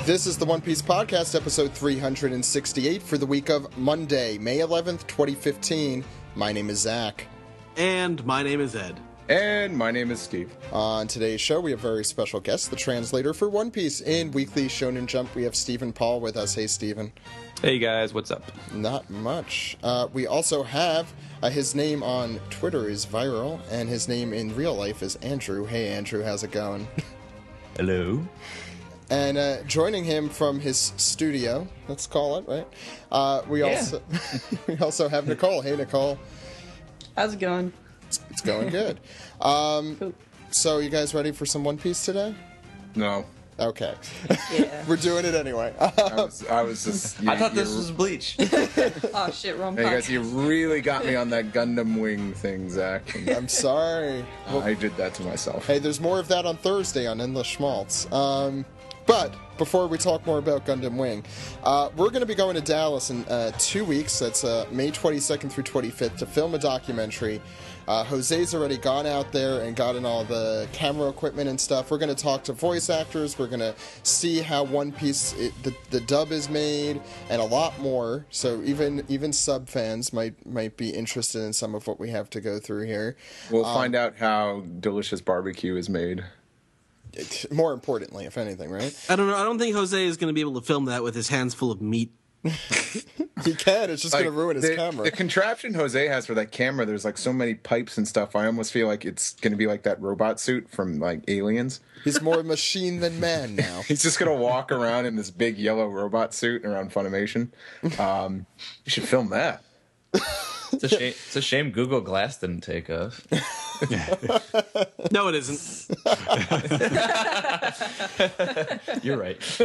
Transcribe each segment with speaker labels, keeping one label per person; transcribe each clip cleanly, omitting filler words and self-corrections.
Speaker 1: This is the One Piece Podcast, episode 368 for the week of Monday, May 11th, 2015. My name is Zach.
Speaker 2: And my name is Ed.
Speaker 3: And my name is Steve.
Speaker 1: On today's show, we have a very special guest, the translator for One Piece in Weekly Shonen Jump. We have Stephen Paul with us. Hey, Stephen.
Speaker 4: Hey, guys. What's up?
Speaker 1: Not much. We also have, his name on Twitter is Viruul, and his name in real life is Andrew. Hey, Andrew, how's it going?
Speaker 4: Hello.
Speaker 1: And joining him from his studio, let's call it, right? We also have Nicole. Hey, Nicole.
Speaker 5: How's it going?
Speaker 1: It's going good. So you guys ready for some One Piece today?
Speaker 3: No.
Speaker 1: Okay.
Speaker 5: Yeah.
Speaker 1: We're doing it anyway.
Speaker 3: I was just...
Speaker 4: I thought this was Bleach.
Speaker 5: Oh, shit, wrong
Speaker 3: Hey,
Speaker 5: part.
Speaker 3: guys, you really got me on that Gundam Wing thing, Zach.
Speaker 1: I'm sorry.
Speaker 3: I did that to myself.
Speaker 1: Hey, there's more of that on Thursday on Endless Schmaltz. But before we talk more about Gundam Wing, we're going to be going to Dallas in 2 weeks. That's May 22nd through 25th to film a documentary. Jose's already gone out there and gotten all the camera equipment and stuff. We're going to talk to voice actors. We're going to see how One Piece, the dub is made, and a lot more. So even sub fans might be interested in some of what we have to go through here.
Speaker 3: We'll find out how delicious barbecue is made.
Speaker 1: More importantly, if anything, right?
Speaker 2: I don't know. I don't think Jose is going to be able to film that with his hands full of meat.
Speaker 1: He can. It's just going to ruin his camera.
Speaker 3: The contraption Jose has for that camera, there's like so many pipes and stuff. I almost feel like it's going to be like that robot suit from like Aliens.
Speaker 1: He's more machine than man now.
Speaker 3: He's just going to walk around in this big yellow robot suit around Funimation. You should film that.
Speaker 4: It's a shame Google Glass didn't take off.
Speaker 2: No, it isn't.
Speaker 4: You're right.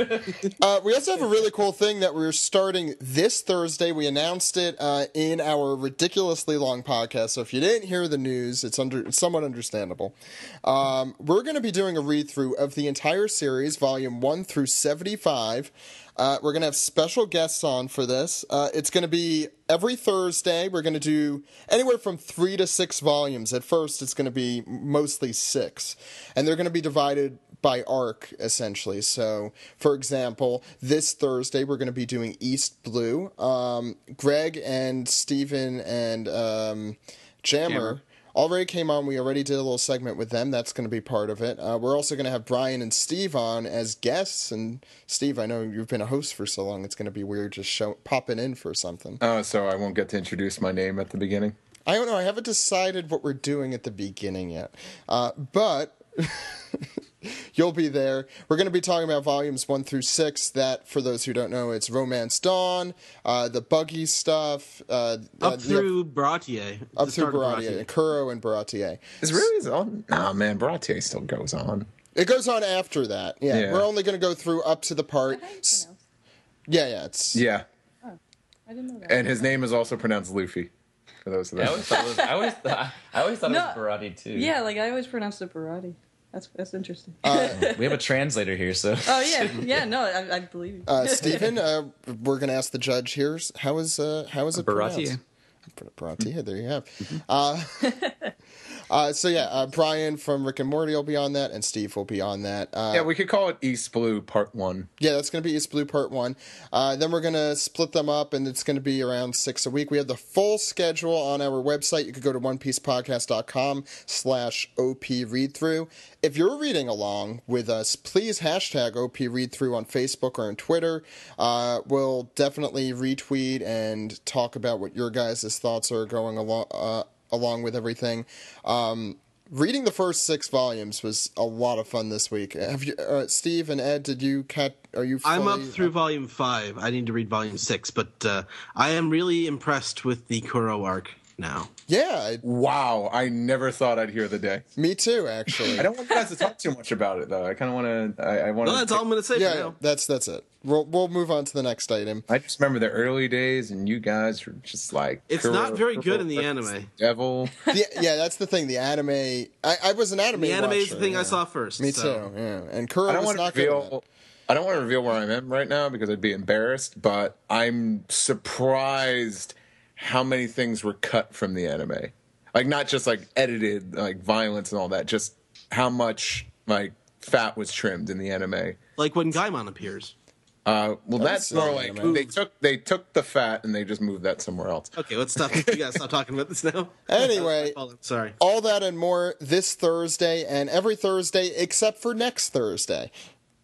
Speaker 1: We also have a really cool thing that we're starting this Thursday. We announced it in our ridiculously long podcast, so if you didn't hear the news, it's somewhat understandable. We're going to be doing a read-through of the entire series, volume 1 through 75. We're going to have special guests on for this. It's going to be every Thursday. We're going to do anywhere from 3 to 6 volumes. At first, it's going to be mostly 6. And they're going to be divided by arc, essentially. So, for example, this Thursday, we're going to be doing East Blue. Greg and Steven and Jammer already came on. We already did a little segment with them. That's going to be part of it. We're also going to have Brian and Steve on as guests. And Steve, I know you've been a host for so long. It's going to be weird just popping in for something.
Speaker 3: Oh, so I won't get to introduce my name at the beginning?
Speaker 1: I don't know. I haven't decided what we're doing at the beginning yet. But... You'll be there. We're going to be talking about volumes 1 through 6. That, for those who don't know, it's Romance Dawn, the Buggy stuff.
Speaker 2: Up through Baratier.
Speaker 1: Up through Baratier. Kuro and Baratier.
Speaker 3: Is really on? Oh, man, Baratier still goes on.
Speaker 1: It goes on after that. Yeah. We're only going to go through up to the part... Yeah.
Speaker 3: Yeah.
Speaker 5: Oh, I didn't know that.
Speaker 3: And his name is also pronounced Luffy. For those of them.
Speaker 4: I always thought it was Barati, too.
Speaker 5: Yeah, like I always pronounced it Barati. That's interesting.
Speaker 4: We have a translator here, so...
Speaker 5: Oh, yeah. Yeah, no, I believe you.
Speaker 1: Stephen, we're going to ask the judge here. How is it pronounced? Baratier, there you have. Brian from Rick and Morty will be on that, and Steve will be on that.
Speaker 3: We could call it East Blue Part 1.
Speaker 1: Yeah, that's going to be East Blue Part 1. Then we're going to split them up, and it's going to be around 6 a week. We have the full schedule on our website. You could go to onepiecepodcast.com/OP readthrough. If you're reading along with us, please hashtag OP readthrough on Facebook or on Twitter. We'll definitely retweet and talk about what your guys' thoughts are going along with everything. Reading the first 6 volumes was a lot of fun this week. Have you, Steve and Ed? Are you?
Speaker 2: I'm up through volume 5. I need to read volume 6, but I am really impressed with the Kuro arc now.
Speaker 1: Yeah.
Speaker 3: Wow, I never thought I'd hear the day.
Speaker 1: Me too, actually.
Speaker 3: I don't want you guys to talk too much about it, though. I kind of want to... I want.
Speaker 2: No, that's all I'm going to say for now.
Speaker 1: That's it. We'll move on to the next item.
Speaker 3: I just remember the early days, and you guys were just like...
Speaker 2: It's not very good in the anime.
Speaker 3: Devil.
Speaker 1: Yeah, that's the thing. The anime... I was an anime
Speaker 2: The anime
Speaker 1: watcher,
Speaker 2: is the thing I saw first.
Speaker 1: Me too, yeah. And Kuro was not good at it.
Speaker 3: I don't want to reveal where I'm at right now, because I'd be embarrassed, but I'm surprised how many things were cut from the anime. Like, not just, like, edited, like, violence and all that, just how much, like, fat was trimmed in the anime.
Speaker 2: Like when Gaimon appears.
Speaker 3: That's more like
Speaker 1: anime.
Speaker 3: they took the fat and they just moved that somewhere else.
Speaker 2: Okay, let's stop. You gotta stop talking about this now.
Speaker 1: Anyway,
Speaker 2: sorry.
Speaker 1: all that and more this Thursday and every Thursday except for next Thursday.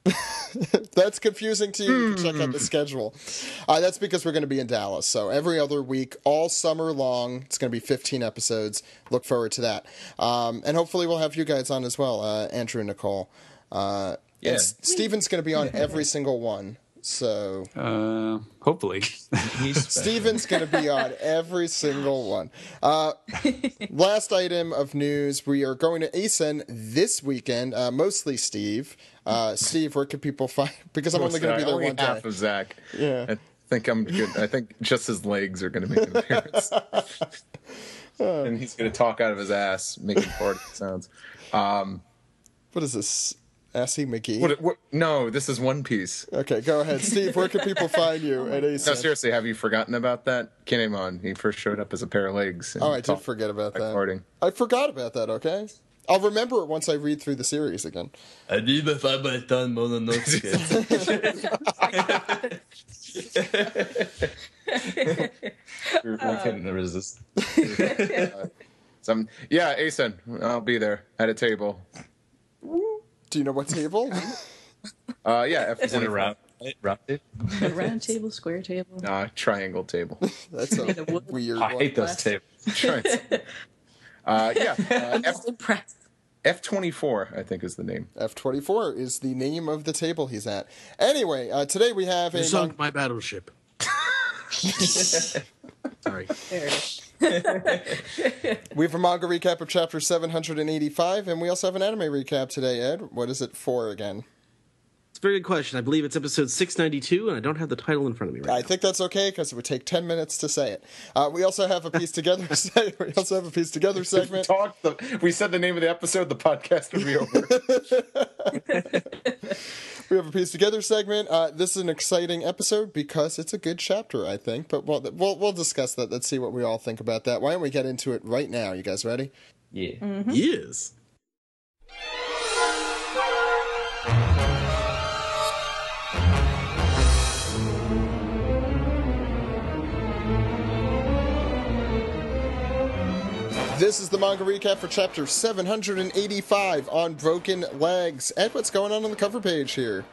Speaker 1: If that's confusing to you, you can check out the schedule. That's because we're going to be in Dallas. So every other week, all summer long, it's going to be 15 episodes. Look forward to that. And hopefully we'll have you guys on as well, Andrew and Nicole. And Steven's going to be on every single one. So
Speaker 6: hopefully.
Speaker 1: Steven's going to be on every single one. Last item of news, we are going to ASEN this weekend, mostly Steve. Steve, where can people find... Because I'm only going to be there one day.
Speaker 3: Half of Zach.
Speaker 1: Yeah.
Speaker 3: I think I'm good. I think just his legs are going to make an appearance. And he's going to talk out of his ass, making fart sounds.
Speaker 1: What is this? Assy McGee?
Speaker 3: What? No, this is One Piece.
Speaker 1: Okay, go ahead. Steve, where can people find you at ASEN?
Speaker 3: No, seriously, have you forgotten about that? Kinemon, he first showed up as a pair of legs.
Speaker 1: Oh, I did forget about that.
Speaker 3: Farting.
Speaker 1: I forgot about that, okay? I'll remember it once I read through the series again.
Speaker 4: I couldn't resist.
Speaker 3: ASEN, I'll be there at a table.
Speaker 1: Do you know what table?
Speaker 4: Is it a round table?
Speaker 5: A round table, square table.
Speaker 3: Triangle table.
Speaker 1: That's a weird one.
Speaker 4: I hate those tables.
Speaker 5: Impressed.
Speaker 3: F-24, I think is the name.
Speaker 1: F-24 is the name of the table he's at. Anyway, today we have
Speaker 2: You sunk my battleship. Sorry.
Speaker 5: There it is.
Speaker 1: We have a manga recap of chapter 785, and we also have an anime recap today, Ed. What is it for again?
Speaker 2: It's a very good question. I believe it's episode 692, and I don't have the title in front of me right
Speaker 1: I
Speaker 2: now.
Speaker 1: think that's okay because it would take 10 minutes to say it. We also have a piece together. We also have a piece together segment.
Speaker 3: We said the name of the episode, the podcast would be over.
Speaker 1: We have a piece together segment. This is an exciting episode because it's a good chapter, I think. But we'll discuss that. Let's see what we all think about that. Why don't we get into it right now? You guys ready?
Speaker 4: Yeah.
Speaker 5: Mm-hmm.
Speaker 2: Yes.
Speaker 1: This is the manga recap for chapter 785 on Broken Legs. Ed, what's going on the cover page here?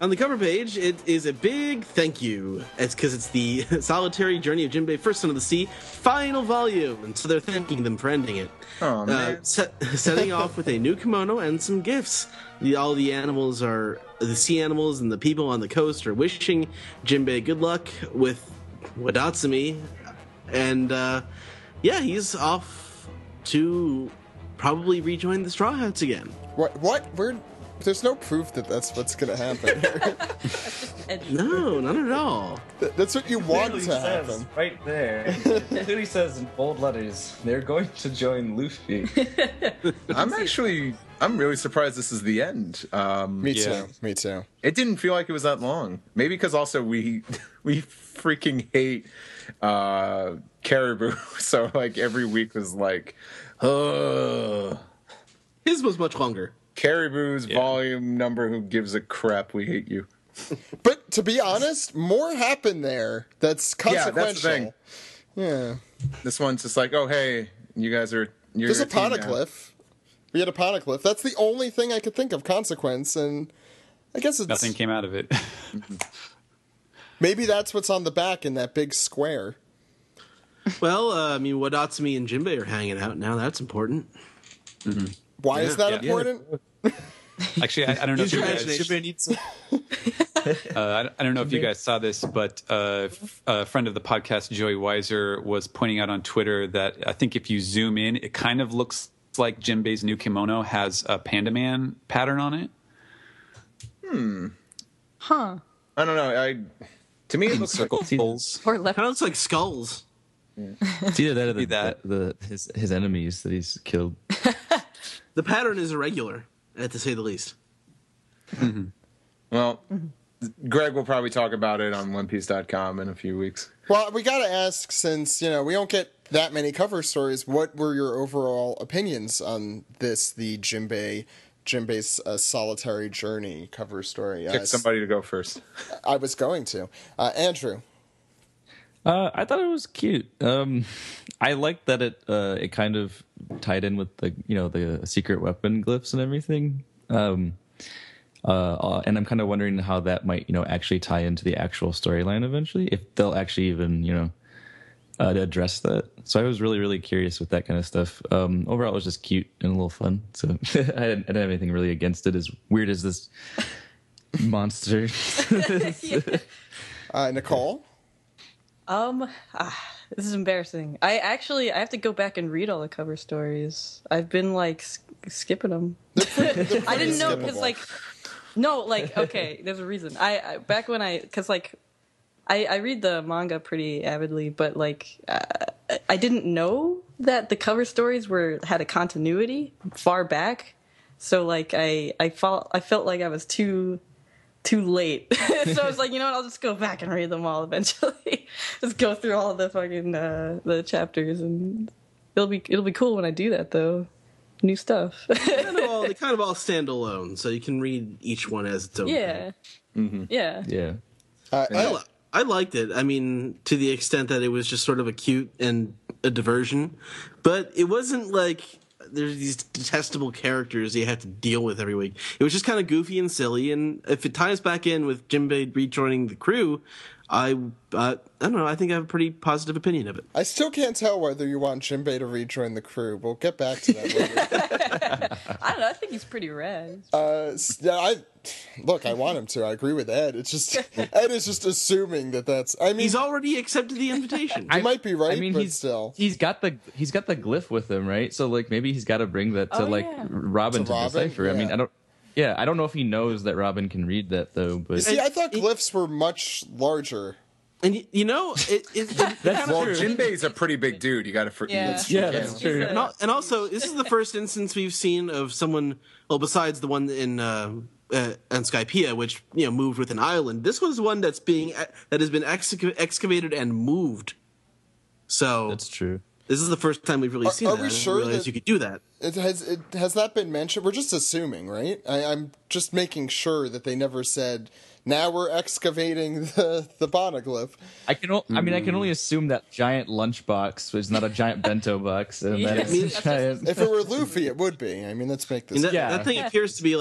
Speaker 2: On the cover page, it is a big thank you. It's because it's the Solitary Journey of Jinbei, First Son of the Sea, final volume, and so they're thanking them for ending it.
Speaker 3: Oh, man.
Speaker 2: Setting off with a new kimono and some gifts. All the animals are, the sea animals and the people on the coast are wishing Jinbei good luck with Wadatsumi, and he's off to probably rejoin the Straw Hats again.
Speaker 1: What? There's no proof that that's what's going to happen here.
Speaker 2: No, not at all.
Speaker 1: That's what you want
Speaker 4: Clearly
Speaker 1: to
Speaker 4: says
Speaker 1: happen.
Speaker 4: right there. It clearly says in bold letters, they're going to join Luffy.
Speaker 3: I'm really surprised this is the end.
Speaker 1: Me too.
Speaker 3: It didn't feel like it was that long. Maybe because also we freaking hate Caribou, so like every week was like,
Speaker 2: His was much longer.
Speaker 3: Caribou's volume number, who gives a crap, we hate you.
Speaker 1: But to be honest, more happened there. That's consequential.
Speaker 3: Yeah, that's the thing.
Speaker 1: Yeah.
Speaker 3: This one's just like, oh hey, you're
Speaker 1: There's a
Speaker 3: team now.
Speaker 1: poneglyph. We had a poneglyph. That's the only thing I could think of consequence, and I guess it's
Speaker 6: Nothing came out of it.
Speaker 1: maybe that's what's on the back in that big square.
Speaker 2: Well, Wadatsumi and Jinbei are hanging out now. That's important.
Speaker 6: Mm-hmm.
Speaker 1: Why is that
Speaker 2: Yeah.
Speaker 1: important?
Speaker 6: Actually, I don't know if you guys.
Speaker 2: Jinbei needs some...
Speaker 6: I don't know if you guys saw this, but a friend of the podcast, Joey Weiser, was pointing out on Twitter that I think if you zoom in, it kind of looks like Jinbei's new kimono has a Panda Man pattern on it.
Speaker 5: Huh.
Speaker 3: I don't know. To me, it looks like
Speaker 6: Circles.
Speaker 5: Or left.
Speaker 2: Kind of looks like skulls.
Speaker 7: It's either that or
Speaker 6: that.
Speaker 7: his enemies that he's killed.
Speaker 2: The pattern is irregular, to say the least.
Speaker 3: Well, Greg will probably talk about it on OnePiece.com in a few weeks.
Speaker 1: Well, we got to ask, since, we don't get that many cover stories, what were your overall opinions on this, the Jinbei Jinbei's solitary journey cover story.
Speaker 3: Pick somebody to go first.
Speaker 1: I was going to. Andrew.
Speaker 7: I thought it was cute. I liked that it kind of tied in with the secret weapon glyphs and everything. And I'm kind of wondering how that might actually tie into the actual storyline eventually, if they'll actually even address that. So I was really, really curious with that kind of stuff. Overall, it was just cute and a little fun. So I didn't have anything really against it, as weird as this monster.
Speaker 1: Nicole?
Speaker 5: This is embarrassing. I have to go back and read all the cover stories. I've been skipping them. I didn't know because okay, there's a reason. I read the manga pretty avidly, but I didn't know that the cover stories had a continuity far back. So I felt like I was too late. So I was like, you know what, I'll just go back and read them all eventually. Just go through all of the fucking the chapters, and it'll be cool when I do that though. New stuff.
Speaker 2: They kind of all stand alone, so you can read each one as its own
Speaker 5: Yeah.
Speaker 2: thing.
Speaker 5: Mm-hmm.
Speaker 7: Yeah.
Speaker 2: I liked it. I mean, to the extent that it was just sort of a cute and a diversion, but it wasn't like there's these detestable characters you have to deal with every week. It was just kind of goofy and silly, and if it ties back in with Jinbei rejoining the crew, I don't know. I think I have a pretty positive opinion of it.
Speaker 1: I still can't tell whether you want Jinbei to rejoin the crew. We'll get back to that later.
Speaker 5: I don't know. I think he's pretty rad.
Speaker 1: I want him to. I agree with Ed. It's just Ed is just assuming that's. I mean,
Speaker 2: He's already accepted the invitation.
Speaker 1: you might be right.
Speaker 7: I mean,
Speaker 1: but still,
Speaker 7: he's got the glyph with him, right? So maybe he's got to bring that to Robin to decipher.
Speaker 1: Yeah.
Speaker 7: I mean, I don't know if he knows that Robin can read that though. But
Speaker 1: you see, I thought glyphs were much larger.
Speaker 2: And well,
Speaker 3: Jinbei's a pretty big dude. You got to
Speaker 5: Yeah.
Speaker 7: that's true.
Speaker 2: And also, this is the first instance we've seen of someone, well, besides the one in Skypiea, which moved with an island. This was one that has been excavated and moved. So
Speaker 7: That's true.
Speaker 2: This is the first time we've really seen that.
Speaker 1: we sure
Speaker 2: I didn't realize you could do that?
Speaker 1: Has that been mentioned? We're just assuming, right? I'm just making sure that they never said, now we're excavating the Bonaglyph.
Speaker 7: I can only assume that giant lunchbox was not a giant bento box, and
Speaker 5: Yeah.
Speaker 7: that it's giant.
Speaker 1: If it were Luffy, it would be. I mean, let's make this.
Speaker 2: That thing appears to be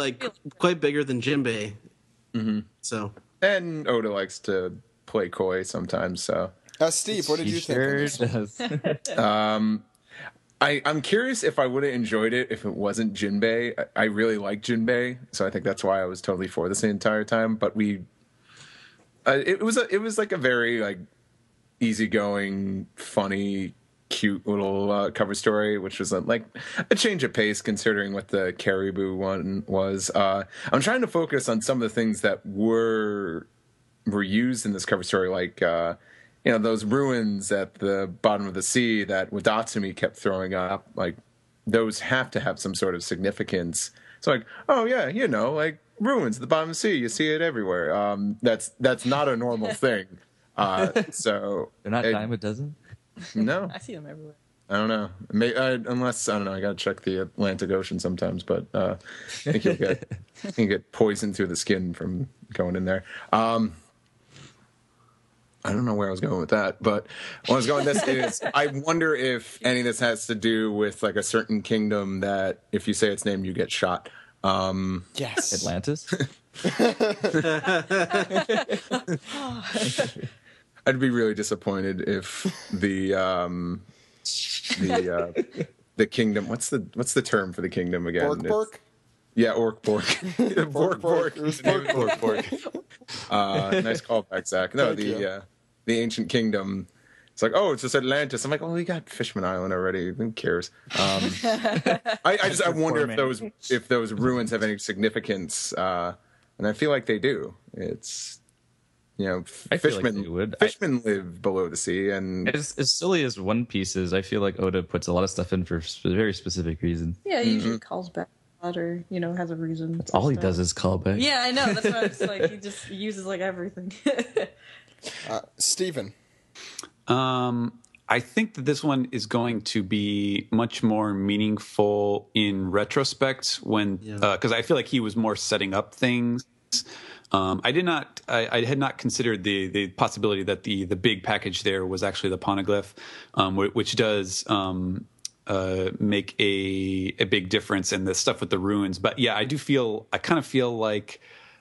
Speaker 2: quite bigger than Jinbei. Mm-hmm. So,
Speaker 3: and Oda likes to play coy sometimes. So,
Speaker 1: Steve, what did you
Speaker 7: Sure
Speaker 1: think? Of this?
Speaker 7: does.
Speaker 3: I'm curious if I would have enjoyed it if it wasn't Jinbei. I really like Jinbei, so I think that's why I was totally for this the entire time. But it was like a very easygoing, funny, cute little cover story, which was like a change of pace considering what the Caribou one was. I'm trying to focus on some of the things that were used in this cover story, like. Those ruins at the bottom of the sea that Wadatsumi kept throwing up, those have to have some sort of significance. So ruins at the bottom of the sea, you see it everywhere. That's not a normal thing. So
Speaker 7: They're not dime a dozen?
Speaker 3: No.
Speaker 5: I see them everywhere.
Speaker 3: I don't know. Unless, I don't know, I got to check the Atlantic Ocean sometimes, but I think you get poisoned through the skin from going in there. I don't know where I was going with that, but when I was going this is, I wonder if any of this has to do with a certain kingdom that if you say its name, you get shot.
Speaker 1: Yes.
Speaker 7: Atlantis?
Speaker 3: I'd be really disappointed if the kingdom, what's the term for the kingdom again?
Speaker 1: Bork?
Speaker 3: Yeah, Bork. Bork.
Speaker 1: It was Bork.
Speaker 3: Nice callback, Zach. No, the ancient kingdom. It's like, oh, it's just Atlantis. I'm like, well, we got Fishman Island already. Who cares? I wonder if those ruins have any significance, and I feel like they do. It's fishmen live below the sea, and
Speaker 7: as silly as One Piece is, I feel like Oda puts a lot of stuff in for a very specific reason.
Speaker 5: Yeah, he usually calls back or has a reason.
Speaker 7: That's all he does is call back.
Speaker 5: Yeah, I know. That's why it's he just uses everything.
Speaker 1: Steven.
Speaker 6: I think that this one is going to be much more meaningful in retrospect because I feel like he was more setting up things. I had not considered the possibility that the big package there was actually the poneglyph, which does make a big difference in the stuff with the ruins. But yeah, I kind of feel like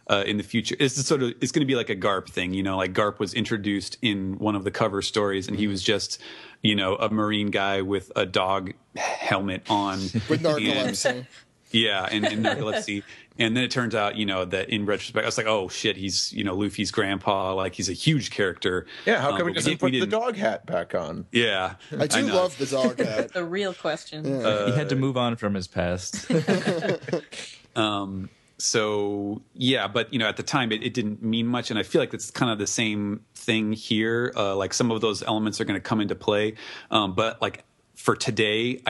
Speaker 6: in the future it's going to be like a Garp thing, like Garp was introduced in one of the cover stories and he was just a marine guy with a dog helmet on
Speaker 1: with narcolepsy.
Speaker 6: And narcolepsy. And then it turns out, that in retrospect, I was like, oh shit, he's, Luffy's grandpa. Like, he's a huge character.
Speaker 3: Yeah, how come he doesn't put the dog hat back on?
Speaker 6: Yeah.
Speaker 1: I do love the dog hat.
Speaker 5: The real question.
Speaker 7: He had to move on from his past.
Speaker 6: So, yeah, but, at the time, it didn't mean much. And I feel like it's kind of the same thing here. Like, some of those elements are going to come into play. But, like, for today,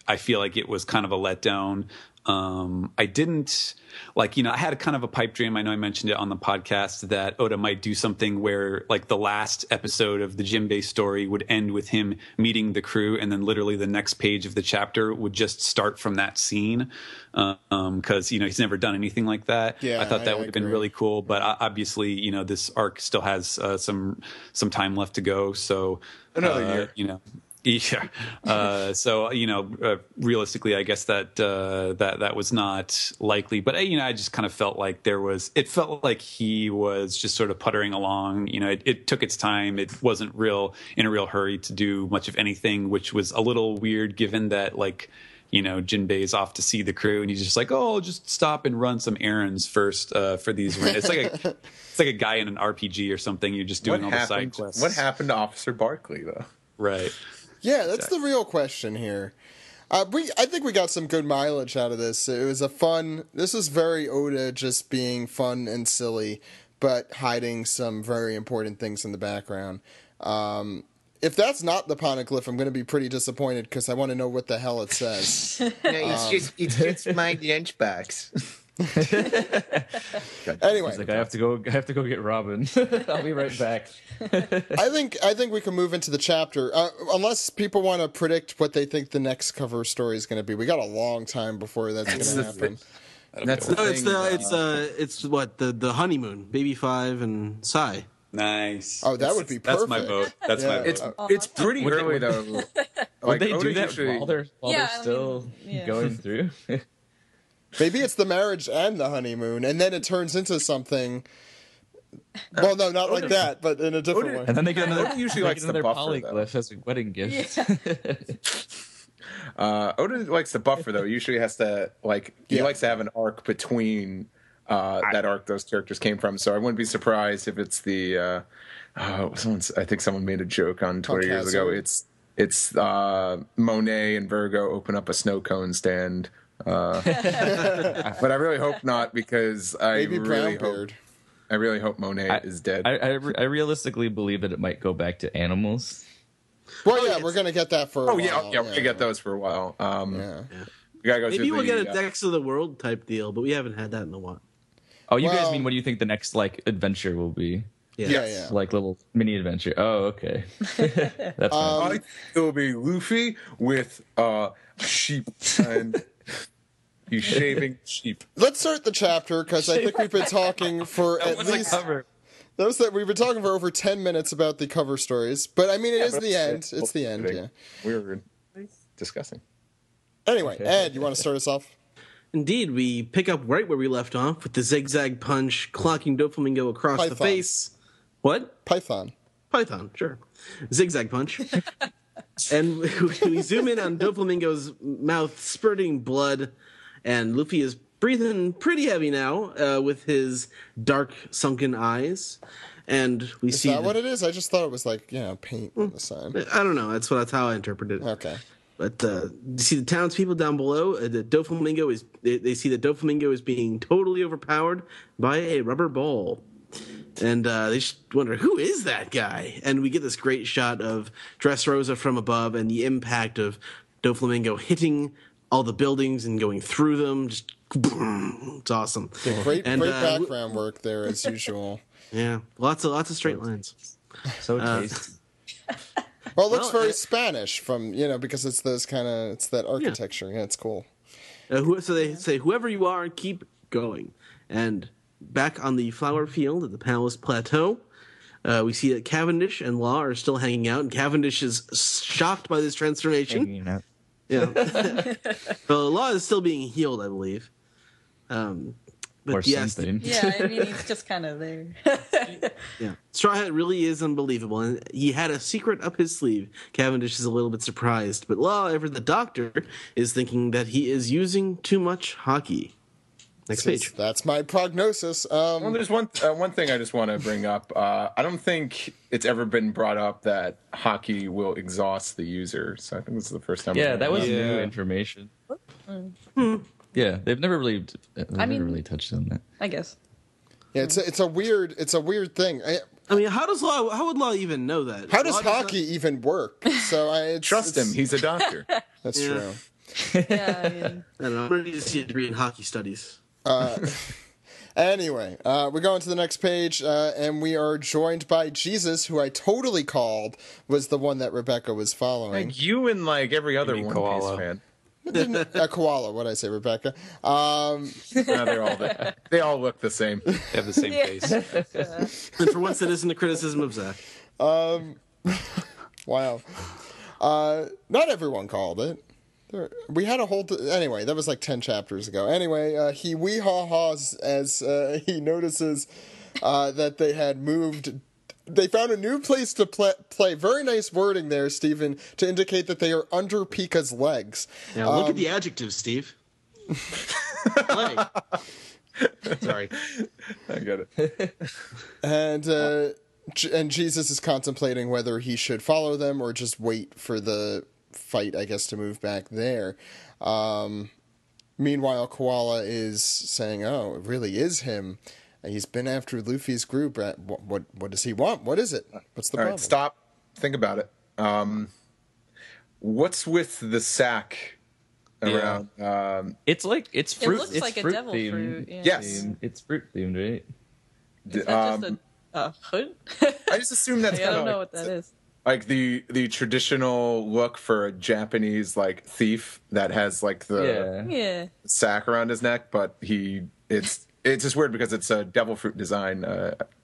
Speaker 6: I feel like it was kind of a letdown. I didn't I had a kind of a pipe dream. I know I mentioned it on the podcast that Oda might do something where like the last episode of the Jinbei story would end with him meeting the crew. And then literally the next page of the chapter would just start from that scene. Cause he's never done anything like that.
Speaker 1: Yeah,
Speaker 6: I thought that would have been really cool, but obviously, this arc still has, some time left to go. So,
Speaker 3: another year.
Speaker 6: Yeah. So realistically, I guess that was not likely. But I just kind of felt like it felt like he was just sort of puttering along. It took its time. It wasn't in a real hurry to do much of anything, which was a little weird given that Jinbei is off to see the crew and he's just like, oh, I'll just stop and run some errands first for these. It's like a guy in an RPG or something. You're just doing all the side quests.
Speaker 3: What happened to Officer Barkley though?
Speaker 6: Right.
Speaker 1: Yeah, that's the real question here. I think we got some good mileage out of this. It was this is very Oda just being fun and silly, but hiding some very important things in the background. If that's not the poneglyph, I'm going to be pretty disappointed because I want to know what the hell it says.
Speaker 3: No, it's just my lunchbox.
Speaker 1: Anyway,
Speaker 7: he's like, I have to go get Robin. I'll be right back.
Speaker 1: I think we can move into the chapter, unless people want to predict what they think the next cover story is going to be. We got a long time before that's going to happen.
Speaker 2: It's what the honeymoon, Baby 5 and Sai.
Speaker 6: Nice.
Speaker 1: Oh, that would be perfect.
Speaker 6: That's my vote. My vote.
Speaker 3: It's pretty early though.
Speaker 7: Would they do that while they're still going through?
Speaker 1: Maybe it's the marriage and the honeymoon, and then it turns into something. Well, no, not like that, but in a different way.
Speaker 7: And then they get another.
Speaker 3: Oda usually likes the buffer,
Speaker 7: polyglyph as a wedding gift.
Speaker 3: Yeah. Oda likes the buffer though. He usually has to he likes to have an arc between that arc those characters came from. So I wouldn't be surprised if it's the. I think someone made a joke on Twitter years ago. It's Monet and Virgo open up a snow cone stand. But I really hope not because I really hope Monet is dead.
Speaker 7: I realistically believe that it might go back to animals.
Speaker 1: Well, yeah, we're gonna get that for a while.
Speaker 3: We're gonna get those for a while. We gotta go
Speaker 2: Maybe we'll get a Dex of the World type deal, but we haven't had that in a while.
Speaker 7: Oh, you guys mean what do you think the next adventure will be?
Speaker 1: Yeah.
Speaker 7: Like little mini adventure. Oh, okay. That's fine.
Speaker 3: It will be Luffy with sheep and he's shaving sheep.
Speaker 1: Let's start the chapter because I think we've been talking for at least. We've been talking for over 10 minutes about the cover stories, but I mean it is the end. It's the end. Yeah,
Speaker 3: we were discussing.
Speaker 1: Anyway, Ed, you want to start us off?
Speaker 2: Indeed, we pick up right where we left off with the zigzag punch clocking Doflamingo across the face. What?
Speaker 1: Python,
Speaker 2: sure. Zigzag punch. And we zoom in on Doflamingo's mouth spurting blood, and Luffy is breathing pretty heavy now with his dark, sunken eyes. And we see...
Speaker 1: Is that what it is? I just thought it was like, paint on the side.
Speaker 2: I don't know. That's how I interpreted it.
Speaker 1: Okay.
Speaker 2: But you see the townspeople down below. Doflamingo is... They see that Doflamingo is being totally overpowered by a rubber ball. And they just wonder, who is that guy? And we get this great shot of Dressrosa from above and the impact of Doflamingo hitting all the buildings and going through them. Just boom. It's awesome.
Speaker 1: Yeah, great background work there as usual.
Speaker 2: Yeah, lots of straight lines.
Speaker 7: So tasty.
Speaker 1: Well, it looks very Spanish from, because it's those it's that architecture. Yeah, it's cool.
Speaker 2: So they say, whoever you are, keep going. And back on the flower field at the Palace Plateau, we see that Cavendish and Law are still hanging out, and Cavendish is shocked by this transformation.
Speaker 7: Hanging out.
Speaker 2: Yeah. Well, Law is still being healed, I believe. But
Speaker 7: Or
Speaker 2: yes,
Speaker 7: something.
Speaker 5: Yeah, I mean, he's just kind of there.
Speaker 2: yeah, Straw Hat really is unbelievable, and he had a secret up his sleeve. Cavendish is a little bit surprised, but Law, ever the doctor, is thinking that he is using too much hockey. Next page.
Speaker 1: That's my prognosis.
Speaker 3: Well, there's one thing I just want to bring up. I don't think it's ever been brought up that hockey will exhaust the user. So I think this is the first time.
Speaker 7: Yeah, that was
Speaker 2: Yeah.
Speaker 7: new information. Yeah, they've never really, really touched on that.
Speaker 5: I guess.
Speaker 1: Yeah, it's a weird thing.
Speaker 2: I mean, how would Law even know that?
Speaker 1: How does
Speaker 2: Law
Speaker 1: hockey even work? So
Speaker 3: Trust him. He's a doctor.
Speaker 1: That's
Speaker 2: Yeah.
Speaker 1: true.
Speaker 5: Yeah, I mean,
Speaker 2: I don't know. I'm going to need to see a degree in hockey studies.
Speaker 1: Anyway, we go into the next page, and we are joined by Jesus, who I totally called was the one that Rebecca was following.
Speaker 3: Like you and like every other
Speaker 6: mean
Speaker 3: One
Speaker 6: koala.
Speaker 3: Piece fan.
Speaker 1: A koala, what'd I say, Rebecca?
Speaker 3: No, they all look the same.
Speaker 6: They have the same face.
Speaker 2: And for once, it isn't a criticism of Zach.
Speaker 1: Wow. Not everyone called it. We had a whole... anyway, that was like 10 chapters ago. Anyway, he wee-haw-haws as he notices that they had moved... They found a new place to play. Very nice wording there, Stephen, to indicate that they are under Pika's legs.
Speaker 2: Now, look at the adjectives, Steve. Play. Sorry.
Speaker 3: I get it.
Speaker 1: And Jesus is contemplating whether he should follow them or just wait for the fight, I guess, to move back there. Meanwhile, Koala is saying, "Oh, it really is him. He's been after Luffy's group. What does he want? What is it? What's the
Speaker 3: All
Speaker 1: problem?"
Speaker 3: right, stop. Think about it. What's with the sack around?
Speaker 7: It's fruit.
Speaker 5: it looks
Speaker 7: it's
Speaker 5: like a
Speaker 7: fruit
Speaker 5: devil
Speaker 7: themed.
Speaker 5: fruit. Yeah.
Speaker 3: Yes.
Speaker 7: It's fruit themed, right?
Speaker 5: Is that just a hood?
Speaker 3: I just assume that's
Speaker 5: I
Speaker 3: kind
Speaker 5: don't
Speaker 3: of
Speaker 5: know what that is.
Speaker 3: like the traditional look for a Japanese like thief that has like the
Speaker 5: Yeah.
Speaker 3: sack around his neck, but it's just weird because it's a devil fruit design,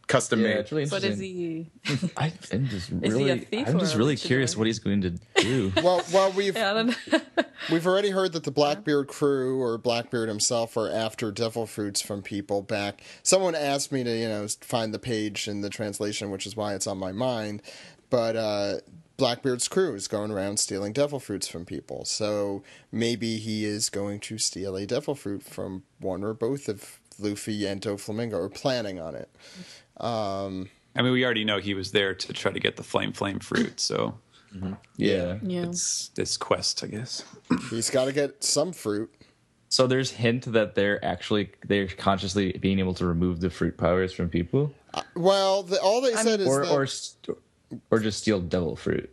Speaker 3: custom
Speaker 7: Yeah,
Speaker 3: made.
Speaker 7: it's really
Speaker 5: But
Speaker 7: interesting.
Speaker 5: is he?
Speaker 7: I'm just
Speaker 5: Is he a thief or a
Speaker 7: really
Speaker 5: luchador?
Speaker 7: curious what he's going to do.
Speaker 1: Well, we've
Speaker 5: Yeah, I don't know.
Speaker 1: we've already heard that the Blackbeard crew or Blackbeard himself are after devil fruits from people back. Someone asked me to find the page in the translation, which is why it's on my mind. But Blackbeard's crew is going around stealing devil fruits from people. So maybe he is going to steal a devil fruit from one or both of Luffy and Doflamingo, or planning on it.
Speaker 6: I mean, we already know he was there to try to get the flame fruit, so
Speaker 7: Yeah.
Speaker 5: Yeah.
Speaker 6: it's this quest, I guess.
Speaker 1: He's got to get some fruit.
Speaker 7: So there's hint that they're consciously being able to remove the fruit powers from people,
Speaker 1: Well, all they said is that
Speaker 7: or just steal devil fruit.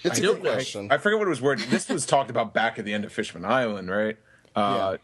Speaker 1: it's a good question.
Speaker 3: I forget what it was worded. This was talked about back at the end of Fishman Island, right?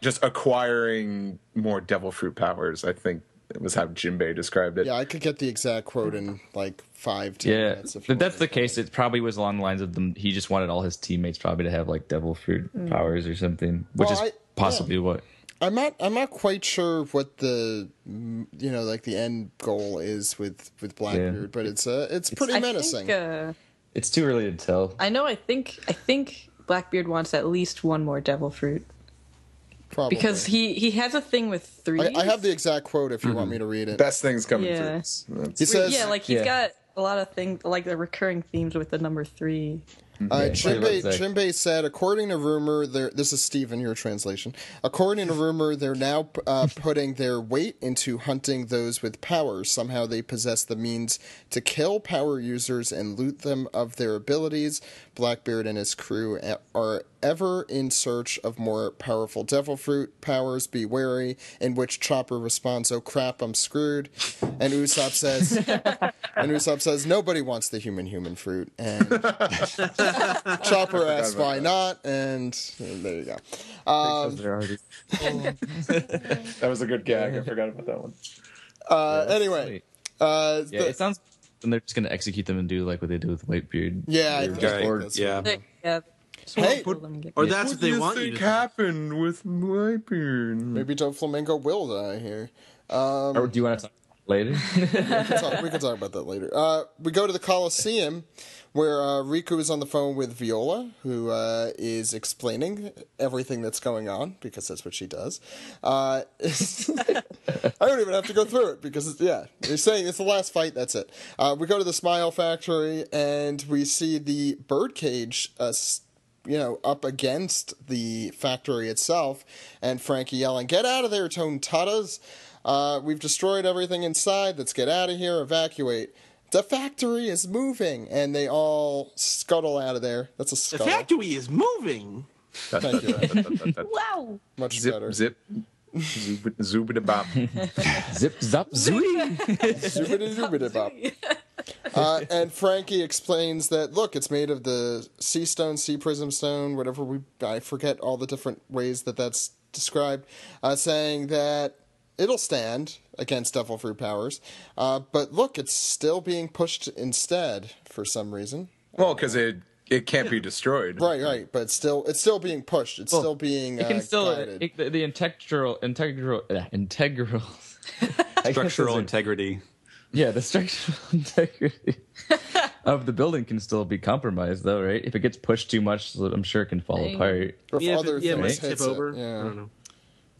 Speaker 3: Just acquiring more devil fruit powers. I think it was how Jinbei described it.
Speaker 1: Yeah, I could get the exact quote in like 5-10
Speaker 7: Yeah,
Speaker 1: minutes. If you
Speaker 7: if that's
Speaker 1: want
Speaker 7: the
Speaker 1: me to.
Speaker 7: case, it probably was along the lines of them. He just wanted all his teammates probably to have like devil fruit powers or something, which
Speaker 1: Well,
Speaker 7: is possibly what.
Speaker 1: I'm not quite sure what the like the end goal is with Blackbeard,
Speaker 7: Yeah.
Speaker 1: but it's pretty menacing.
Speaker 5: I think,
Speaker 7: It's too early to tell.
Speaker 5: I know. I think Blackbeard wants at least one more devil fruit
Speaker 1: Probably
Speaker 5: because he has a thing with three.
Speaker 1: I have the exact quote if you want me to read it.
Speaker 3: Best things coming
Speaker 5: Yeah.
Speaker 3: through. That's-
Speaker 1: He says,
Speaker 5: yeah, like he's got a lot of things, like the recurring themes with the number 3.
Speaker 1: Jinbei said, according to rumor, this is Stephen, your translation. According to rumor, they're now putting their weight into hunting those with powers. Somehow they possess the means to kill power users and loot them of their abilities. Blackbeard and his crew are ever in search of more powerful devil fruit powers. Be wary. In which Chopper responds, "Oh crap, I'm screwed." And Usopp says, "Nobody wants the human fruit." And Chopper asks why not, and there you go.
Speaker 3: That was a good gag. I forgot about that one.
Speaker 1: Anyway,
Speaker 7: it sounds then they're just gonna execute them and do like what they do with Whitebeard.
Speaker 1: Yeah, I
Speaker 7: Or-
Speaker 1: think
Speaker 6: or-
Speaker 1: that's
Speaker 6: yeah.
Speaker 1: what-
Speaker 5: Yeah.
Speaker 1: Hey,
Speaker 2: Or that's what they want you to.
Speaker 3: happened with Whitebeard?
Speaker 1: maybe Doflamingo will die here.
Speaker 7: Or do you want to talk later?
Speaker 1: We can talk about that later. We go to the Coliseum, where Riku is on the phone with Viola, who is explaining everything that's going on, because that's what she does. I don't even have to go through it, because, they're saying it's the last fight, that's it. We go to the Smile Factory, and we see the birdcage, up against the factory itself, and Frankie yelling, "Get out of there, Tontatas! We've destroyed everything inside. Let's get out of here, evacuate. The factory is moving," and they all scuttle out of there. That's a
Speaker 2: The
Speaker 1: scuttle.
Speaker 2: factory is moving.
Speaker 1: Thank you.
Speaker 5: Wow.
Speaker 1: Much
Speaker 3: Zip,
Speaker 1: better.
Speaker 3: zip, zoobity-bop.
Speaker 7: Zip, zap, zooey.
Speaker 1: Zoobity-zoobity-bop. And Frankie explains that, look, it's made of the sea stone, sea prism stone, I forget all the different ways that's described, saying that it'll stand against devil fruit powers. But look, it's still being pushed instead for some reason.
Speaker 3: Well, because it can't be destroyed.
Speaker 1: Right, but it's still being pushed. It's still being
Speaker 7: It can still
Speaker 1: guided.
Speaker 7: the integral
Speaker 6: Structural integrity.
Speaker 7: Yeah, the structural integrity of the building can still be compromised, though, right? If it gets pushed too much, I'm sure it can fall apart.
Speaker 1: Or if
Speaker 2: Yeah,
Speaker 1: other
Speaker 2: it might
Speaker 1: things
Speaker 2: tip
Speaker 1: hits
Speaker 2: over.
Speaker 1: it. Yeah.
Speaker 2: I don't know.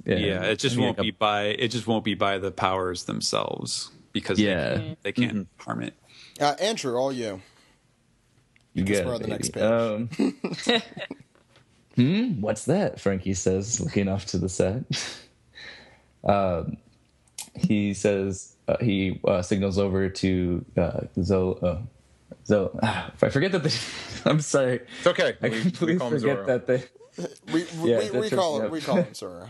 Speaker 6: Yeah, it just
Speaker 7: I mean,
Speaker 6: won't be by the powers themselves, because they can't harm it.
Speaker 1: Andrew, all you.
Speaker 7: You
Speaker 1: Because
Speaker 7: get
Speaker 1: we're on the next page.
Speaker 7: What's that? Frankie says, looking off to the set. He says he signals over to Zo. I forget that they. I'm sorry.
Speaker 3: It's okay.
Speaker 7: I
Speaker 3: We
Speaker 7: completely
Speaker 3: call him
Speaker 7: forget
Speaker 3: Zoro.
Speaker 7: that they.
Speaker 1: We call him Zoro.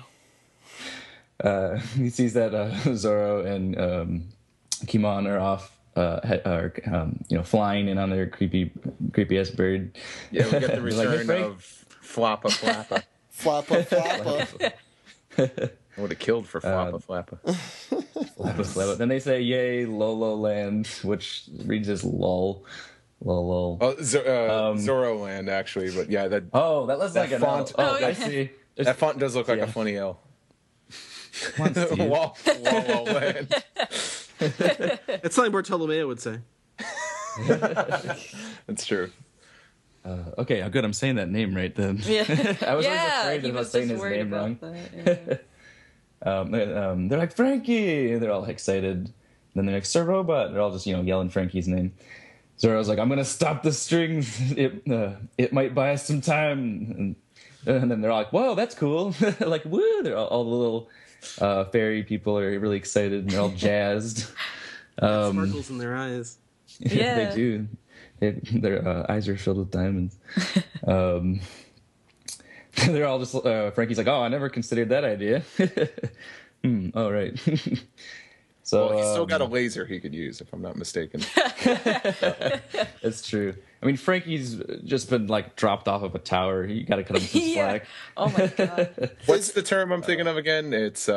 Speaker 7: He sees that Zoro and Kimon are off, flying in on their creepy ass bird.
Speaker 3: Yeah, we get the
Speaker 7: Like,
Speaker 3: return
Speaker 7: Frank-
Speaker 3: of Flappa Flappa.
Speaker 1: Flappa.
Speaker 3: I would have killed for Flappa Flappa.
Speaker 7: Then they say, "Yay, Lolo Land," which reads as "lol." Lol.
Speaker 3: Oh, Zoro Land, actually, but yeah, that
Speaker 7: That looks like
Speaker 3: that
Speaker 7: an
Speaker 3: font.
Speaker 7: L. Oh,
Speaker 5: yeah.
Speaker 7: I see.
Speaker 3: that font does look like a funny L.
Speaker 7: Come on, Steve.
Speaker 3: Wall Land.
Speaker 2: It's something Bartolomeo would say.
Speaker 3: That's true.
Speaker 7: Okay, good. I'm saying that name right then.
Speaker 5: Yeah.
Speaker 7: I was always
Speaker 5: Yeah,
Speaker 7: afraid
Speaker 5: he
Speaker 7: of
Speaker 5: was
Speaker 7: saying
Speaker 5: just
Speaker 7: his
Speaker 5: worried
Speaker 7: name wrong.
Speaker 5: about that. Yeah.
Speaker 7: They're like, "Frankie!" And they're all excited. And then they're like, "Sir Robot!" They're all just yelling Frankie's name. Zoro's like, "I'm gonna stop the strings. It might buy us some time." And then they're all like, "Whoa, that's cool!" Like, woo! They're all the little fairy people are really excited and they're all jazzed.
Speaker 2: Sparkles in their eyes.
Speaker 5: Yeah.
Speaker 7: They do. Their eyes are filled with diamonds. They're all just Frankie's like, "Oh, I never considered that idea." All right. So
Speaker 3: Well, he's still got a laser he could use, if I'm not mistaken.
Speaker 7: It's true. I mean, Frankie's just been dropped off of a tower. You got to cut him some
Speaker 5: Yeah.
Speaker 7: slack.
Speaker 5: Oh my god.
Speaker 3: What's the term I'm thinking of again? It's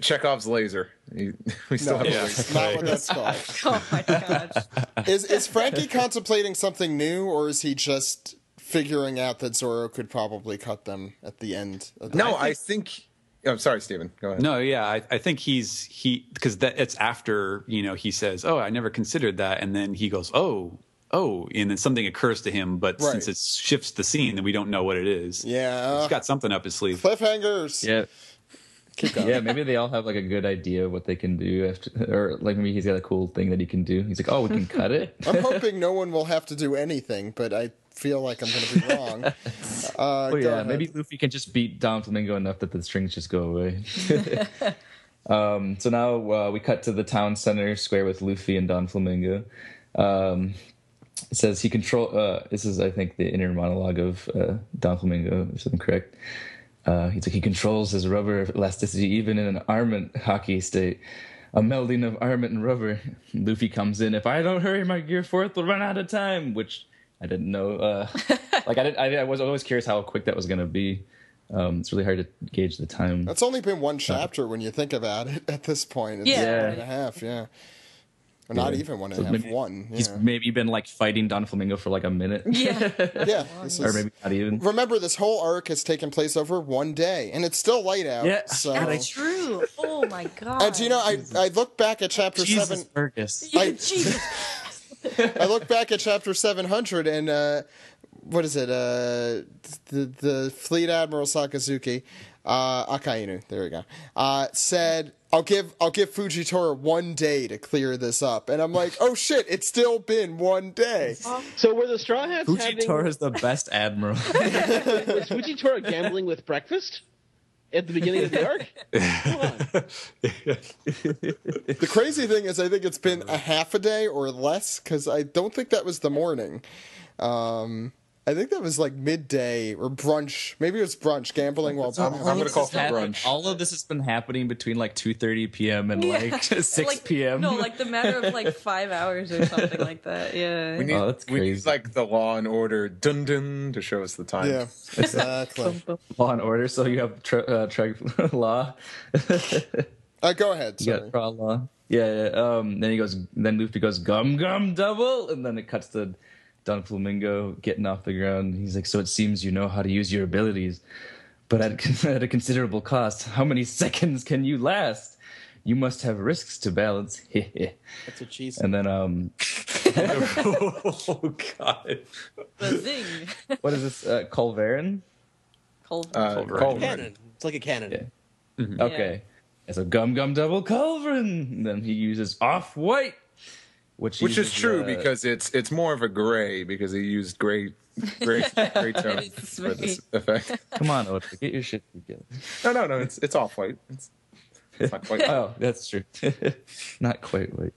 Speaker 3: Chekhov's laser. We still have a laser.
Speaker 1: It's not what that's called.
Speaker 5: Oh my gosh.
Speaker 1: Is Frankie contemplating something new, or is he just figuring out that Zoro could probably cut them at the end?
Speaker 3: No, I think. I'm sorry, Steven. Go ahead.
Speaker 6: No, yeah, I think because it's after he says, "Oh, I never considered that," and then he goes, "Oh," and then something occurs to him, but
Speaker 1: Right.
Speaker 6: since it shifts the scene, then we don't know what it is.
Speaker 1: Yeah.
Speaker 6: He's got something up his sleeve.
Speaker 1: Cliffhangers.
Speaker 7: Yeah.
Speaker 1: Keep going.
Speaker 7: Yeah, maybe they all have a good idea of what they can do after, or maybe he's got a cool thing that he can do. He's like, "Oh, we can cut it."
Speaker 1: I'm hoping no one will have to do anything, but I feel like I'm going to be wrong.
Speaker 7: Oh
Speaker 1: Go
Speaker 7: yeah,
Speaker 1: ahead.
Speaker 7: maybe Luffy can just beat Don Flamingo enough that the strings just go away. So now we cut to the town center square with Luffy and Don Flamingo. It says he control. This is, I think, the inner monologue of Don Flamingo, if I'm correct. He's like, he controls his rubber elasticity even in an armament hockey state. A melding of armament and rubber. Luffy comes in. "If I don't hurry, my gear forth will run out of time," which I didn't know. I was always curious how quick that was going to be. It's really hard to gauge the time.
Speaker 1: That's only been one chapter when you think about it at this point. It's
Speaker 5: Yeah.
Speaker 1: an hour and a half, yeah. Or not even 1.5,
Speaker 7: maybe
Speaker 1: one.
Speaker 7: He's
Speaker 1: Yeah.
Speaker 7: maybe been like fighting Don Flamingo for like a minute.
Speaker 5: Yeah.
Speaker 1: Yeah, this
Speaker 7: Or
Speaker 1: is-
Speaker 7: maybe not even.
Speaker 1: remember, this whole arc has taken place over one day, and it's still light out.
Speaker 7: Yeah.
Speaker 1: So.
Speaker 5: That's true. Oh my god.
Speaker 1: And you know, I look back at chapter
Speaker 7: Jesus,
Speaker 1: 7.
Speaker 7: Fergus.
Speaker 5: Yeah,
Speaker 1: I-
Speaker 5: Jesus.
Speaker 1: I look back at chapter 700, and what is it? The Fleet Admiral Sakazuki, Akainu. There we go. Said, I'll give Fujitora 1 day to clear this up, and I'm like, oh shit, it's still been 1 day.
Speaker 8: So were the Straw Hats
Speaker 7: Fujitora is the best admiral.
Speaker 8: was Fujitora gambling with breakfast at the beginning of the arc? Come on.
Speaker 1: The crazy thing is, I think it's been a half a day or less, because I don't think that was the morning. I think that was like midday or brunch. Maybe it was brunch, gambling while
Speaker 3: I'm going to call for brunch.
Speaker 7: All of this has been happening between like 2:30 p.m. and like 6
Speaker 5: Like,
Speaker 7: p.m.
Speaker 5: No, like the matter of like 5 hours or something like that. Yeah.
Speaker 3: We need,
Speaker 7: Oh, that's
Speaker 3: we need
Speaker 7: crazy.
Speaker 3: like the Law and Order dun dun to show us the time.
Speaker 1: Yeah, exactly.
Speaker 7: Law and Order. So you have Law.
Speaker 1: Go ahead.
Speaker 7: You
Speaker 1: Sorry.
Speaker 7: got Tra Law. Yeah. Then Luffy goes gum gum double, and then it cuts to Don Flamingo getting off the ground. He's like, so it seems you know how to use your abilities, but at a considerable cost. How many seconds can you last? You must have risks to balance.
Speaker 8: That's what she said.
Speaker 7: And then
Speaker 6: Oh God.
Speaker 5: The zing.
Speaker 7: what is this? Culverin?
Speaker 3: Culverin.
Speaker 8: Cannon. It's like a cannon.
Speaker 7: Yeah. Okay. And so gum gum double Culverin. And then he uses off white, which
Speaker 3: Which
Speaker 7: uses,
Speaker 3: is true because it's more of a gray because he used gray tones
Speaker 5: is
Speaker 3: for this effect.
Speaker 7: Come on, Oda, get your shit together.
Speaker 3: No, it's off white. It's not quite.
Speaker 7: Oh, that's true. Not quite white.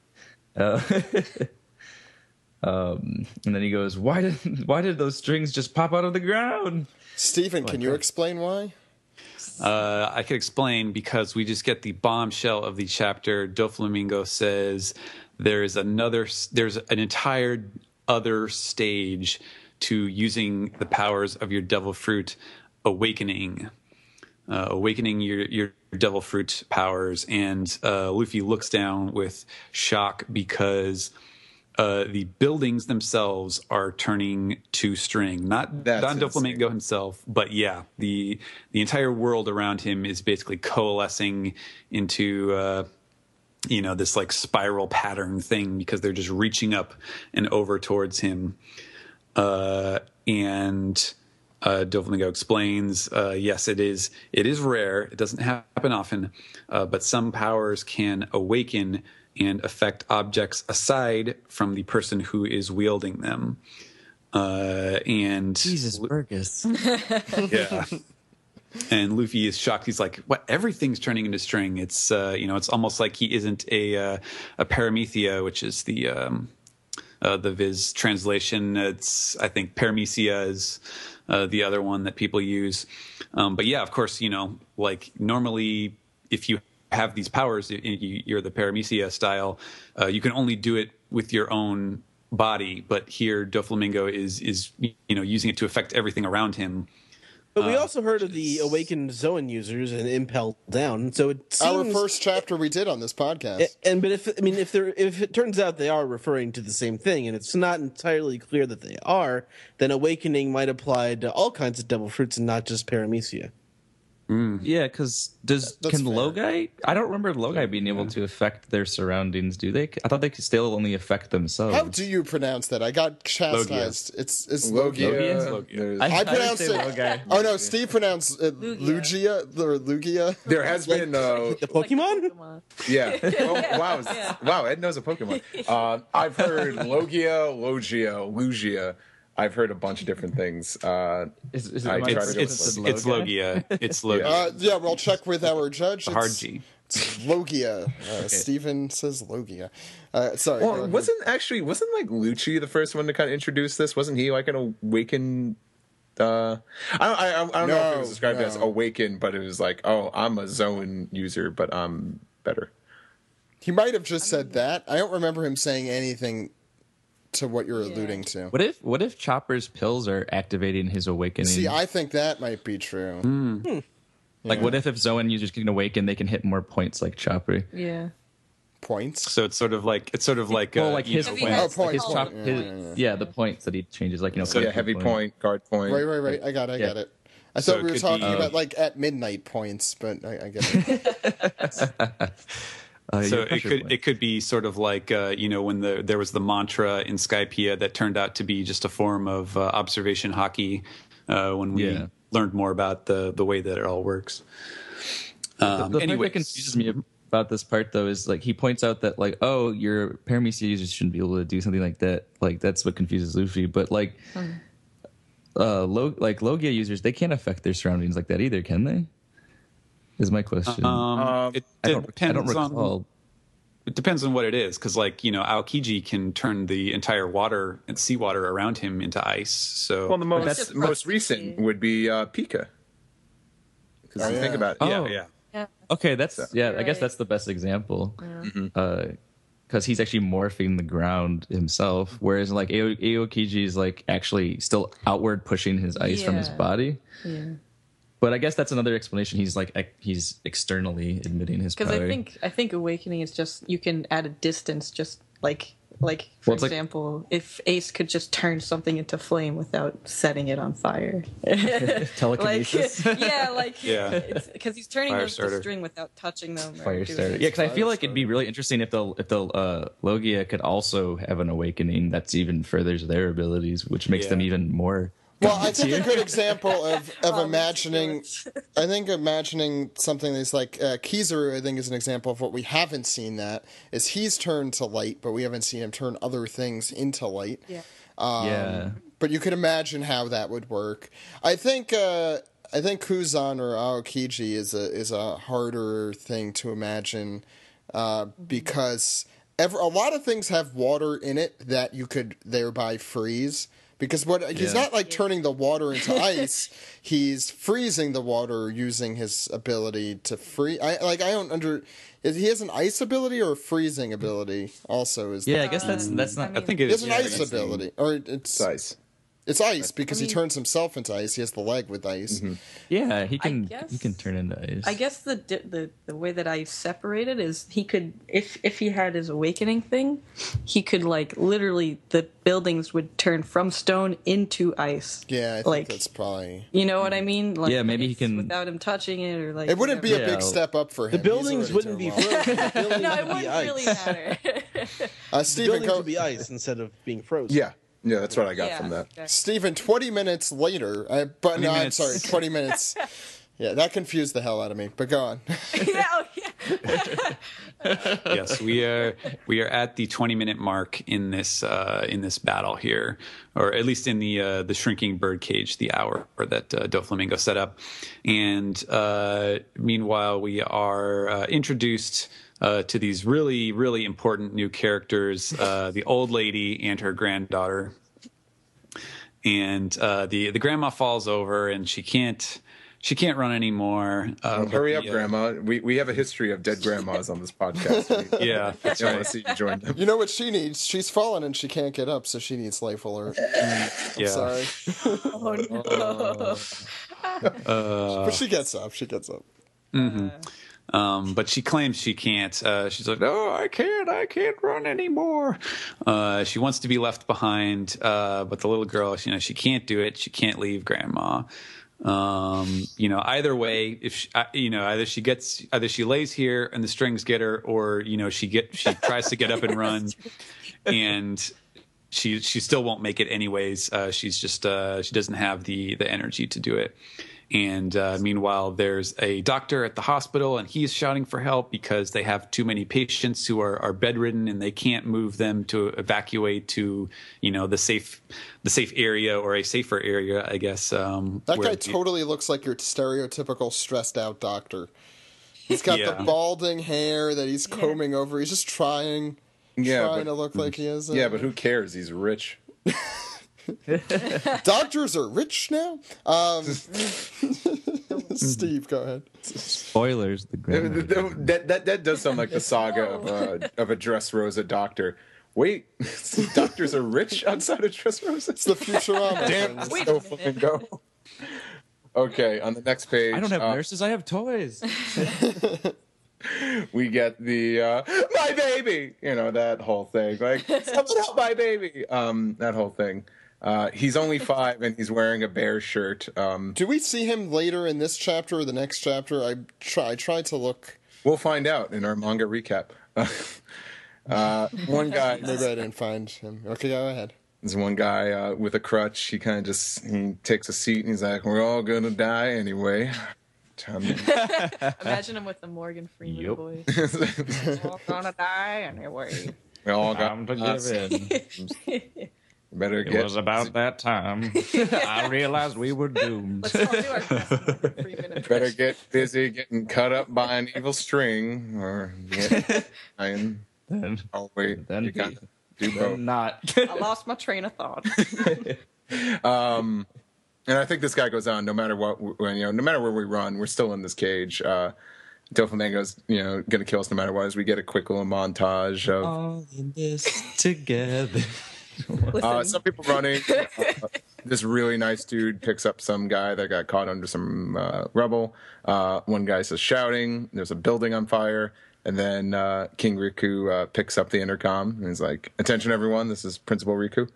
Speaker 7: And then he goes, "Why did those strings just pop out of the ground?"
Speaker 1: Stephen, can you explain why?
Speaker 6: I could explain because we just get the bombshell of the chapter. Doflamingo says there's an entire other stage to using the powers of your devil fruit, awakening your devil fruit powers. And Luffy looks down with shock because the buildings themselves are turning to string. Not
Speaker 3: That's
Speaker 6: Don Doflamingo himself, but yeah, the entire world around him is basically coalescing into this like spiral pattern thing because they're just reaching up and over towards him. And Doflamingo explains, yes, it is rare. It doesn't happen often, but some powers can awaken and affect objects aside from the person who is wielding them. And
Speaker 7: Jesus, Fergus.
Speaker 6: yeah. And Luffy is shocked. He's like, "What? Everything's turning into string." It's it's almost like he isn't a paramethea, which is the Viz translation. It's I think paramecia is the other one that people use. But yeah, of course, like normally if you have these powers, you're the paramecia style. You can only do it with your own body, but here Doflamingo is using it to affect everything around him.
Speaker 8: But we also heard of the awakened Zoan users and Impel Down. So it seems
Speaker 1: Our first chapter we did on this podcast.
Speaker 8: But if it turns out they are referring to the same thing, and it's not entirely clear that they are, then awakening might apply to all kinds of devil fruits and not just paramecia.
Speaker 7: Yeah, because
Speaker 1: That's
Speaker 7: can
Speaker 1: fair.
Speaker 7: Logai? I don't remember Logai being able to affect their surroundings. Do they? I thought they could still only affect themselves.
Speaker 1: How do you pronounce that? I got chastised. It's Logia.
Speaker 3: There's-
Speaker 1: I pronounce
Speaker 7: say
Speaker 1: it.
Speaker 7: Logai.
Speaker 1: Oh no, Steve pronounced it Lugia or Lugia.
Speaker 3: There has been
Speaker 8: The Pokemon?
Speaker 3: yeah. Oh, wow, Ed knows a Pokemon. I've heard Logia, Lugia. I've heard a bunch of different things.
Speaker 7: Is it
Speaker 3: I
Speaker 7: my
Speaker 3: tried
Speaker 7: first
Speaker 3: to-
Speaker 6: It's
Speaker 7: one said
Speaker 6: Logia. It's Logia.
Speaker 1: Yeah, we'll check with our judge. It's
Speaker 6: Hardji.
Speaker 1: Logia. Steven says Logia. Sorry. go
Speaker 3: Well,
Speaker 1: ahead.
Speaker 3: wasn't like Lucci the first one to kind of introduce this? Wasn't he like an awakened? I don't know if it was described as awakened, but it was like, oh, I'm a Zoan user, but I'm better.
Speaker 1: He might have just said that. I don't remember him saying anything to what you're alluding to.
Speaker 7: What if Chopper's pills are activating his awakening?
Speaker 1: See, I think that might be true.
Speaker 7: Like, what if Zoan users can awaken, they can hit more points like Chopper?
Speaker 5: Yeah.
Speaker 1: points.
Speaker 6: So it's sort of like
Speaker 7: well, like his
Speaker 6: when-
Speaker 7: points,
Speaker 1: point,
Speaker 7: his
Speaker 1: point.
Speaker 7: chop,
Speaker 1: Yeah.
Speaker 7: the points that he changes, like
Speaker 3: So yeah, heavy point, guard point.
Speaker 1: Right. I got it. I
Speaker 6: So
Speaker 1: thought
Speaker 6: it
Speaker 1: we were
Speaker 6: could
Speaker 1: talking
Speaker 6: be-
Speaker 1: about like at midnight points, but I get it.
Speaker 6: So it could be sort of like when there was the mantra in Skypiea that turned out to be just a form of observation hockey when we learned more about the way that it all works.
Speaker 7: The part that confuses me about this part though is like he points out that like, oh, your paramecia users shouldn't be able to do something like that. Like that's what confuses Luffy. But like Logia users, they can't affect their surroundings like that either, can they? Is my question.
Speaker 6: It depends
Speaker 7: I don't recall.
Speaker 6: It depends on what it is, because Aokiji can turn the entire water and seawater around him into ice. So
Speaker 3: Well, the most recent would be Pika. Because you think about it.
Speaker 7: Oh.
Speaker 6: yeah.
Speaker 7: Okay, that's I
Speaker 5: Right.
Speaker 7: guess that's the best example. Because he's actually morphing the ground himself, whereas like Aokiji is like actually still outward pushing his ice from his body.
Speaker 5: Yeah.
Speaker 7: But I guess that's another explanation. He's like he's externally admitting his power.
Speaker 5: Because I think awakening is just you can add a distance, just like for
Speaker 7: it's like-
Speaker 5: example, if Ace could just turn something into flame without setting it on fire.
Speaker 7: Telekinesis.
Speaker 5: Because he's turning
Speaker 6: Fire
Speaker 5: the
Speaker 6: starter.
Speaker 5: string without touching them. or
Speaker 7: Fire
Speaker 5: doing
Speaker 7: starter.
Speaker 5: it.
Speaker 7: Yeah, because I feel like it'd be really interesting if the Logia could also have an awakening that's even furthers their abilities, which makes them even more.
Speaker 1: Well, I think a good example of
Speaker 5: Oh,
Speaker 1: imagining, imagining something that's like Kizaru, I think is an example of what we haven't seen. That is, he's turned to light, but we haven't seen him turn other things into light.
Speaker 5: Yeah.
Speaker 1: But you could imagine how that would work. I think Kuzan or Aokiji is a harder thing to imagine because a lot of things have water in it that you could thereby freeze. Because he's not like turning the water into ice; he's freezing the water using his ability to freeze. He has an ice ability or a freezing ability. Also,
Speaker 7: I guess that's not.
Speaker 6: I think it
Speaker 1: he has
Speaker 6: is
Speaker 1: an ice ability, or it's
Speaker 3: ice.
Speaker 1: It's ice because he turns himself into ice. He has the leg with ice.
Speaker 3: Mm-hmm.
Speaker 7: Yeah, he can
Speaker 5: guess-
Speaker 7: turn into ice.
Speaker 5: I guess the way that I separate it is he could if he had his awakening thing, he could like literally the buildings would turn from stone into ice.
Speaker 1: Yeah, I think that's probably.
Speaker 5: You know what I mean? Like,
Speaker 7: Yeah, maybe he can-
Speaker 5: without him touching it or like.
Speaker 1: It wouldn't be a
Speaker 5: whatever.
Speaker 1: big step up for him.
Speaker 8: The buildings
Speaker 1: He's
Speaker 8: wouldn't
Speaker 1: already
Speaker 8: be
Speaker 1: turned
Speaker 8: frozen. The buildings
Speaker 5: No, it
Speaker 8: would be
Speaker 5: wouldn't
Speaker 8: ice.
Speaker 5: really matter.
Speaker 8: The
Speaker 1: Stephen,
Speaker 8: buildings
Speaker 1: go.
Speaker 8: would be ice instead of being frozen.
Speaker 3: Yeah, that's what I got from that.
Speaker 5: Okay.
Speaker 1: Stephen, 20 minutes later. I'm
Speaker 6: minutes.
Speaker 1: sorry, 20 minutes. Yeah, that confused the hell out of me. But go on.
Speaker 6: Yes, we are at the 20-minute mark in this battle here, or at least in the shrinking bird cage, the hour that Doflamingo set up. And meanwhile, we are introduced to these really, really important new characters, the old lady and her granddaughter. And the grandma falls over, and she can't run anymore.
Speaker 3: Hurry up, Grandma. We have a history of dead grandmas on this podcast.
Speaker 6: Yeah, that's
Speaker 3: I want
Speaker 6: right.
Speaker 3: to see you join them.
Speaker 1: You know what she needs? She's fallen and she can't get up, so she needs life alert. I'm sorry.
Speaker 5: Oh no.
Speaker 1: But she gets up. She gets up.
Speaker 6: But she claims she can't. She's like, "No, I can't run anymore." She wants to be left behind, but the little girl, she can't do it. She can't leave Grandma. Either way, if she, either she lays here and the strings get her, or she tries to get up and run, and she still won't make it anyways. She's just she doesn't have the energy to do it. And meanwhile, there's a doctor at the hospital, and he's shouting for help because they have too many patients who are bedridden, and they can't move them to evacuate to, the safe area or a safer area, I guess.
Speaker 1: That guy totally looks like your stereotypical stressed out doctor. He's got the balding hair that he's combing over. He's just trying to look like he is.
Speaker 3: Yeah, but who cares? He's rich.
Speaker 1: Doctors are rich now. Steve, go ahead.
Speaker 7: Spoilers. The grandma.
Speaker 3: That does sound like the saga of a Dressrosa doctor. Wait, doctors are rich outside of Dressrosa?
Speaker 1: It's the Futurama.
Speaker 3: Damn,
Speaker 1: thing.
Speaker 5: Wait a minute.
Speaker 3: Flamingo. Okay, on the next page.
Speaker 7: I don't have nurses. I have toys.
Speaker 3: we get the my baby, that whole thing. Like, someone help my baby. That whole thing. He's only 5 and he's wearing a bear shirt.
Speaker 1: Do we see him later in this chapter or the next chapter? I tried to look.
Speaker 3: We'll find out in our manga recap. One guy.
Speaker 1: Maybe I didn't find him. Okay, go ahead.
Speaker 3: There's one guy with a crutch. He kind of he takes a seat and he's like, "We're all gonna die anyway."
Speaker 5: Imagine him with the Morgan Freeman voice. We're all gonna die anyway.
Speaker 3: We all
Speaker 7: Time to give in.
Speaker 3: Better
Speaker 7: It
Speaker 3: get.
Speaker 7: was about that time. I realized we were doomed.
Speaker 5: Let's all do our best Morgan Freeman impression.
Speaker 3: Better get busy getting cut up by an evil string, or get dying.
Speaker 7: Then,
Speaker 3: Oh wait,
Speaker 7: then
Speaker 3: you gotta do both.
Speaker 7: not.
Speaker 5: I lost my train of thought.
Speaker 3: And I think this guy goes on. No matter what, no matter where we run, we're still in this cage. Doflamingo's, going to kill us no matter what. As we get a quick little montage of
Speaker 7: All in this together.
Speaker 5: Listen,
Speaker 3: some people running. This really nice dude picks up some guy that got caught under some rubble. One guy says shouting. There's a building on fire. And then King Riku picks up the intercom and he's like, "Attention, everyone! This is Principal Riku.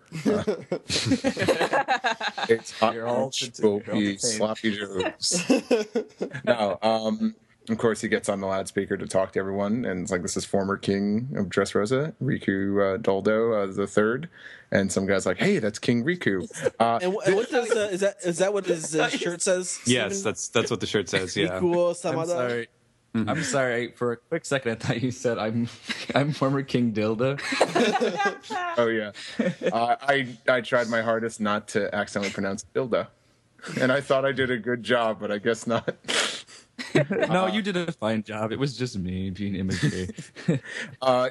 Speaker 3: It's hot lunch will be sloppy joes." No, of course he gets on the loudspeaker to talk to everyone, and it's like, "This is former King of Dressrosa, Riku Doldo the Third," and some guy's like, "Hey, that's King Riku."
Speaker 8: And what does is that what his shirt says?
Speaker 6: Yes,
Speaker 8: Steven?
Speaker 6: that's what the shirt says. Yeah.
Speaker 8: Rikuo
Speaker 7: I'm
Speaker 8: Samada?
Speaker 7: sorry. I'm sorry. For a quick second, I thought you said I'm former King Dilda.
Speaker 3: Oh yeah, I tried my hardest not to accidentally pronounce Dilda, and I thought I did a good job, but I guess not.
Speaker 7: No, you did a fine job. It was just me being immature.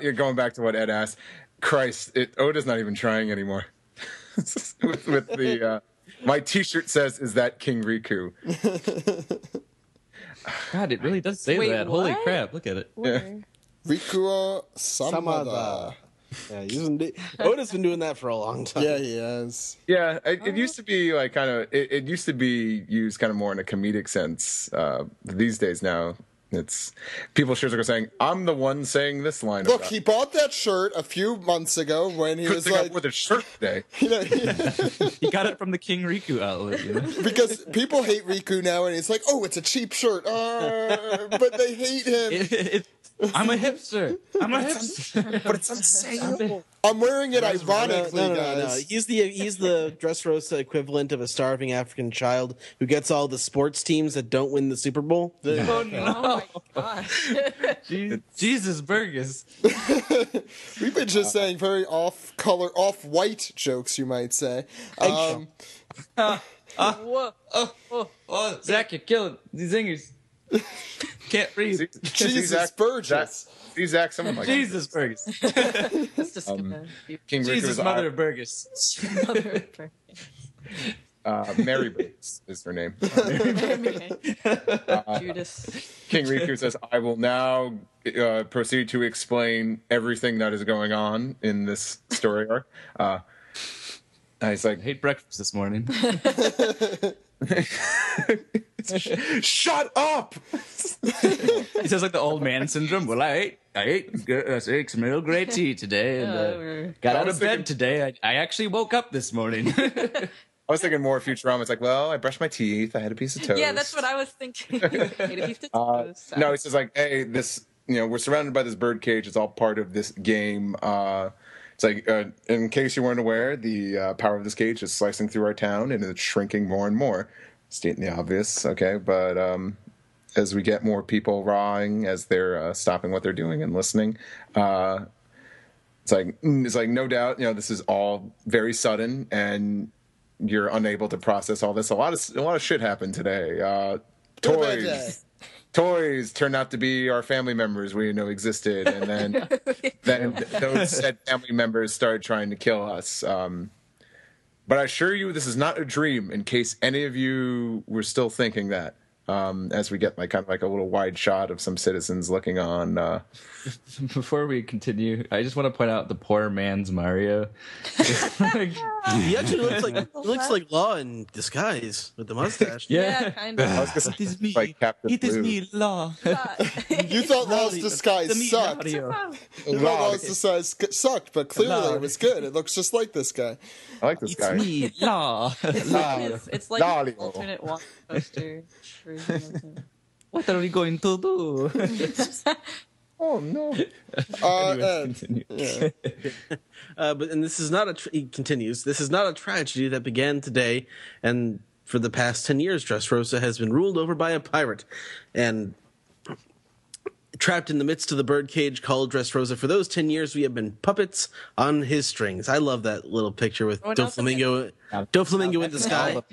Speaker 3: You're going back to what Ed asked. Christ, Oda's not even trying anymore. with the my T-shirt says, "Is that King Riku?"
Speaker 7: God, it really does say
Speaker 5: Wait,
Speaker 7: that. Holy
Speaker 5: what?
Speaker 7: crap! Look at it.
Speaker 5: where?
Speaker 1: Rikuo Samada.
Speaker 8: Samada. Yeah, Oda's been doing that for a long time.
Speaker 1: Yeah, he has.
Speaker 3: Yeah, it used to be like kind of. It used to be used kind of more in a comedic sense. These days now, it's people's shirts are saying, "I'm the one saying this line."
Speaker 1: Look,
Speaker 3: about
Speaker 1: he bought that shirt a few months ago when he
Speaker 3: Good
Speaker 1: was
Speaker 3: thing I
Speaker 1: like,
Speaker 3: wore the shirt today.
Speaker 7: He got it from the King Riku outlet. You know?
Speaker 1: because people hate Riku now, and it's like, oh, it's a cheap shirt, but they hate him.
Speaker 7: I'm a hipster. I'm a hipster.
Speaker 3: But it's unsaleable.
Speaker 1: I'm wearing it ironically,
Speaker 8: No.
Speaker 1: guys.
Speaker 8: He's the Dressrosa equivalent of a starving African child who gets all the sports teams that don't win the Super Bowl.
Speaker 5: Oh my gosh.
Speaker 7: Jesus Burgess.
Speaker 1: We've been just saying very off-color, off-white jokes, you might say.
Speaker 5: Whoa.
Speaker 7: Oh, Zach, you're killing these zingers. Can't breathe.
Speaker 1: Jesus Burgess.
Speaker 3: See Zach, someone like
Speaker 7: Jesus Burgess.
Speaker 5: That's just gonna be
Speaker 3: King Riku
Speaker 7: Jesus
Speaker 3: is
Speaker 7: Mother of Burgess.
Speaker 3: Mary Burgess is her name.
Speaker 5: Judas.
Speaker 3: King Riku says, "I will now proceed to explain everything that is going on in this story arc." He's like,
Speaker 7: I hate breakfast this morning.
Speaker 3: "Shut up!"
Speaker 7: He says like the old man syndrome. Well, I ate some real great tea today and got out of bed today. I actually woke up this morning.
Speaker 3: I was thinking more Futurama. It's like, well, I brushed my teeth. I had a piece of toast.
Speaker 5: Yeah, that's what I was thinking. Ate a piece of toast.
Speaker 3: No, he says like, hey, this, we're surrounded by this bird cage. It's all part of this game. It's like, in case you weren't aware, the power of this cage is slicing through our town and it's shrinking more and more. Stating the obvious, okay, but as we get more people rawing, as they're stopping what they're doing and listening, it's like no doubt, this is all very sudden and you're unable to process all this. A lot of shit happened today. Toys turned out to be our family members we didn't know existed, and then those said family members started trying to kill us. But I assure you, this is not a dream. In case any of you were still thinking that, as we get kind of a little wide shot of some citizens looking on.
Speaker 7: Before we continue, I just want to point out the poor man's Mario.
Speaker 8: He actually looks like Law in disguise with the mustache.
Speaker 5: Yeah, kind of.
Speaker 3: I was gonna say,
Speaker 7: It is me.
Speaker 3: like Captain
Speaker 7: It is
Speaker 3: Blue.
Speaker 7: me, Law.
Speaker 1: You thought Law's disguise sucked. You thought Law's disguise sucked, but clearly it was good. It looks just like this guy.
Speaker 3: I like this guy.
Speaker 7: It's me, Law.
Speaker 5: It's like
Speaker 3: Lolly.
Speaker 5: an alternate walk poster version of him.
Speaker 7: What are we going to do?
Speaker 3: Oh no!
Speaker 7: Continue.
Speaker 1: Yeah.
Speaker 8: And this is not he continues. This is not a tragedy that began today, and for the past 10 years, Dressrosa has been ruled over by a pirate, and trapped in the midst of the birdcage called Dressrosa. For those 10 years, we have been puppets on his strings. I love that little picture with Doflamingo in the sky.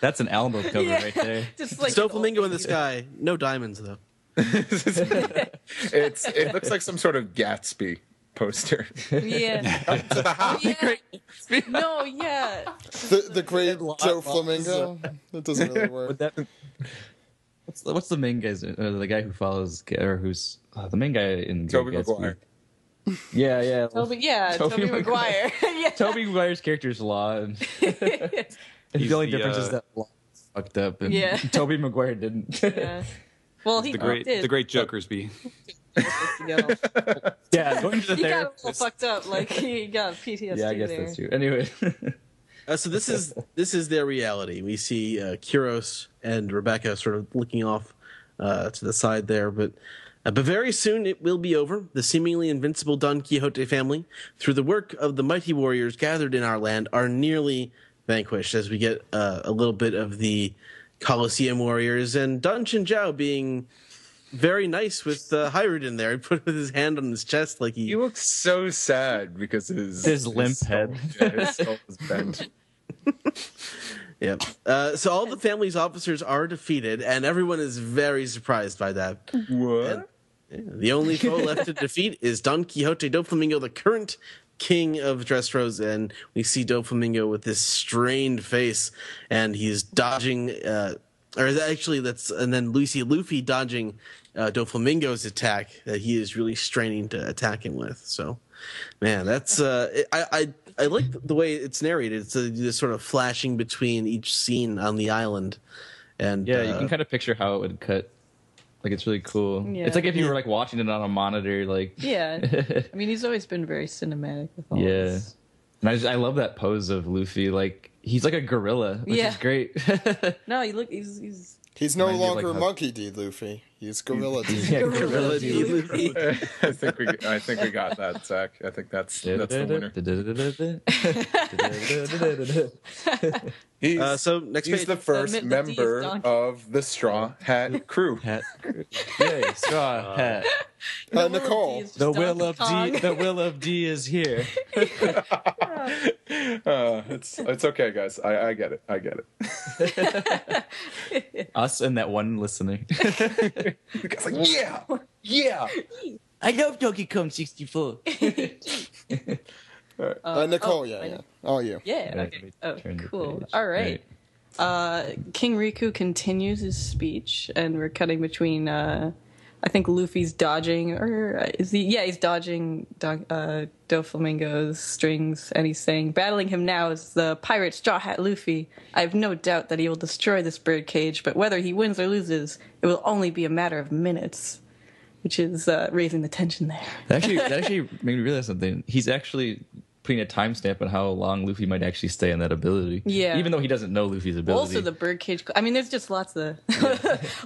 Speaker 7: That's an album cover right there.
Speaker 5: Just like
Speaker 8: Doflamingo in the sky. No diamonds though.
Speaker 3: It looks like some sort of Gatsby poster.
Speaker 5: Yeah.
Speaker 3: To the house.
Speaker 5: Yeah. No, yeah.
Speaker 1: The great Joe Flamingo. That doesn't really work.
Speaker 7: What's the main guy's the guy who follows or who's the main guy in
Speaker 3: Tobey
Speaker 7: Gatsby?
Speaker 3: Maguire.
Speaker 7: Yeah.
Speaker 5: Toby Maguire. Yeah.
Speaker 7: Tobey Maguire's character's Law, and the only difference is that Law fucked up, and Tobey Maguire didn't.
Speaker 5: Yeah. Well, he
Speaker 6: The
Speaker 5: did.
Speaker 6: great Jokersby.
Speaker 7: Yeah, going to the
Speaker 5: He got a little
Speaker 7: therapist.
Speaker 5: fucked up. Like he got PTSD.
Speaker 7: Yeah, I guess
Speaker 5: there.
Speaker 7: that's true. Anyway,
Speaker 8: So this is their reality. We see Kyros and Rebecca sort of looking off to the side there, but very soon it will be over. The seemingly invincible Don Quixote family, through the work of the mighty warriors gathered in our land, are nearly vanquished. As we get a little bit of the Colosseum warriors and Don Chinjiao being very nice with Hyrule there. He put his hand on his chest like
Speaker 3: He looks so sad because
Speaker 7: His limp
Speaker 3: skull-
Speaker 7: head.
Speaker 3: Yeah, his skull is bent.
Speaker 8: Yep. So all the family's officers are defeated, and everyone is very surprised by that.
Speaker 3: What?
Speaker 8: The only foe left to defeat is Don Quixote Doflamingo, the current king of Dressrosa, and we see Doflamingo with this strained face, and he's dodging. And then we see Luffy dodging Doflamingo's attack that he is really straining to attack him with. So, man, that's I like the way it's narrated. It's this sort of flashing between each scene on the island, and
Speaker 7: yeah, you can kind of picture how it would cut. Like, it's really cool.
Speaker 5: Yeah.
Speaker 7: It's like if you were like watching it on a monitor, like
Speaker 5: Yeah. I mean, he's always been very cinematic with all
Speaker 7: yeah.
Speaker 5: this.
Speaker 7: And I love that pose of Luffy. Like, he's like a gorilla, which is great.
Speaker 5: No, he's
Speaker 1: He's no
Speaker 7: Reminds me of,
Speaker 1: longer
Speaker 7: like, how-
Speaker 1: Monkey D. Luffy. He's Gorilla D.
Speaker 7: Yeah, gorilla
Speaker 8: D. Luffy.
Speaker 3: I think we got that, Zach. I think that's the winner. He's,
Speaker 8: So next
Speaker 3: he's
Speaker 8: page.
Speaker 3: the first
Speaker 5: Admit the D is
Speaker 3: member
Speaker 5: donkey.
Speaker 3: of the Straw Hat Crew.
Speaker 7: Hat. Yay, straw hat.
Speaker 1: Nicole.
Speaker 7: The will of D. The will of D is here.
Speaker 3: It's okay, guys. I get it. I get it.
Speaker 7: Us and that one listener.
Speaker 3: The guy's like, yeah.
Speaker 7: I love Donkey Kong 64.
Speaker 1: Nicole, yeah. Oh, you.
Speaker 5: Yeah.
Speaker 7: Yeah,
Speaker 5: Okay. Oh,
Speaker 7: turn the
Speaker 5: cool.
Speaker 7: page.
Speaker 5: All right. King Riku continues his speech, and we're cutting between. I think Luffy's dodging, or is he? Yeah, he's dodging Doflamingo's strings, and he's saying, "Battling him now is the pirate Straw Hat Luffy. I have no doubt that he will destroy this birdcage, but whether he wins or loses, it will only be a matter of minutes." Which is raising the tension there.
Speaker 7: That actually made me realize something. He's actually putting a timestamp on how long Luffy might actually stay in that ability.
Speaker 5: Yeah.
Speaker 7: Even though he doesn't know Luffy's ability.
Speaker 5: Also, the birdcage. I mean, there's just lots of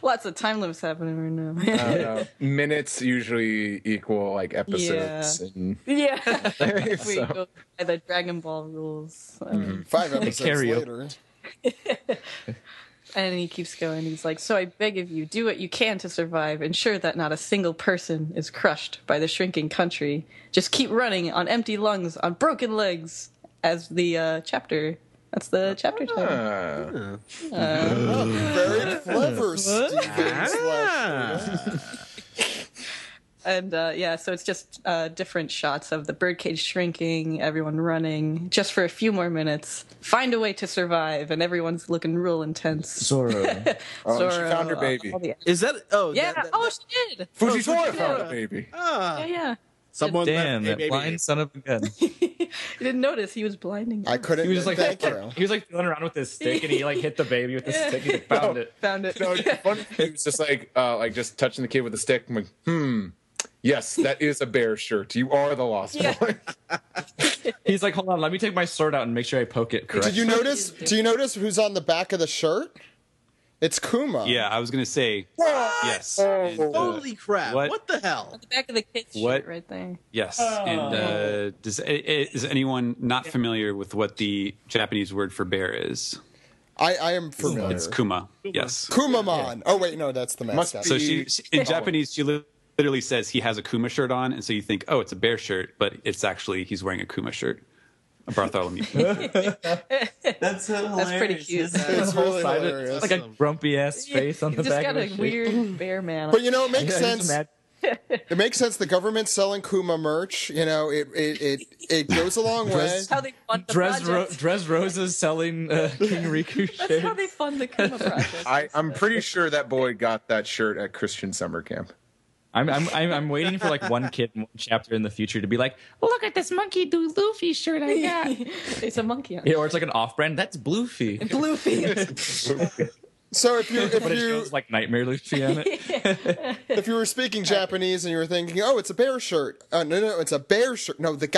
Speaker 5: lots of time limits happening right now.
Speaker 3: I don't know. Minutes usually equal like episodes. And,
Speaker 5: Yeah. We
Speaker 3: so,
Speaker 5: go by the Dragon Ball rules.
Speaker 1: 5 episodes
Speaker 7: karaoke.
Speaker 1: later.
Speaker 5: And he keeps going. He's like, "So I beg of you, do what you can to survive. Ensure that not a single person is crushed by the shrinking country. Just keep running on empty lungs, on broken legs." As the chapter. That's the chapter title.
Speaker 1: Very clever, Steven.
Speaker 5: And so it's just different shots of the birdcage shrinking, everyone running, just for a few more minutes. Find a way to survive, and everyone's looking real intense.
Speaker 7: Zoro.
Speaker 3: She found her baby.
Speaker 8: Is that? Oh,
Speaker 5: Yeah.
Speaker 8: She
Speaker 5: did.
Speaker 3: Fujitora found a baby.
Speaker 5: Yeah.
Speaker 8: Someone
Speaker 7: Damn,
Speaker 8: left
Speaker 7: that
Speaker 8: a baby.
Speaker 7: blind son of a gun.
Speaker 5: You didn't notice he was blinding.
Speaker 1: I couldn't.
Speaker 4: He was just like
Speaker 1: thank you.
Speaker 4: he was like feeling around with his stick, and he like hit the baby with the stick. He like, found it.
Speaker 5: Found it.
Speaker 3: No, it's funny. He was just like just touching the kid with a stick. I'm like, yes, that is a bear shirt. You are the lost boy.
Speaker 4: He's like, hold on, let me take my sword out and make sure I poke it correctly.
Speaker 1: Did you notice? Do you notice who's on the back of the shirt? It's Kuma.
Speaker 6: Yeah, I was gonna say yes. And,
Speaker 8: Holy crap! What the hell?
Speaker 5: The back of the kid's
Speaker 6: What?
Speaker 5: shirt right there.
Speaker 6: yes. And is anyone not familiar with what the Japanese word for bear is?
Speaker 1: I am familiar.
Speaker 6: It's Kuma. Yes.
Speaker 1: Kumamon. Oh wait, no, that's the
Speaker 3: Must
Speaker 1: mascot.
Speaker 3: be-
Speaker 6: So she in Japanese she literally says he has a Kuma shirt on, and so you think, oh, it's a bear shirt, but it's actually he's wearing a Kuma shirt. A Bartholomew.
Speaker 7: That's
Speaker 5: That's pretty cute.
Speaker 1: It's really hilarious.
Speaker 7: like a grumpy ass face on the
Speaker 5: He's just
Speaker 7: back
Speaker 5: got
Speaker 7: of
Speaker 5: a
Speaker 7: his
Speaker 5: weird bear man.
Speaker 1: But you know, it makes
Speaker 4: Yeah,
Speaker 1: sense.
Speaker 4: just imagine-
Speaker 1: It makes sense. The government's selling Kuma merch. You know, it goes a long way.
Speaker 5: That's how they fund the project.
Speaker 4: Dres Rosa's selling King Riku
Speaker 5: That's how
Speaker 4: shit.
Speaker 5: they fund the Kuma project.
Speaker 3: I'm pretty sure that boy got that shirt at Christian summer camp.
Speaker 7: I'm waiting for like one kid in one chapter in the future to be like, look at this monkey do Luffy shirt I got.
Speaker 5: It's a monkey on
Speaker 7: Yeah, or it's like an off-brand. That's Bluefy.
Speaker 5: Bluefy.
Speaker 1: So if
Speaker 7: But it shows like Nightmare Luffy on it.
Speaker 1: if you were speaking Japanese and you were thinking, oh, it's a bear shirt. No, it's a bear shirt. No, the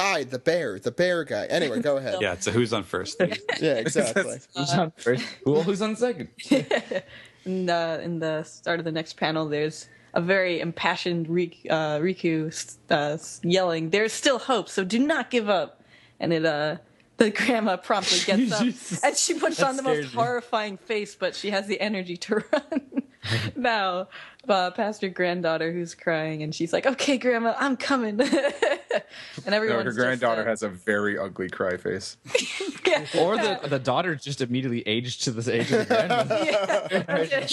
Speaker 1: bear guy. Anyway, go ahead.
Speaker 6: Yeah, so who's on first?
Speaker 1: Yeah, exactly.
Speaker 7: Who's on first? Who's on second?
Speaker 5: in the start of the next panel, there's a very impassioned Riku yelling, "There's still hope, so do not give up." And the grandma promptly gets up,
Speaker 7: Jesus.
Speaker 5: and she puts
Speaker 7: That
Speaker 5: on the most
Speaker 7: scared me.
Speaker 5: horrifying face, but she has the energy to run. Now, past her granddaughter who's crying, and she's like, "Okay, Grandma, I'm coming." And
Speaker 3: No,
Speaker 5: everyone's
Speaker 3: her granddaughter
Speaker 5: just,
Speaker 3: has a very ugly cry face.
Speaker 7: Or the daughter just immediately aged to the age of the grandma.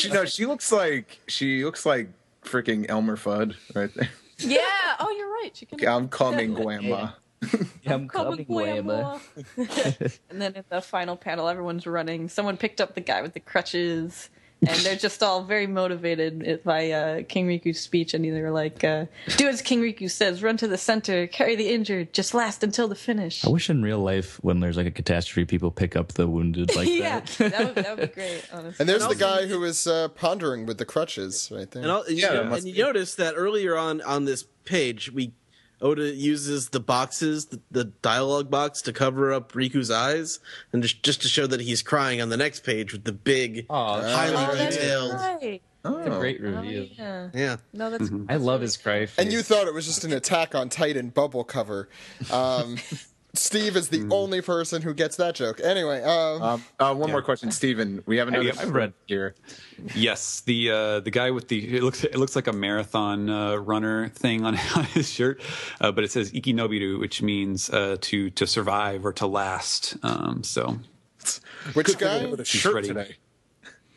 Speaker 3: She looks like freaking Elmer Fudd right there.
Speaker 5: Yeah. Oh, you're right. She can.
Speaker 3: I'm coming, grandma.
Speaker 7: I'm coming,
Speaker 5: Grandma. And then in the final panel, everyone's running. Someone picked up the guy with the crutches, and they're just all very motivated by King Riku's speech. And they're like, "Do as King Riku says. Run to the center. Carry the injured. Just last until the finish."
Speaker 7: I wish in real life, when there's like a catastrophe, people pick up the wounded like
Speaker 5: Yeah,
Speaker 7: that.
Speaker 5: that would be great. Honestly.
Speaker 1: And there's the guy who was pondering with the crutches right there.
Speaker 8: And you notice that earlier on this page, Oda uses the boxes, the dialogue box, to cover up Riku's eyes, and just to show that he's crying on the next page with the big, highly
Speaker 5: that's
Speaker 8: detailed.
Speaker 5: right.
Speaker 7: It's a great
Speaker 5: Oh,
Speaker 7: review.
Speaker 5: yeah.
Speaker 8: Yeah.
Speaker 5: No, that's.
Speaker 7: I love his cry face.
Speaker 1: And you thought it was just an Attack on Titan bubble cover. Steve is the only person who gets that joke. Anyway,
Speaker 3: One more question, Steven. We have another
Speaker 6: I've
Speaker 7: read
Speaker 3: here.
Speaker 6: Yes, the guy with it looks like a marathon runner thing on his shirt, but it says Ikinobiru, which means to survive or to last. So
Speaker 1: which guy?
Speaker 3: With a
Speaker 6: He's
Speaker 3: shirt
Speaker 6: ready.
Speaker 3: today.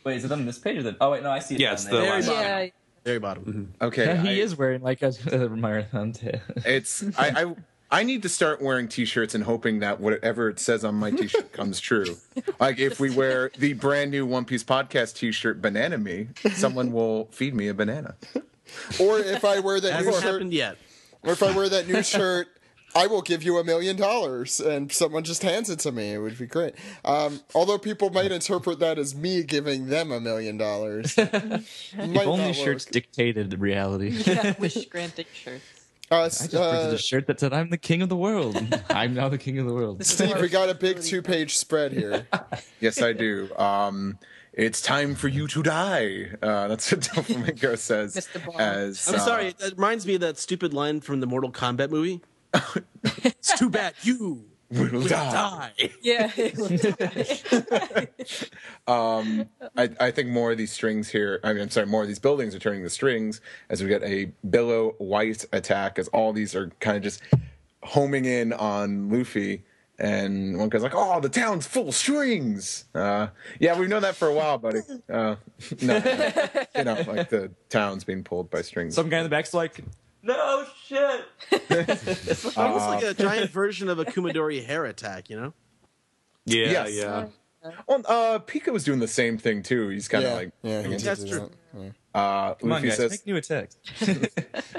Speaker 7: Wait, is it on this page or the? Oh wait, no, I see it.
Speaker 6: Yeah,
Speaker 7: down
Speaker 6: it's
Speaker 7: there.
Speaker 6: the last
Speaker 5: Yeah.
Speaker 8: Very bottom.
Speaker 3: Okay,
Speaker 7: Yeah, he is wearing like a marathon tail.
Speaker 3: It's I need to start wearing t-shirts and hoping that whatever it says on my t-shirt comes true. Like if we wear the brand new One Piece podcast t-shirt, Banana Me, someone will feed me a banana.
Speaker 1: Or if I wear that new
Speaker 8: Hasn't
Speaker 1: shirt,
Speaker 8: happened yet.
Speaker 1: or if I wear that new shirt, I will give you $1 million, and someone just hands it to me. It would be great. Although people might interpret that as me giving them $1 million.
Speaker 7: If only shirts dictated reality.
Speaker 5: Yeah, wish granting shirts.
Speaker 7: I just printed a shirt that said, "I'm the king of the world. I'm now the king of the world."
Speaker 1: Steve, we got a big 2-page spread here.
Speaker 3: Yes, I do. It's time for you to die. That's what Doflamingo says.
Speaker 5: Mr. Bond.
Speaker 3: As
Speaker 8: I'm sorry, that reminds me of that stupid line from the Mortal Kombat movie. It's too bad you
Speaker 3: will die.
Speaker 5: Yeah.
Speaker 3: I think more of these strings here. I'm sorry, more of these buildings are turning the strings as we get a Billow White attack. As all these are kind of just homing in on Luffy, and one guy's like, "Oh, the town's full of strings." Yeah, we've known that for a while, buddy. No, like the town's being pulled by strings.
Speaker 7: Some guy in the back's like,
Speaker 4: No shit.
Speaker 8: It's almost like a giant version of a Kumadori hair attack, you know?
Speaker 2: Yeah,
Speaker 3: Yes.
Speaker 2: yeah.
Speaker 3: Well, Pika was doing the same thing too. He's kind of like,
Speaker 1: he did
Speaker 8: That's
Speaker 1: do
Speaker 8: true.
Speaker 1: that.
Speaker 7: Come on,
Speaker 3: Luffy
Speaker 7: guys,
Speaker 3: says,
Speaker 7: make new attacks.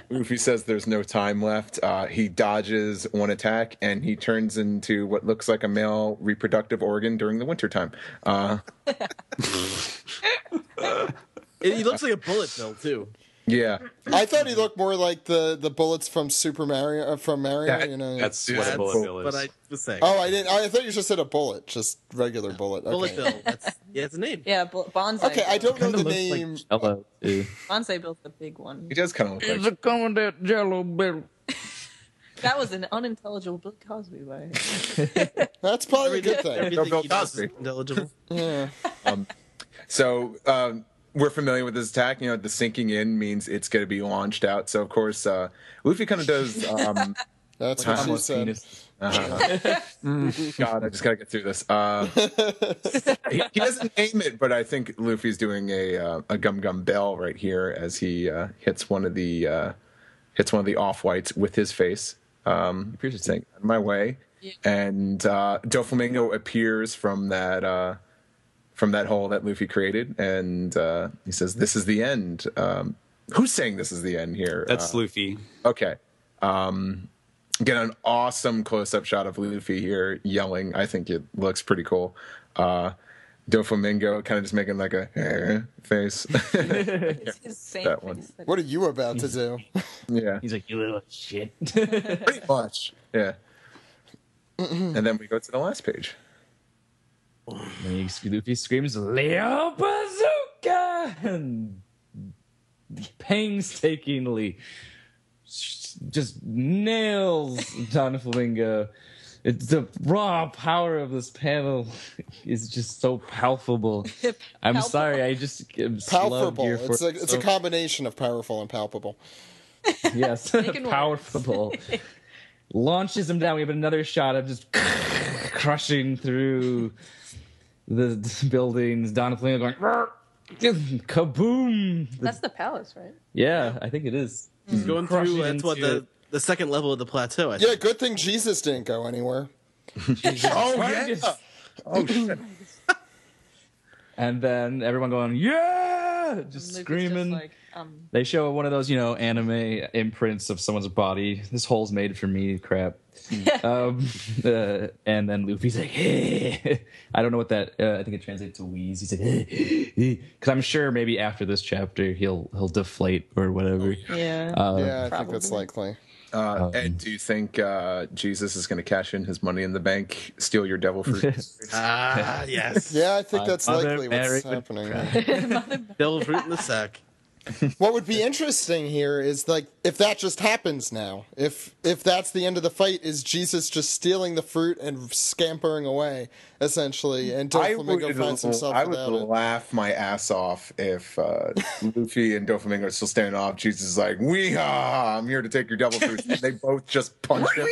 Speaker 3: Luffy says there's no time left. He dodges one attack and he turns into what looks like a male reproductive organ during the wintertime.
Speaker 8: He looks like a bullet bill, too.
Speaker 3: Yeah.
Speaker 1: I thought he looked more like the bullets from Super Mario, from Mario.
Speaker 3: That-
Speaker 1: you know.
Speaker 2: That's
Speaker 3: Yeah,
Speaker 2: what a
Speaker 3: that's
Speaker 2: bullet bill is.
Speaker 8: What I was saying.
Speaker 1: Oh, I didn't. I thought you just said a bullet, just regular bullet. Okay.
Speaker 8: Bullet bill. It's a name.
Speaker 5: Yeah, Bonsai.
Speaker 1: Okay, I don't know
Speaker 7: Kinda
Speaker 1: the
Speaker 7: looks
Speaker 1: name.
Speaker 7: like Jello, too.
Speaker 5: Bonsai built the big one.
Speaker 3: He does kind of look like.
Speaker 7: a commandant Jello bill.
Speaker 5: That was an unintelligible Bill Cosby by.
Speaker 1: That's probably a good thing.
Speaker 8: Everything
Speaker 3: Bill
Speaker 8: he does is
Speaker 3: Cosby.
Speaker 8: intelligible.
Speaker 1: Yeah.
Speaker 3: So we're familiar with this attack. You know, the sinking in means it's going to be launched out. So of course, Luffy kind of does.
Speaker 1: That's what she said.
Speaker 3: God, I just got to get through this. He doesn't name it, but I think Luffy's doing a gum gum bell right here as he hits one of the off whites with his face.
Speaker 7: Appears to
Speaker 3: Saying, "Out of my way," and Doflamingo appears from that hole that Luffy created, and he says, "This is the end." Who's saying this is the end here?
Speaker 2: That's Luffy.
Speaker 3: Okay. Get an awesome close-up shot of Luffy here yelling. I think it looks pretty cool. Doflamingo kind of just making like a face.
Speaker 5: It's his same
Speaker 3: That one.
Speaker 5: face that-
Speaker 1: What are you about to do?
Speaker 3: Yeah,
Speaker 7: He's like, you little shit.
Speaker 3: pretty much. Yeah. And then we go to the last page.
Speaker 7: And Luffy screams, Leo Bazooka! And painstakingly just nails Don Flamingo. It's the raw power of this panel is just so palpable. I'm
Speaker 5: Palpable.
Speaker 7: sorry, I just am
Speaker 1: Palpable.
Speaker 7: here for
Speaker 1: It's a combination of powerful and palpable.
Speaker 7: yes,
Speaker 5: Making
Speaker 7: powerful. Launches him down. We have another shot of just crushing through the buildings. Don Flamingo going kaboom.
Speaker 5: That's the palace, right?
Speaker 7: Yeah, I think it is.
Speaker 8: He's going
Speaker 7: Crushing
Speaker 8: through, that's what,
Speaker 7: into
Speaker 8: the second level of the plateau, I think.
Speaker 1: Yeah, good thing Jesus didn't go anywhere.
Speaker 3: Oh yeah. Oh shit.
Speaker 7: And then everyone going, yeah, just
Speaker 5: Luffy's
Speaker 7: screaming.
Speaker 5: Just like,
Speaker 7: They show one of those, anime imprints of someone's body. This hole's made for me, crap. And then Luffy's like, hey. I don't know what that. I think it translates to wheeze. He's like, because I'm sure maybe after this chapter he'll deflate or whatever.
Speaker 5: yeah.
Speaker 1: Yeah, I think that's
Speaker 5: Probably.
Speaker 1: likely.
Speaker 3: Ed, do you think Jesus is going to cash in his money in the bank, steal your devil fruit?
Speaker 8: Ah, yes.
Speaker 1: Yeah, I think that's
Speaker 7: Mother
Speaker 1: likely
Speaker 7: Mary
Speaker 1: what's
Speaker 7: would
Speaker 1: happening.
Speaker 8: Devil fruit in the sack.
Speaker 1: What would be interesting here is like if that just happens now. If that's the end of the fight, is Jesus just stealing the fruit and scampering away essentially, and Doflamingo finds himself
Speaker 3: I would
Speaker 1: without it.
Speaker 3: laugh my ass off if Luffy and Doflamingo are still standing off. Jesus is like, "Wee-ha! I'm here to take your devil fruit." And they both just punch him.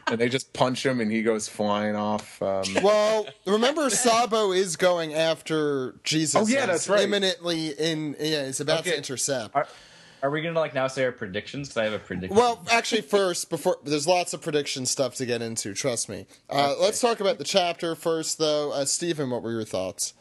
Speaker 3: And they just punch him, and he goes flying off.
Speaker 1: Well, remember Sabo is going after Jesus.
Speaker 3: Oh, yeah, that's right.
Speaker 1: Imminently he's about to intercept.
Speaker 7: Are we gonna now say our predictions? Because I have a prediction.
Speaker 1: Well, actually, first, before there's lots of prediction stuff to get into. Trust me. Let's talk about the chapter first, though. Stephen, what were your thoughts?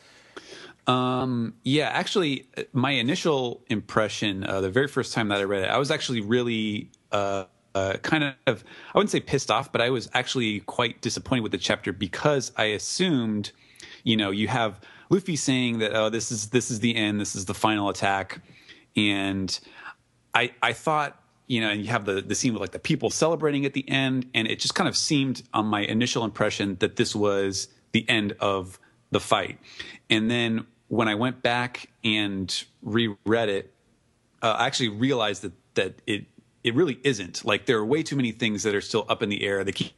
Speaker 2: Yeah, actually, my initial impression, the very first time that I read it, I was actually really kind of, I wouldn't say pissed off, but I was actually quite disappointed with the chapter because I assumed, you have Luffy saying that, oh, this is the end, this is the final attack, and I thought, and you have the scene with like the people celebrating at the end, and it just kind of seemed on my initial impression that this was the end of the fight. And then when I went back and reread it, I actually realized that it really isn't. Like, there are way too many things that are still up in the air. They keep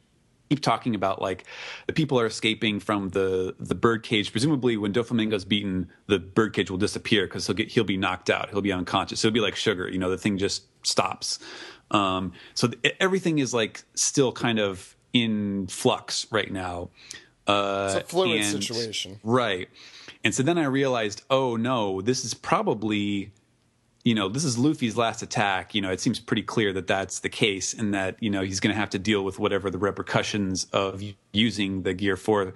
Speaker 2: talking about, like, the people are escaping from the birdcage. Presumably, when Doflamingo's beaten, the birdcage will disappear because he'll be knocked out. He'll be unconscious. So it'll be like sugar. The thing just stops. So everything is like still kind of in flux right now.
Speaker 1: It's a fluid situation,
Speaker 2: right? And so then I realized, oh no, this is probably,
Speaker 6: this is Luffy's last attack. It seems pretty clear that that's the case, and that he's going to have to deal with whatever the repercussions of using the Gear 4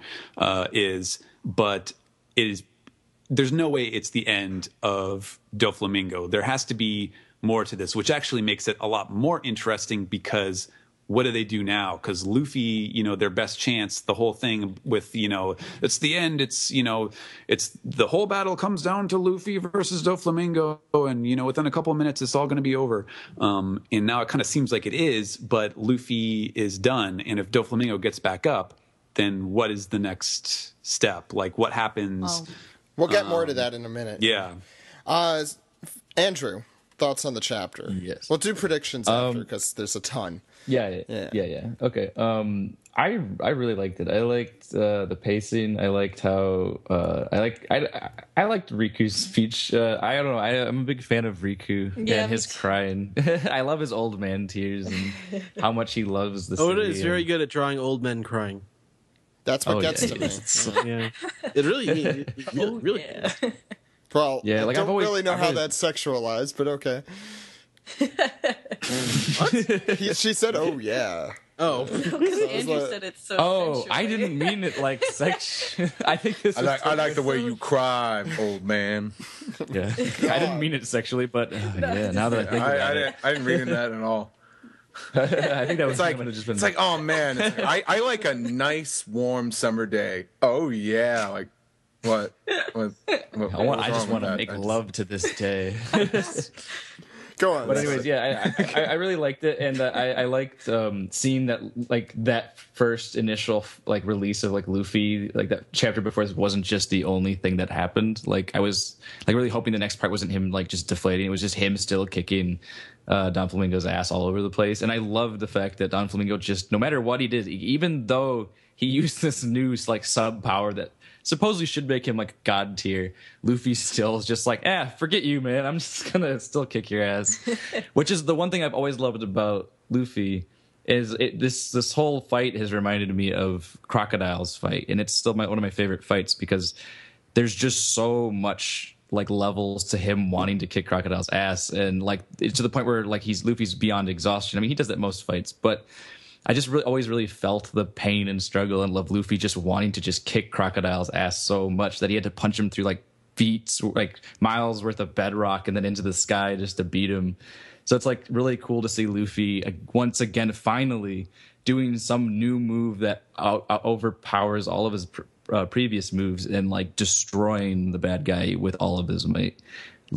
Speaker 6: is. But there's no way it's the end of Doflamingo. There has to be more to this, which actually makes it a lot more interesting, because what do they do now? Because Luffy, their best chance, the whole thing with, it's the end. It's, it's the whole battle comes down to Luffy versus Doflamingo. And, within a couple of minutes, it's all going to be over. And now it kind of seems like it is, but Luffy is done. And if Doflamingo gets back up, then what is the next step? Like, what happens?
Speaker 1: We'll get more to that in a minute.
Speaker 6: Yeah.
Speaker 1: Andrew, thoughts on the chapter?
Speaker 7: Yes.
Speaker 1: We'll do predictions after, because there's a ton.
Speaker 7: Yeah. Okay. I really liked it. I liked the pacing. I liked how I liked Riku's speech. I don't know. I'm a big fan of Riku and his crying. I love his old man tears and how much he loves the city.
Speaker 8: Oda is very good at drawing old men crying.
Speaker 1: That's what gets to me.
Speaker 8: Yeah, it really, really.
Speaker 1: Well,
Speaker 7: yeah,
Speaker 1: I don't really know how that's sexualized, but okay. She said, "Oh yeah."
Speaker 8: Oh,
Speaker 5: because Andrew said it's so.
Speaker 7: Oh,
Speaker 5: sensual.
Speaker 7: I didn't mean it like sex. I think this.
Speaker 3: I like the way you cry, old man.
Speaker 7: Yeah, I didn't mean it sexually, but yeah. Now that I think about it,
Speaker 3: I didn't read that at all.
Speaker 7: I think that was
Speaker 3: It's like, oh man, I like a nice warm summer day. Oh yeah, like what
Speaker 7: I just want to make love to this day.
Speaker 1: Go on.
Speaker 7: But anyways, yeah, I really liked it, and I liked seeing that, like, that first initial release of Luffy, like that chapter before this wasn't just the only thing that happened. Like, I was really hoping the next part wasn't him just deflating. It was just him still kicking Don Flamingo's ass all over the place. And I loved the fact that Don Flamingo just, no matter what he did, even though he used this new sub power that supposedly should make him god tier, Luffy still is just forget you, man. I'm just gonna still kick your ass. Which is the one thing I've always loved about Luffy, is this whole fight has reminded me of Crocodile's fight, and it's still one of my favorite fights, because there's just so much levels to him wanting to kick Crocodile's ass, and it's to the point where Luffy's beyond exhaustion. I mean, he does that most fights, but I just always really felt the pain and struggle and love Luffy just wanting to just kick Crocodile's ass so much that he had to punch him through feet, miles worth of bedrock and then into the sky just to beat him. So it's really cool to see Luffy once again finally doing some new move that overpowers all of his previous moves and destroying the bad guy with all of his might,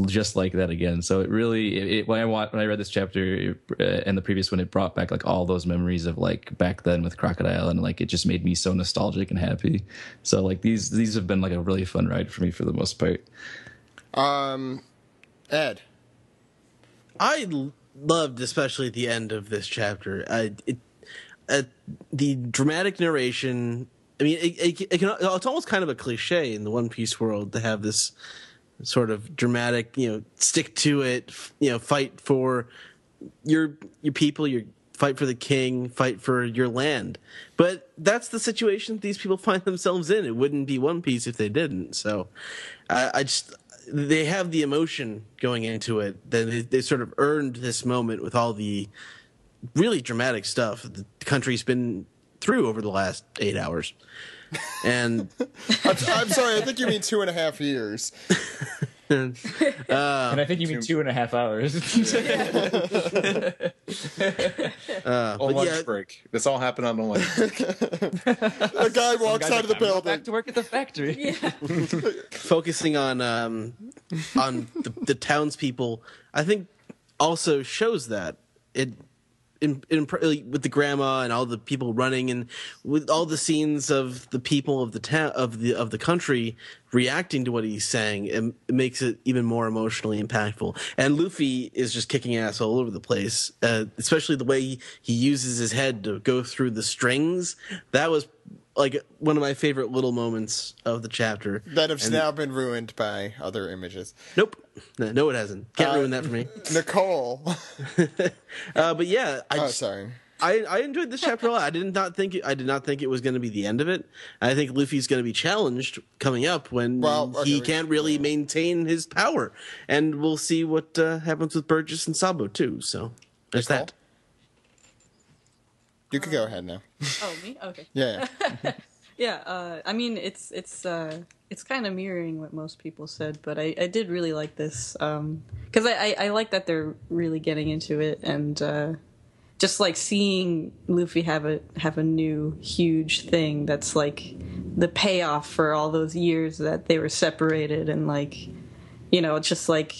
Speaker 7: just like that again. So it really, when I read this chapter and the previous one, it brought back all those memories of back then with Crocodile, and it just made me so nostalgic and happy. So these have been a really fun ride for me for the most part.
Speaker 1: Ed,
Speaker 8: I loved especially the end of this chapter. The dramatic narration. I mean, it's almost kind of a cliche in the One Piece world to have this sort of dramatic, stick to it, fight for your people, fight for the king, fight for your land. But that's the situation these people find themselves in. It wouldn't be One Piece if they didn't. So they have the emotion going into it. They sort of earned this moment with all the really dramatic stuff the country's been through over the last 8 hours. And
Speaker 1: I'm sorry, I think you mean 2.5 years.
Speaker 7: And I think you mean 2.5 hours.
Speaker 3: Lunch break. This all happened on a lunch break.
Speaker 1: A guy walks out of the building.
Speaker 7: Back to work at the factory.
Speaker 8: Focusing on the townspeople, I think also shows that it. With the grandma and all the people running, and with all the scenes of the people of the town of the country reacting to what he's saying, it makes it even more emotionally impactful. And Luffy is just kicking ass all over the place, especially the way he uses his head to go through the strings. That was one of my favorite little moments of the chapter.
Speaker 1: That have now been ruined by other images.
Speaker 8: Nope. No, it hasn't. Can't ruin that for me.
Speaker 1: Nicole.
Speaker 8: But yeah.
Speaker 1: Sorry.
Speaker 8: I enjoyed this chapter a lot. I did not think it was going to be the end of it. I think Luffy's going to be challenged coming up when he can't really maintain his power, and we'll see what happens with Burgess and Sabo too. So there's
Speaker 1: Nicole?
Speaker 8: that.
Speaker 1: You can go ahead now.
Speaker 5: Oh, me? Okay.
Speaker 1: Yeah.
Speaker 5: Yeah, I mean, it's kind of mirroring what most people said, but I did really like this because I like that they're really getting into it, and just like seeing Luffy have a new huge thing that's like the payoff for all those years that they were separated, and like, you know, it's just like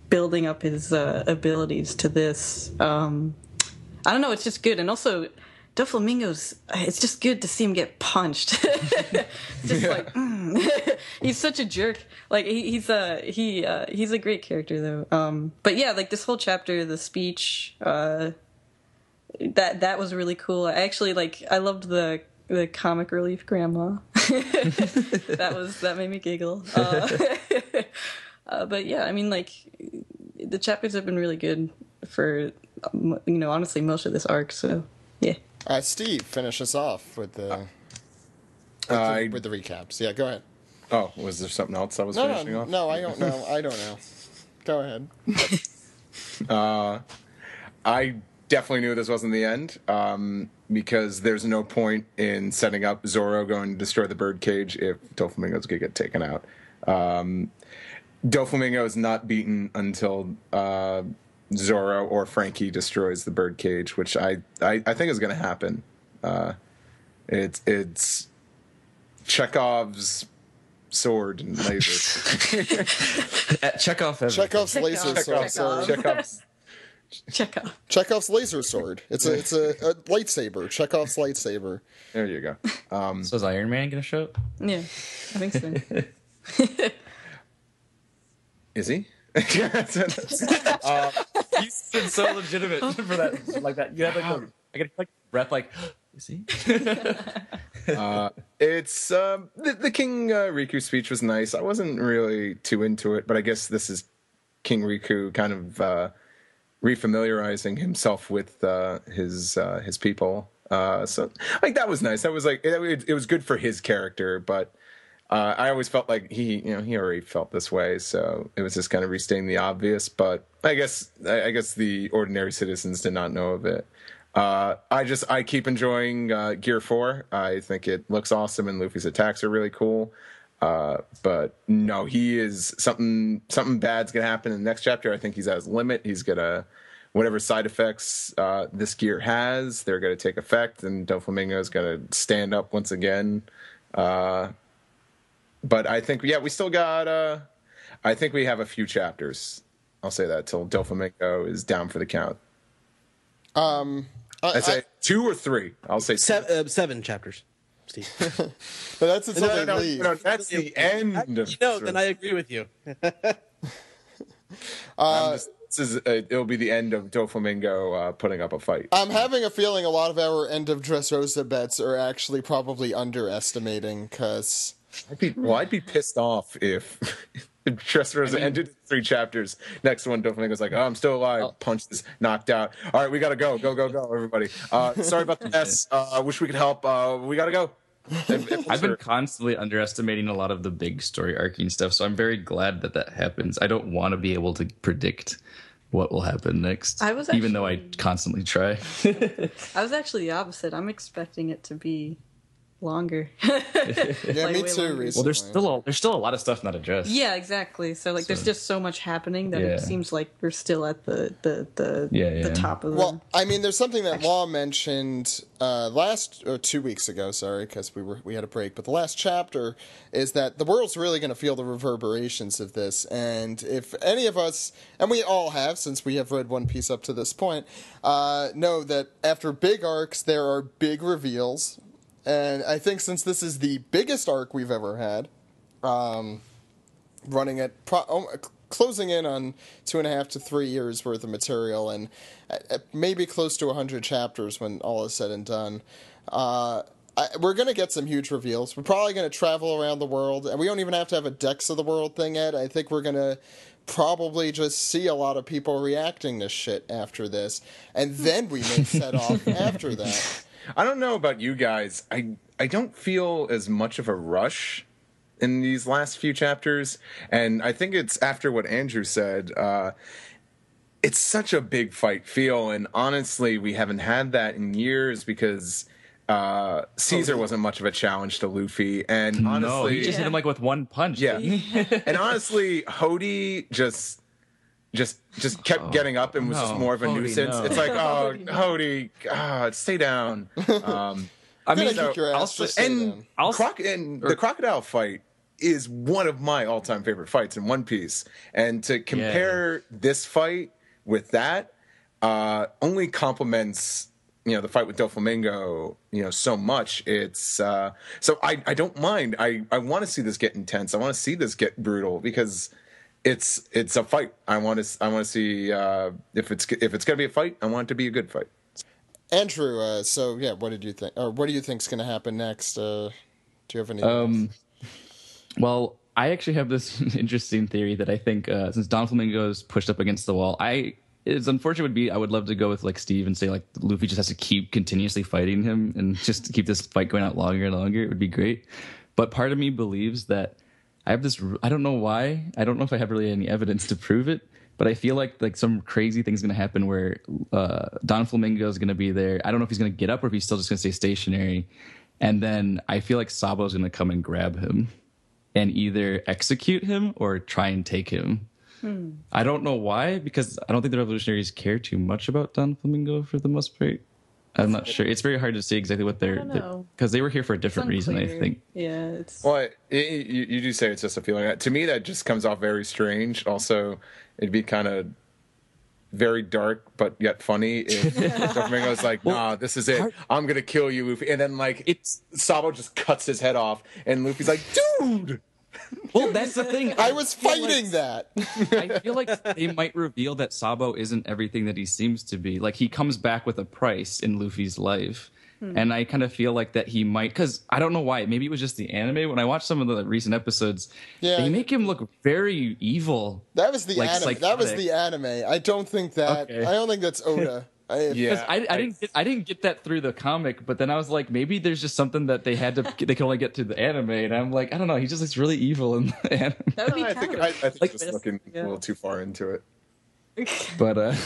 Speaker 5: building up his abilities to this. I don't know, it's just good, and also Doflamingo's, it's just good to see him get punched. Just like, he's such a jerk. Like he's a great character though. But yeah, like this whole chapter, the speech, that was really cool. I actually I loved the comic relief grandma. that made me giggle. But yeah, I mean, like the chapters have been really good for honestly most of this arc. So yeah.
Speaker 1: Steve, finish us off with the recaps. Yeah, go ahead.
Speaker 3: Oh, was there something else I was finishing off?
Speaker 1: No, I don't know. I don't know. Go ahead.
Speaker 3: I definitely knew this wasn't the end because there's no point in setting up Zoro going to destroy the birdcage if Doflamingo's going to get taken out. Doflamingo is not beaten until Zoro or Frankie destroys the birdcage, which I think is going to happen. It's Chekhov's sword and laser.
Speaker 1: Chekhov's laser sword. Chekhov's laser sword. It's a lightsaber. Chekhov's lightsaber.
Speaker 3: There you go.
Speaker 7: So is Iron Man going to show up?
Speaker 5: Yeah, I think so.
Speaker 3: Is he?
Speaker 7: He's been so legitimate for that, like that. You have I get like breath, like, is he?
Speaker 3: It's the King Riku speech was nice. I wasn't really too into it, but I guess this is King Riku kind of refamiliarizing himself with his people. So like that was nice. That was like it was good for his character, but. I always felt like he already felt this way, so it was just kind of restating the obvious. But I guess the ordinary citizens did not know of it. I keep enjoying Gear 4. I think it looks awesome, and Luffy's attacks are really cool. But no, he is something bad's gonna happen in the next chapter. I think he's at his limit. He's gonna whatever side effects this gear has, they're gonna take effect, and Doflamingo is gonna stand up once again. But I think, we still got, I think we have a few chapters. I'll say that till Doflamingo is down for the count. I'd say 2 or 3. I'll say
Speaker 8: 7 chapters, Steve.
Speaker 1: But that's until they leave.
Speaker 3: No, that's the end of
Speaker 8: then I agree with you.
Speaker 3: it'll be the end of Doflamingo putting up a fight.
Speaker 1: I'm having a feeling a lot of our end of Dressrosa bets are actually probably underestimating, because...
Speaker 3: I'd be pissed off if Dressrosa ended 3 chapters. Next one, Doflamingo's like, I'm still alive. Punch this, knocked out. All right, we gotta go, everybody. Sorry about the mess. Wish we could help. We gotta go.
Speaker 7: I've been constantly underestimating a lot of the big story arcing stuff, so I'm very glad that happens. I don't want to be able to predict what will happen next, even though I constantly try.
Speaker 5: I was actually the opposite. I'm expecting it to be longer.
Speaker 1: Yeah, me too. Recently.
Speaker 7: Well, there's still a lot of stuff not addressed.
Speaker 5: Yeah, exactly. So there's just so much happening that it seems like we're still at the top of.
Speaker 1: Well, I mean, there's something that Law mentioned 2 weeks ago. Sorry, because we had a break. But the last chapter is that the world's really going to feel the reverberations of this, and if any of us, and we all have, since we have read One Piece up to this point, know that after big arcs there are big reveals. And I think since this is the biggest arc we've ever had, running at closing in on 2.5 to 3 years worth of material, and maybe close to 100 chapters when all is said and done, we're going to get some huge reveals. We're probably going to travel around the world, and we don't even have to have a Decks of the World thing yet. I think we're going to probably just see a lot of people reacting to shit after this, and then we may set off after that.
Speaker 3: I don't know about you guys. I don't feel as much of a rush in these last few chapters, and I think it's after what Andrew said. It's such a big fight feel, and honestly, we haven't had that in years because Caesar wasn't much of a challenge to Luffy, and honestly,
Speaker 7: No, he just hit him like with one punch.
Speaker 3: yeah,
Speaker 7: didn't he?
Speaker 3: and honestly, Hody just kept getting up and was just more of a
Speaker 7: Hody,
Speaker 3: nuisance.
Speaker 7: no.
Speaker 3: It's like, oh, Hody, God, stay down.
Speaker 7: I mean,
Speaker 1: Kick your ass, just stay down.
Speaker 3: The crocodile fight is one of my all-time favorite fights in One Piece, and to compare this fight with that only complements the fight with Doflamingo so much. It's so I don't mind. I want to see this get intense. I want to see this get brutal because it's a fight. I want to see if it's gonna be a fight, I want it to be a good fight.
Speaker 1: Andrew, so yeah, what did you think? Or what do you think's going to happen next? Do you have any?
Speaker 7: Well, I actually have this interesting theory that I think since Don Flamingo's pushed up against the wall, it's unfortunate would be I would love to go with like Steve and say like Luffy just has to keep continuously fighting him and just keep this fight going out longer and longer. It would be great. But part of me believes that I have this, I don't know why. I don't know if I have really any evidence to prove it, but I feel like some crazy thing's going to happen where Don Flamingo is going to be there. I don't know if he's going to get up or if he's still just going to stay stationary. And then I feel like Sabo's going to come and grab him and either execute him or try and take him. I don't know why, because I don't think the revolutionaries care too much about Don Flamingo for the most part. I'm not sure. It's very hard to see exactly what they're because they were here for a different reason, I think.
Speaker 5: Yeah, it's
Speaker 3: Well, you do say it's just a feeling. To me, that just comes off very strange. Also, it'd be kind of very dark but yet funny if Doflamingo's like, nah, this is it. I'm gonna kill you, Luffy, and then like Sabo just cuts his head off, and Luffy's like, dude.
Speaker 7: Well, that's the thing.
Speaker 1: I was fighting that.
Speaker 7: I feel like they might reveal that Sabo isn't everything that he seems to be. Like, he comes back with a price in Luffy's life. And I kind of feel like that he might, because I don't know why. Maybe it was just the anime. When I watched some of the recent episodes, they make him look very evil.
Speaker 1: That was the anime.
Speaker 7: psychotic.
Speaker 1: That was the anime. I don't think that.
Speaker 7: Okay.
Speaker 1: I don't think that's Oda.
Speaker 7: I didn't get that through the comic, but then I was like, maybe there's just something that they could only get to the anime, and I'm like, I don't know, he just looks really evil in the anime.
Speaker 5: that would be
Speaker 3: I think
Speaker 5: like
Speaker 3: just looking a little too far into it.
Speaker 7: But
Speaker 3: And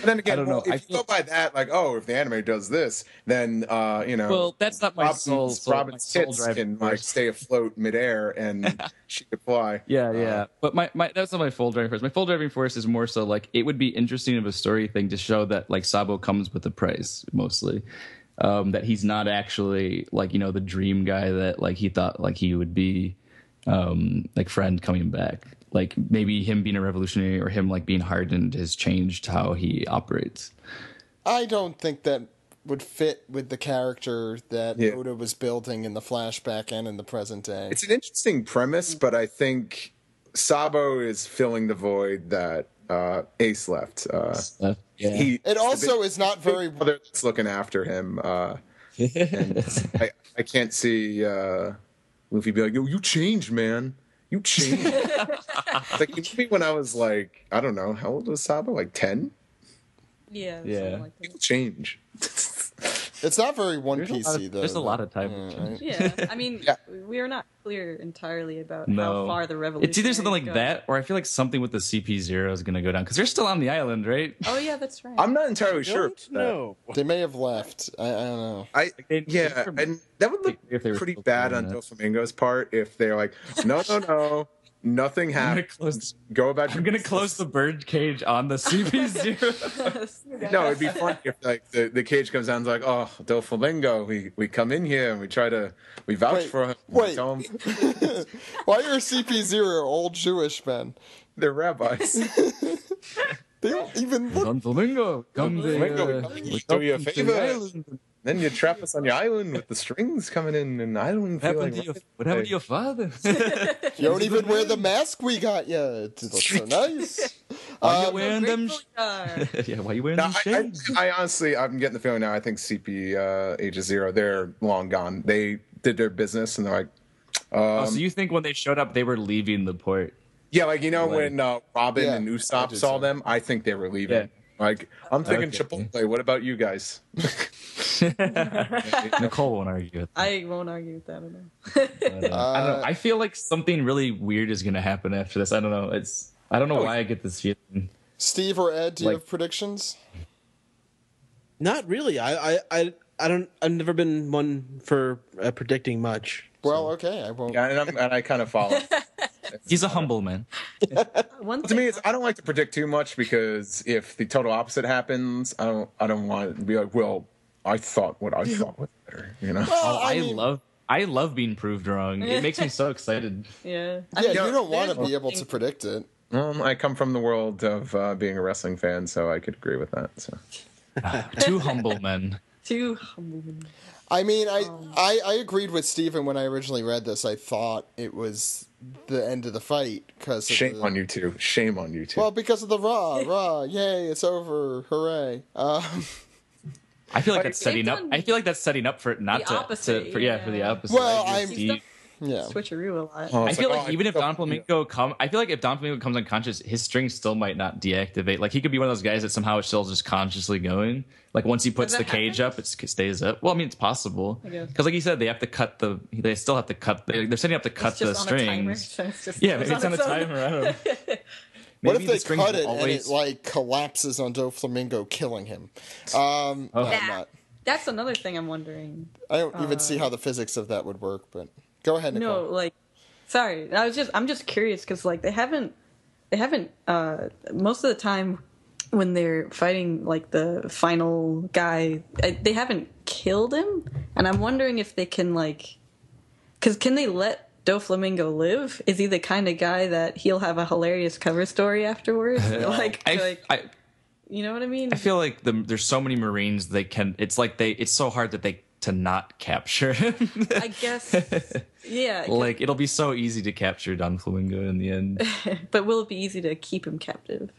Speaker 3: then again,
Speaker 7: I don't know.
Speaker 3: if you go by that, like, oh, if the anime does this, then
Speaker 7: well, that's not my
Speaker 3: Robin's tits can like stay afloat midair and she could fly.
Speaker 7: Yeah. But my that's not my full driving force. My full driving force is more so like it would be interesting of a story thing to show that like Sabo comes with a price mostly. That he's not actually like, the dream guy that like he thought like he would be, like Friend coming back. Like maybe him being a revolutionary or him like being hardened has changed how he operates.
Speaker 1: I don't think that would fit with the character that Oda was building in the flashback and in the present day.
Speaker 3: It's an interesting premise, but I think Sabo is filling the void that Ace left.
Speaker 1: It also is not very.
Speaker 3: Mother that's looking after him. And I can't see Luffy be like, "Yo, you changed, man. You changed." It's like maybe when I was like, I don't know, how old was Sabo? Like 10?
Speaker 5: Yeah. Like
Speaker 3: People change.
Speaker 1: It's not very One Piecey though.
Speaker 7: There's a lot of time.
Speaker 5: Yeah, I mean, we are not clear entirely about how far the revolution.
Speaker 7: It's either something like that, or I feel like something with the CP0 is going to go down because they're still on the island, right?
Speaker 5: Oh yeah, that's right.
Speaker 3: I'm not entirely sure.
Speaker 4: No.
Speaker 1: They may have left. I don't know.
Speaker 3: And that would look pretty bad on Doflamingo's part if they're like, no. Nothing happened. Go about.
Speaker 7: I'm gonna close the bird cage on the CP0.
Speaker 3: No, it'd be funny if like the cage comes down and is like, oh, Doflamingo, we come in here and we vouch for him.
Speaker 1: Wait.
Speaker 3: Tell him
Speaker 1: Why are CP0 old Jewish men?
Speaker 3: they're rabbis.
Speaker 1: They don't even look.
Speaker 7: Doflamingo, come
Speaker 3: Doflamingo, we do you a favor. Then you trap us on your island with the strings coming in, and I don't even feel like.
Speaker 7: What happened to your father?
Speaker 1: You don't even wear the mask we got you. It looks so nice.
Speaker 7: Why you wearing them?
Speaker 5: Grateful you are.
Speaker 7: Yeah, why you wearing
Speaker 3: No,
Speaker 7: them shades?
Speaker 3: I honestly, I'm getting the feeling now. I think CP Age of Zero, they're long gone. They did their business, and they're like,
Speaker 7: So you think when they showed up, they were leaving the port?
Speaker 3: yeah, like when Robin
Speaker 1: Yeah,
Speaker 3: and
Speaker 1: I
Speaker 3: Usopp
Speaker 1: did
Speaker 3: saw
Speaker 1: so.
Speaker 3: them, I think they were leaving.
Speaker 7: Yeah.
Speaker 3: Like, I'm thinking
Speaker 7: Okay.
Speaker 3: Chipotle. What about you guys?
Speaker 7: Nicole won't argue with that.
Speaker 5: I won't argue with that at all.
Speaker 7: But, I don't know. I feel like something really weird is going to happen after this. I don't know. I don't know why I get this feeling.
Speaker 1: Steve or Ed, do you
Speaker 7: Like-
Speaker 1: have predictions?
Speaker 8: Not really. I don't. I've never been one for predicting much.
Speaker 1: Well, okay, I won't.
Speaker 3: Yeah, and I kind of follow.
Speaker 7: He's a humble man.
Speaker 5: One
Speaker 3: To me,
Speaker 5: thing,
Speaker 3: it's I don't like to predict too much because if the total opposite happens, I don't want to be like, well, I thought what I thought was better, you know.
Speaker 1: Well,
Speaker 7: I
Speaker 1: mean,
Speaker 7: love being proved wrong. It makes me so excited.
Speaker 5: yeah.
Speaker 1: Yeah, you don't want to be able to predict it.
Speaker 3: I come from the world of being a wrestling fan, so I could agree with that. So.
Speaker 7: Two humble men.
Speaker 5: Too humble.
Speaker 1: I mean, I agreed with Steven when I originally read this. I thought it was the end of the fight because
Speaker 3: Shame on you two. Shame on you two.
Speaker 1: Well, because of the Raw, yay, it's over, hooray.
Speaker 7: I feel like that's
Speaker 5: They've
Speaker 7: setting up.
Speaker 5: done
Speaker 7: I feel like that's setting up for it not
Speaker 5: the
Speaker 7: to,
Speaker 5: opposite,
Speaker 7: for the
Speaker 5: yeah.
Speaker 7: opposite.
Speaker 1: Well,
Speaker 7: I
Speaker 1: I'm-
Speaker 7: agree with Steve.
Speaker 1: Yeah.
Speaker 5: Switcheroo a lot.
Speaker 3: Oh,
Speaker 7: I
Speaker 3: it's
Speaker 7: feel
Speaker 3: like,
Speaker 7: like
Speaker 3: oh,
Speaker 7: even if
Speaker 3: I
Speaker 7: Don Flamingo I feel like if Don Flamingo becomes unconscious, his string still might not deactivate. Like he could be one of those guys that somehow is still just consciously going. Like once he puts
Speaker 5: Does
Speaker 7: the
Speaker 5: that
Speaker 7: cage
Speaker 5: happen?
Speaker 7: up, it stays up. Well, I mean, it's possible
Speaker 5: I guess.
Speaker 7: because, like you said, they have to cut the. They still have to cut. They're setting up to cut
Speaker 5: It's
Speaker 7: the
Speaker 5: just on a timer,
Speaker 7: strings.
Speaker 5: so it's just
Speaker 7: Yeah, maybe it's on a
Speaker 5: its own.
Speaker 7: timer. I don't know.
Speaker 1: What
Speaker 7: Maybe
Speaker 1: if
Speaker 7: the
Speaker 1: they
Speaker 7: strings
Speaker 1: cut
Speaker 7: will
Speaker 1: it
Speaker 7: always-
Speaker 1: and it like collapses on Doflamingo, killing him?
Speaker 7: Oh.
Speaker 1: I'm
Speaker 5: That-
Speaker 1: not.
Speaker 5: That's another thing I'm wondering.
Speaker 1: I don't even see how the physics of that would work. But go ahead, Nicole.
Speaker 5: No, like, sorry, I'm just curious because like they haven't most of the time when they're fighting like the final guy, they haven't killed him, and I'm wondering if they can like, because can they let Doflamingo live? Is he the kind of guy that he'll have a hilarious cover story afterwards?
Speaker 7: I
Speaker 5: You know what I mean?
Speaker 7: I feel like there's so many Marines they can. It's like it's so hard that they to not capture him.
Speaker 5: I guess, yeah.
Speaker 7: Like it'll be so easy to capture Don Flamingo in the end.
Speaker 5: But will it be easy to keep him captive?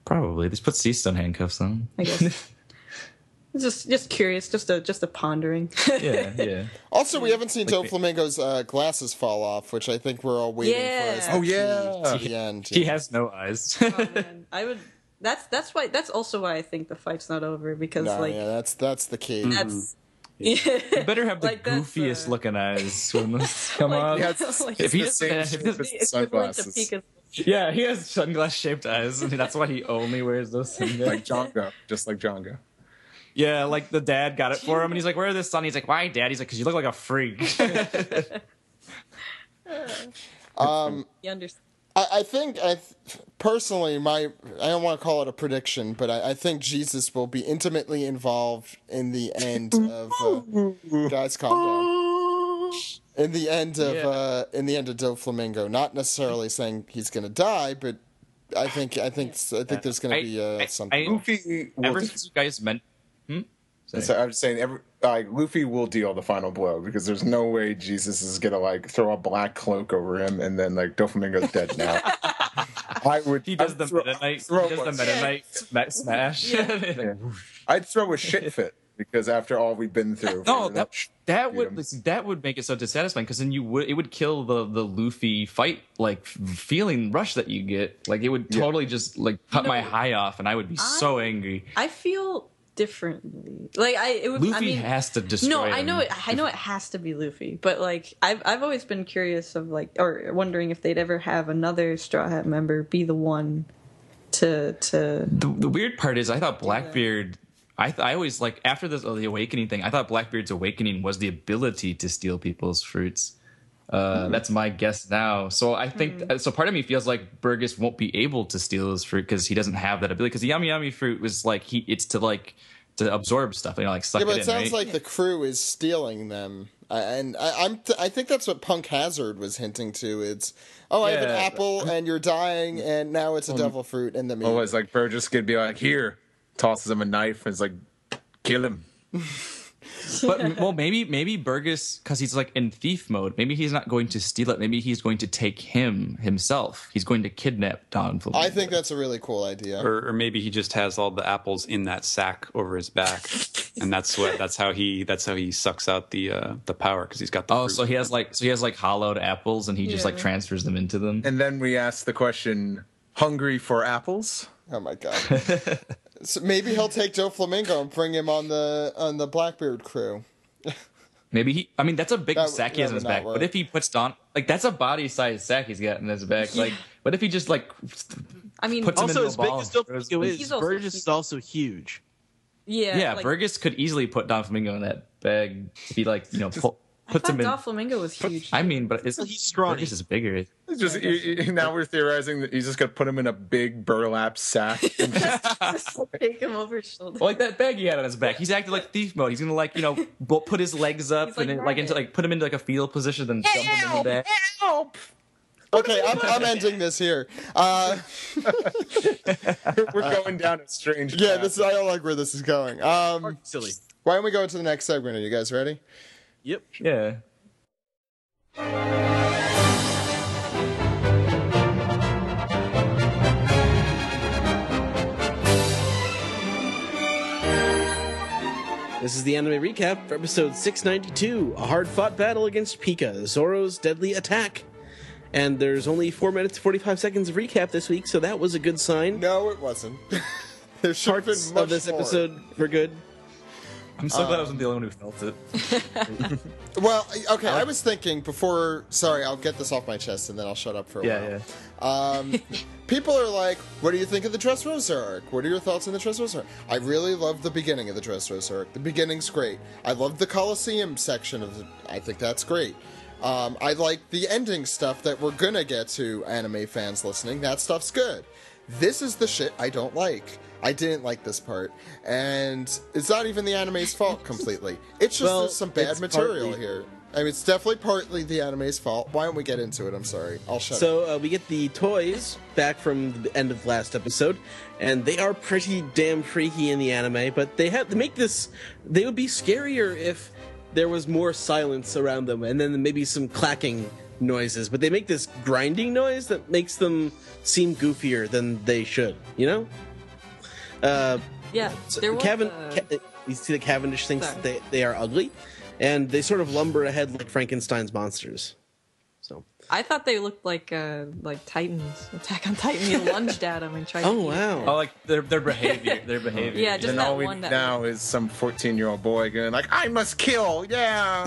Speaker 7: Probably. Just put Seastone handcuffs on him.
Speaker 5: I guess. just curious, just a pondering.
Speaker 7: Yeah.
Speaker 1: Also, we haven't seen Doflamingo's glasses fall off, which I think we're all waiting for. As
Speaker 5: Yeah.
Speaker 1: the
Speaker 3: Oh,
Speaker 1: key
Speaker 3: yeah.
Speaker 1: to the end.
Speaker 7: He has no eyes.
Speaker 5: Oh, man. I would. That's also why I think the fight's not over because
Speaker 1: No,
Speaker 5: like
Speaker 1: yeah, that's the key.
Speaker 5: that's.
Speaker 7: You better have the
Speaker 5: Like, that's,
Speaker 7: goofiest looking eyes when those come on.
Speaker 3: Yeah, it's-
Speaker 5: like,
Speaker 7: If he
Speaker 3: the same
Speaker 7: if
Speaker 3: shape
Speaker 7: this-
Speaker 3: as the
Speaker 5: equivalent to
Speaker 3: sunglasses.
Speaker 5: Pika's.
Speaker 7: yeah, he has sunglass shaped eyes, and that's why he only wears those sunglasses.
Speaker 3: Like Jongo, just like Jongo.
Speaker 7: Yeah, like the dad got it for him, and he's like, "Where is this son?" He's like, "Why, Dad?" He's like, "Cause you look like a freak."
Speaker 5: You understand?
Speaker 1: I think personally, I don't want to call it a prediction, but I think Jesus will be intimately involved in the end of. Guys, calm down. In the end of Doflamingo, not necessarily saying he's going to die, but I think there's going to be something.
Speaker 3: Luffy will
Speaker 7: Ever since you guys meant,
Speaker 3: So I'm just saying, Luffy will deal the final blow because there's no way Jesus is gonna like throw a black cloak over him and then like Doflamingo's dead now. I would.
Speaker 7: he does
Speaker 3: I'd
Speaker 7: the
Speaker 3: throw-
Speaker 7: Meta Knight. He
Speaker 3: throw
Speaker 7: does the
Speaker 3: one.
Speaker 7: Meta Knight smash.
Speaker 3: I'd throw a shit fit because after all we've been through.
Speaker 7: No,
Speaker 3: for
Speaker 7: that
Speaker 3: freedom.
Speaker 7: would make it so dissatisfying because then it would kill the Luffy fight like feeling rush that you get. Like it would totally just like cut my high off, and I would be so angry.
Speaker 5: I feel differently. Like
Speaker 7: Luffy has to destroy.
Speaker 5: No,
Speaker 7: him.
Speaker 5: I know it has to be Luffy, but like I've always been curious of like or wondering if they'd ever have another Straw Hat member be the one to.
Speaker 7: The weird part is I thought Blackbeard. I always like after the awakening thing. I thought Blackbeard's awakening was the ability to steal people's fruits. That's my guess now. So I think so. Part of me feels like Burgess won't be able to steal his fruit because he doesn't have that ability. Because the Yummy Yummy fruit was like it's to absorb stuff, like suck
Speaker 1: Yeah, but
Speaker 7: it
Speaker 1: it
Speaker 7: in.
Speaker 1: sounds
Speaker 7: Right?
Speaker 1: like the crew is stealing them, and I think that's what Punk Hazard was hinting to. It's I have an
Speaker 7: Yeah.
Speaker 1: apple and you're dying, and now it's a devil fruit in the meat.
Speaker 3: Oh, it's like Burgess could be like, here, tosses him a knife and it's like, kill him.
Speaker 7: But well, maybe Burgess, because he's like in thief mode. Maybe he's not going to steal it. Maybe he's going to take himself. He's going to kidnap Don Flamingo.
Speaker 1: I think that's a really cool idea.
Speaker 6: Or maybe he just has all the apples in that sack over his back, and that's how he sucks out the power, because he's got the fruit.
Speaker 7: So he has like hollowed apples, and he just like transfers them into them.
Speaker 3: And then we ask the question, hungry for apples?
Speaker 1: Oh my god. So maybe he'll take Doflamingo and bring him on the Blackbeard crew.
Speaker 7: Maybe that's a big sack he has in his back.
Speaker 1: Work.
Speaker 7: What if he puts Don, like, that's a body-sized sack he's got in his back. Like, what if he just like puts him
Speaker 8: Also,
Speaker 7: into
Speaker 8: as
Speaker 7: a
Speaker 8: big
Speaker 7: ball?
Speaker 8: as Doflamingo
Speaker 5: He's
Speaker 8: is,
Speaker 5: also
Speaker 8: Burgess is also huge.
Speaker 5: Yeah, like,
Speaker 7: Burgess could easily put Don Flamingo in that bag if he like puts him in.
Speaker 5: Doflamingo was huge.
Speaker 7: I mean, but he's scrawny. Burgess is bigger.
Speaker 3: It's just now we're theorizing that he's just gonna put him in a big burlap sack. And
Speaker 5: Just take him over his shoulder.
Speaker 7: Like that bag he had on his back. He's acting like thief mode. He's gonna put his legs up
Speaker 5: He's like
Speaker 7: and then, like into like put him into like a fetal position, then jump him in the back.
Speaker 3: help!
Speaker 1: Okay, I'm ending this here.
Speaker 3: We're going down a strange path.
Speaker 1: I don't like where this is going.
Speaker 8: Silly.
Speaker 1: Why don't we go to the next segment? Are you guys ready?
Speaker 8: Yep.
Speaker 7: Yeah.
Speaker 8: This is the anime recap for episode 692, a hard-fought battle against Pika, Zoro's deadly attack. And there's only 4 minutes 45 seconds of recap this week, so that was a good sign.
Speaker 1: No, it wasn't. There should have been
Speaker 8: Parts
Speaker 1: much
Speaker 8: of this
Speaker 1: more.
Speaker 8: episode were good.
Speaker 7: I'm so glad I wasn't the only one who felt it.
Speaker 1: Well, okay, I was thinking before... Sorry, I'll get this off my chest and then I'll shut up for a while.
Speaker 7: Yeah.
Speaker 1: People are like, what do you think of the Dressrosa arc? What are your thoughts on the Dressrosa arc? I really love the beginning of the Dressrosa arc. The beginning's great. I love the Coliseum section of it. I think that's great. I like the ending stuff that we're gonna get to, anime fans listening. That stuff's good. This is the shit I don't like. I didn't like this part. And it's not even the anime's fault completely. It's just there's some bad
Speaker 8: it's
Speaker 1: material
Speaker 8: partly-
Speaker 1: here. I mean, it's definitely partly the anime's fault. Why don't we get into it? I'm sorry. I'll shut up.
Speaker 8: So we get the toys back from the end of last episode, and they are pretty damn freaky in the anime, but they make this... They would be scarier if there was more silence around them, and then maybe some clacking noises, but they make this grinding noise that makes them seem goofier than they should, you know?
Speaker 5: Yeah, there was
Speaker 8: You see that Cavendish thinks
Speaker 5: Sorry.
Speaker 8: that they are ugly, and they sort of lumber ahead like Frankenstein's monsters. So
Speaker 5: I thought they looked like Titans. Attack on Titan. He lunged at him and tried to eat
Speaker 8: wow.
Speaker 7: Oh, like their behavior. Their behavior.
Speaker 5: Yeah, just
Speaker 3: And
Speaker 5: that
Speaker 3: all we
Speaker 5: one
Speaker 3: need
Speaker 5: that
Speaker 3: now is some 14-year-old boy going like, I must kill! Yeah!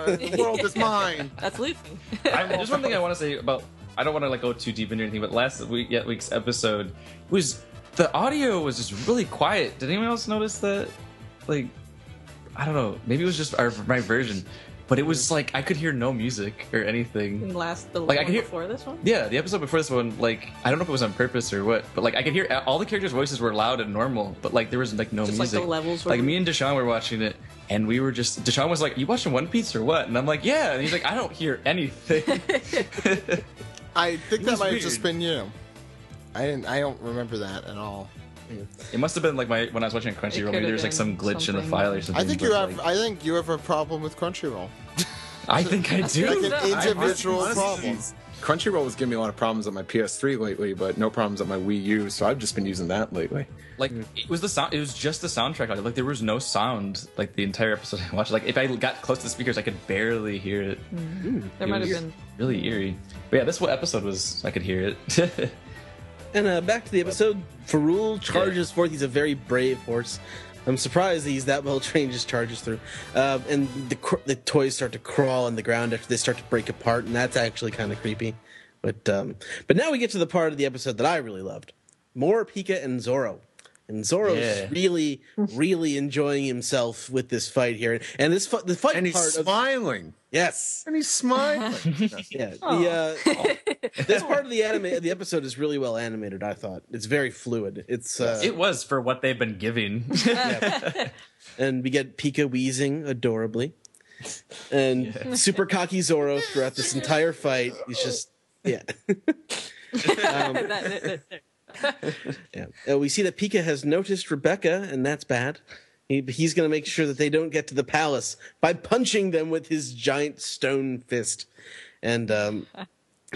Speaker 3: The world is mine!
Speaker 5: That's Luffy.
Speaker 7: There's one thing I want to say about. I don't want to go too deep into anything, but last week's episode was the audio was just really quiet. Did anyone else notice that? Like, I don't know. Maybe it was just my version, but it was like I could hear no music or anything.
Speaker 5: And the
Speaker 7: Like, I
Speaker 5: one
Speaker 7: can hear-
Speaker 5: before this one.
Speaker 7: Yeah, the episode before this one, like, I don't know if it was on purpose or what, but like I could hear all the characters' voices were loud and normal, but like there was like no
Speaker 5: Just like
Speaker 7: music.
Speaker 5: the levels were
Speaker 7: Like me
Speaker 5: weird.
Speaker 7: and Deshaun were watching it, and we were just Deshaun was like, "You watching One Piece or what?" And I'm like, "Yeah," and he's like, "I don't hear anything."
Speaker 1: I think that
Speaker 7: was
Speaker 1: might have
Speaker 7: weird.
Speaker 1: just been you. I don't remember that at all.
Speaker 7: It must have been like when I was watching Crunchyroll.
Speaker 5: could've
Speaker 7: Maybe there was like some
Speaker 5: been
Speaker 7: glitch in the
Speaker 5: something.
Speaker 7: file or something.
Speaker 1: I think
Speaker 7: but,
Speaker 1: you have.
Speaker 7: like,
Speaker 1: I think you have a problem with Crunchyroll.
Speaker 7: I think I do.
Speaker 1: Like an
Speaker 5: I-
Speaker 1: individual problem.
Speaker 3: Crunchyroll was giving me a lot of problems on my PS3 lately, but no problems on my Wii U, so I've just been using that lately.
Speaker 7: Like it was the sound. It was just the soundtrack audio. Like there was no sound. Like the entire episode I watched. Like if I got close to the speakers, I could barely hear it.
Speaker 5: There
Speaker 7: It
Speaker 5: might have
Speaker 7: was
Speaker 5: been.
Speaker 7: really eerie. But yeah, this whole episode was. I could hear it.
Speaker 8: And back to the episode, Viruul charges forth. He's a very brave horse. I'm surprised he's that well trained, just charges through. And the toys start to crawl on the ground after they start to break apart, and that's actually kind of creepy. But now we get to the part of the episode that I really loved. More Pika and Zoro. And Zoro's
Speaker 7: Yeah.
Speaker 8: really, really enjoying himself with this fight here. And the fight
Speaker 3: And he's
Speaker 8: part of...
Speaker 3: smiling.
Speaker 8: Yes.
Speaker 3: And he's smiling.
Speaker 8: Yeah, this part of the episode is really well animated. I thought it's very fluid. It's
Speaker 7: It was for what they've been giving.
Speaker 8: and we get Pika wheezing adorably, and super cocky Zoro throughout this entire fight. He's just yeah. Yeah. We see that Pika has noticed Rebecca, and that's bad. He's going to make sure that they don't get to the palace by punching them with his giant stone fist. And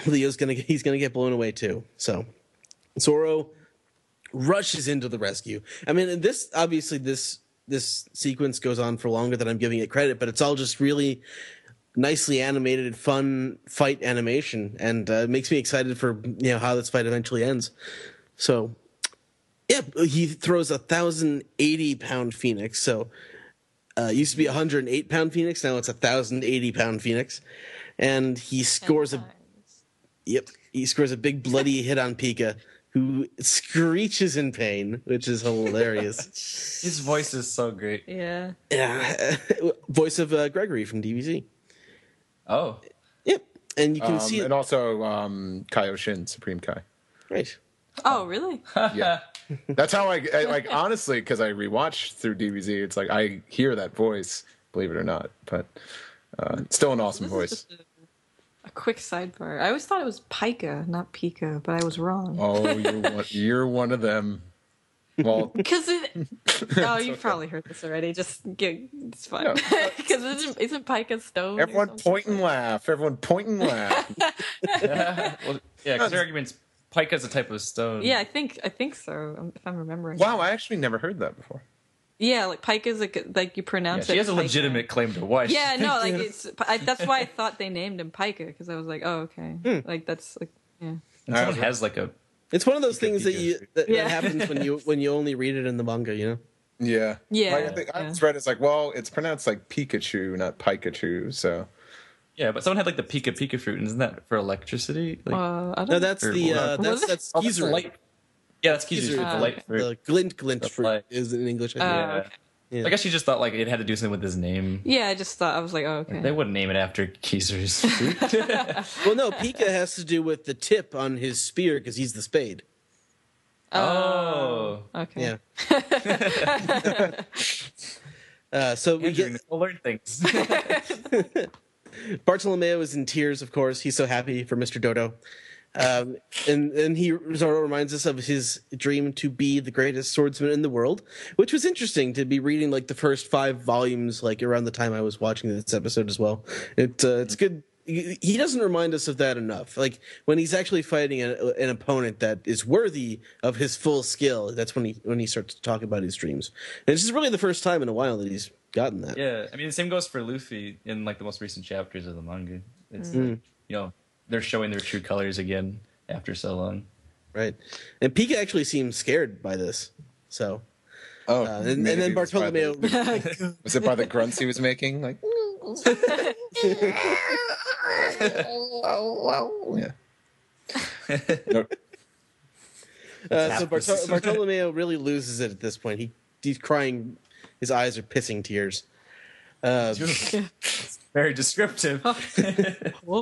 Speaker 8: Leo's he's gonna get blown away too. So Zoro rushes into the rescue. I mean, this sequence goes on for longer than I'm giving it credit, but it's all just really nicely animated, fun fight animation, and it makes me excited for how this fight eventually ends. So, yeah, he throws 1,080-pound Phoenix. So, it used to be 108-pound Phoenix. Now it's 1,080-pound Phoenix, and he scores he scores a big bloody hit on Pika, who screeches in pain, which is hilarious.
Speaker 4: His voice is so great.
Speaker 5: Yeah.
Speaker 8: Yeah, voice of Gregory from DBZ.
Speaker 4: Oh.
Speaker 8: Yep, and you can see it.
Speaker 3: And also Kaioshin, Supreme Kai.
Speaker 8: Right.
Speaker 5: Oh, really?
Speaker 3: Yeah. That's how I like, honestly, because I rewatched through DBZ, it's like I hear that voice, believe it or not, but still an awesome voice.
Speaker 5: A quick sidebar. I always thought it was Pika, not Pika, but I was wrong.
Speaker 3: Oh, you're one of them. Well,
Speaker 5: because you've probably heard this already. It's fun. Because isn't Pika stone?
Speaker 3: Everyone point and laugh. Everyone point and laugh.
Speaker 4: Well, yeah, because their argument's Pika's a type of stone.
Speaker 5: Yeah, I think so. If I'm remembering.
Speaker 3: Wow, I actually never heard that before.
Speaker 5: Yeah, like Pika's like you pronounce it.
Speaker 4: She has a
Speaker 5: Pika.
Speaker 4: legitimate claim to why.
Speaker 5: Yeah, no, like that's why I thought they named him Pika, because I was like, oh, okay, like that's like, yeah.
Speaker 4: And someone has like a.
Speaker 8: It's one of those things that happens when you only read it in the manga,
Speaker 3: Yeah.
Speaker 5: Yeah.
Speaker 3: Like, I think I just read it's like, well, it's pronounced like Pikachu, not Pikachu, so.
Speaker 4: Yeah, but someone had like the Pika fruit, and isn't that for electricity? Like,
Speaker 5: I don't
Speaker 8: No, that's that's Kizaru.
Speaker 4: light. Yeah, that's Kizaru, the light fruit.
Speaker 8: The glint fruit
Speaker 4: light.
Speaker 8: is in English. I
Speaker 4: Yeah.
Speaker 5: okay.
Speaker 8: Yeah.
Speaker 4: I guess she just thought like it had to do something with his name.
Speaker 5: Yeah, I just thought I was like, oh, okay.
Speaker 4: They wouldn't name it after Kizaru's fruit.
Speaker 8: Well, no, Pika has to do with the tip on his spear because he's the spade.
Speaker 4: Oh.
Speaker 5: Okay.
Speaker 8: Yeah. So we
Speaker 4: Andrew,
Speaker 8: get
Speaker 4: Nicole learn things.
Speaker 8: Bartolomeo is in tears, of course. He's so happy for Mr. Dodo. And he sort of reminds us of his dream to be the greatest swordsman in the world, which was interesting to be reading like the first 5 volumes, like around the time I was watching this episode as well. It's good. He doesn't remind us of that enough. Like when he's actually fighting an opponent that is worthy of his full skill, that's when he starts to talk about his dreams. And this is really the first time in a while that he's gotten that.
Speaker 4: Yeah, I mean the same goes for Luffy in like the most recent chapters of the manga. It's like, they're showing their true colors again after so long.
Speaker 8: Right. And Pika actually seems scared by this. So and
Speaker 3: maybe
Speaker 8: then
Speaker 3: it was by
Speaker 8: Bartolomeo
Speaker 3: was it by the grunts he was making? Like yeah.
Speaker 8: so Bartolomeo really loses it at this point. He's crying. His eyes are pissing tears.
Speaker 4: Very descriptive.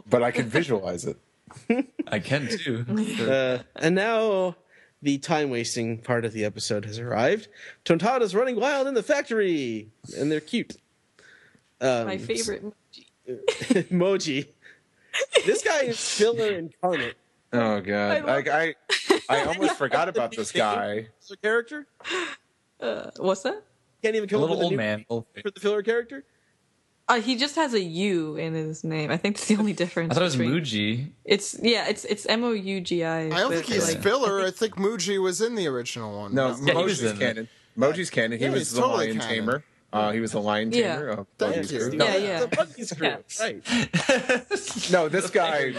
Speaker 3: But I can visualize it.
Speaker 4: I can too.
Speaker 8: And now the time-wasting part of the episode has arrived. Tontada's running wild in the factory, and they're cute.
Speaker 5: My favorite emoji.
Speaker 8: Emoji. This guy is filler incarnate.
Speaker 3: Oh god. I almost forgot about this guy.
Speaker 8: The character?
Speaker 5: What's that?
Speaker 8: Can't even
Speaker 4: A
Speaker 8: come up
Speaker 4: little
Speaker 8: with a
Speaker 4: old
Speaker 8: new
Speaker 4: man.
Speaker 8: name for the filler character?
Speaker 5: He just has a U in his name. I think that's the only difference.
Speaker 4: I thought it was
Speaker 5: between-
Speaker 4: Muji.
Speaker 5: It's Mougi.
Speaker 1: I don't think he's filler. I think Muji was in the original one.
Speaker 3: No,
Speaker 4: Yeah, he was
Speaker 3: Moji's
Speaker 4: in
Speaker 3: canon. Moji's canon. He
Speaker 1: Yeah,
Speaker 3: was
Speaker 1: he's
Speaker 3: the
Speaker 1: totally
Speaker 3: lion
Speaker 1: canon.
Speaker 3: tamer. He was the lion
Speaker 5: Yeah.
Speaker 3: tamer. of
Speaker 1: Thank
Speaker 3: Buggy's
Speaker 1: you.
Speaker 3: Crew.
Speaker 5: Yeah, yeah.
Speaker 8: The Buggy's crew.
Speaker 5: Yes.
Speaker 8: Right.
Speaker 3: No, this guy.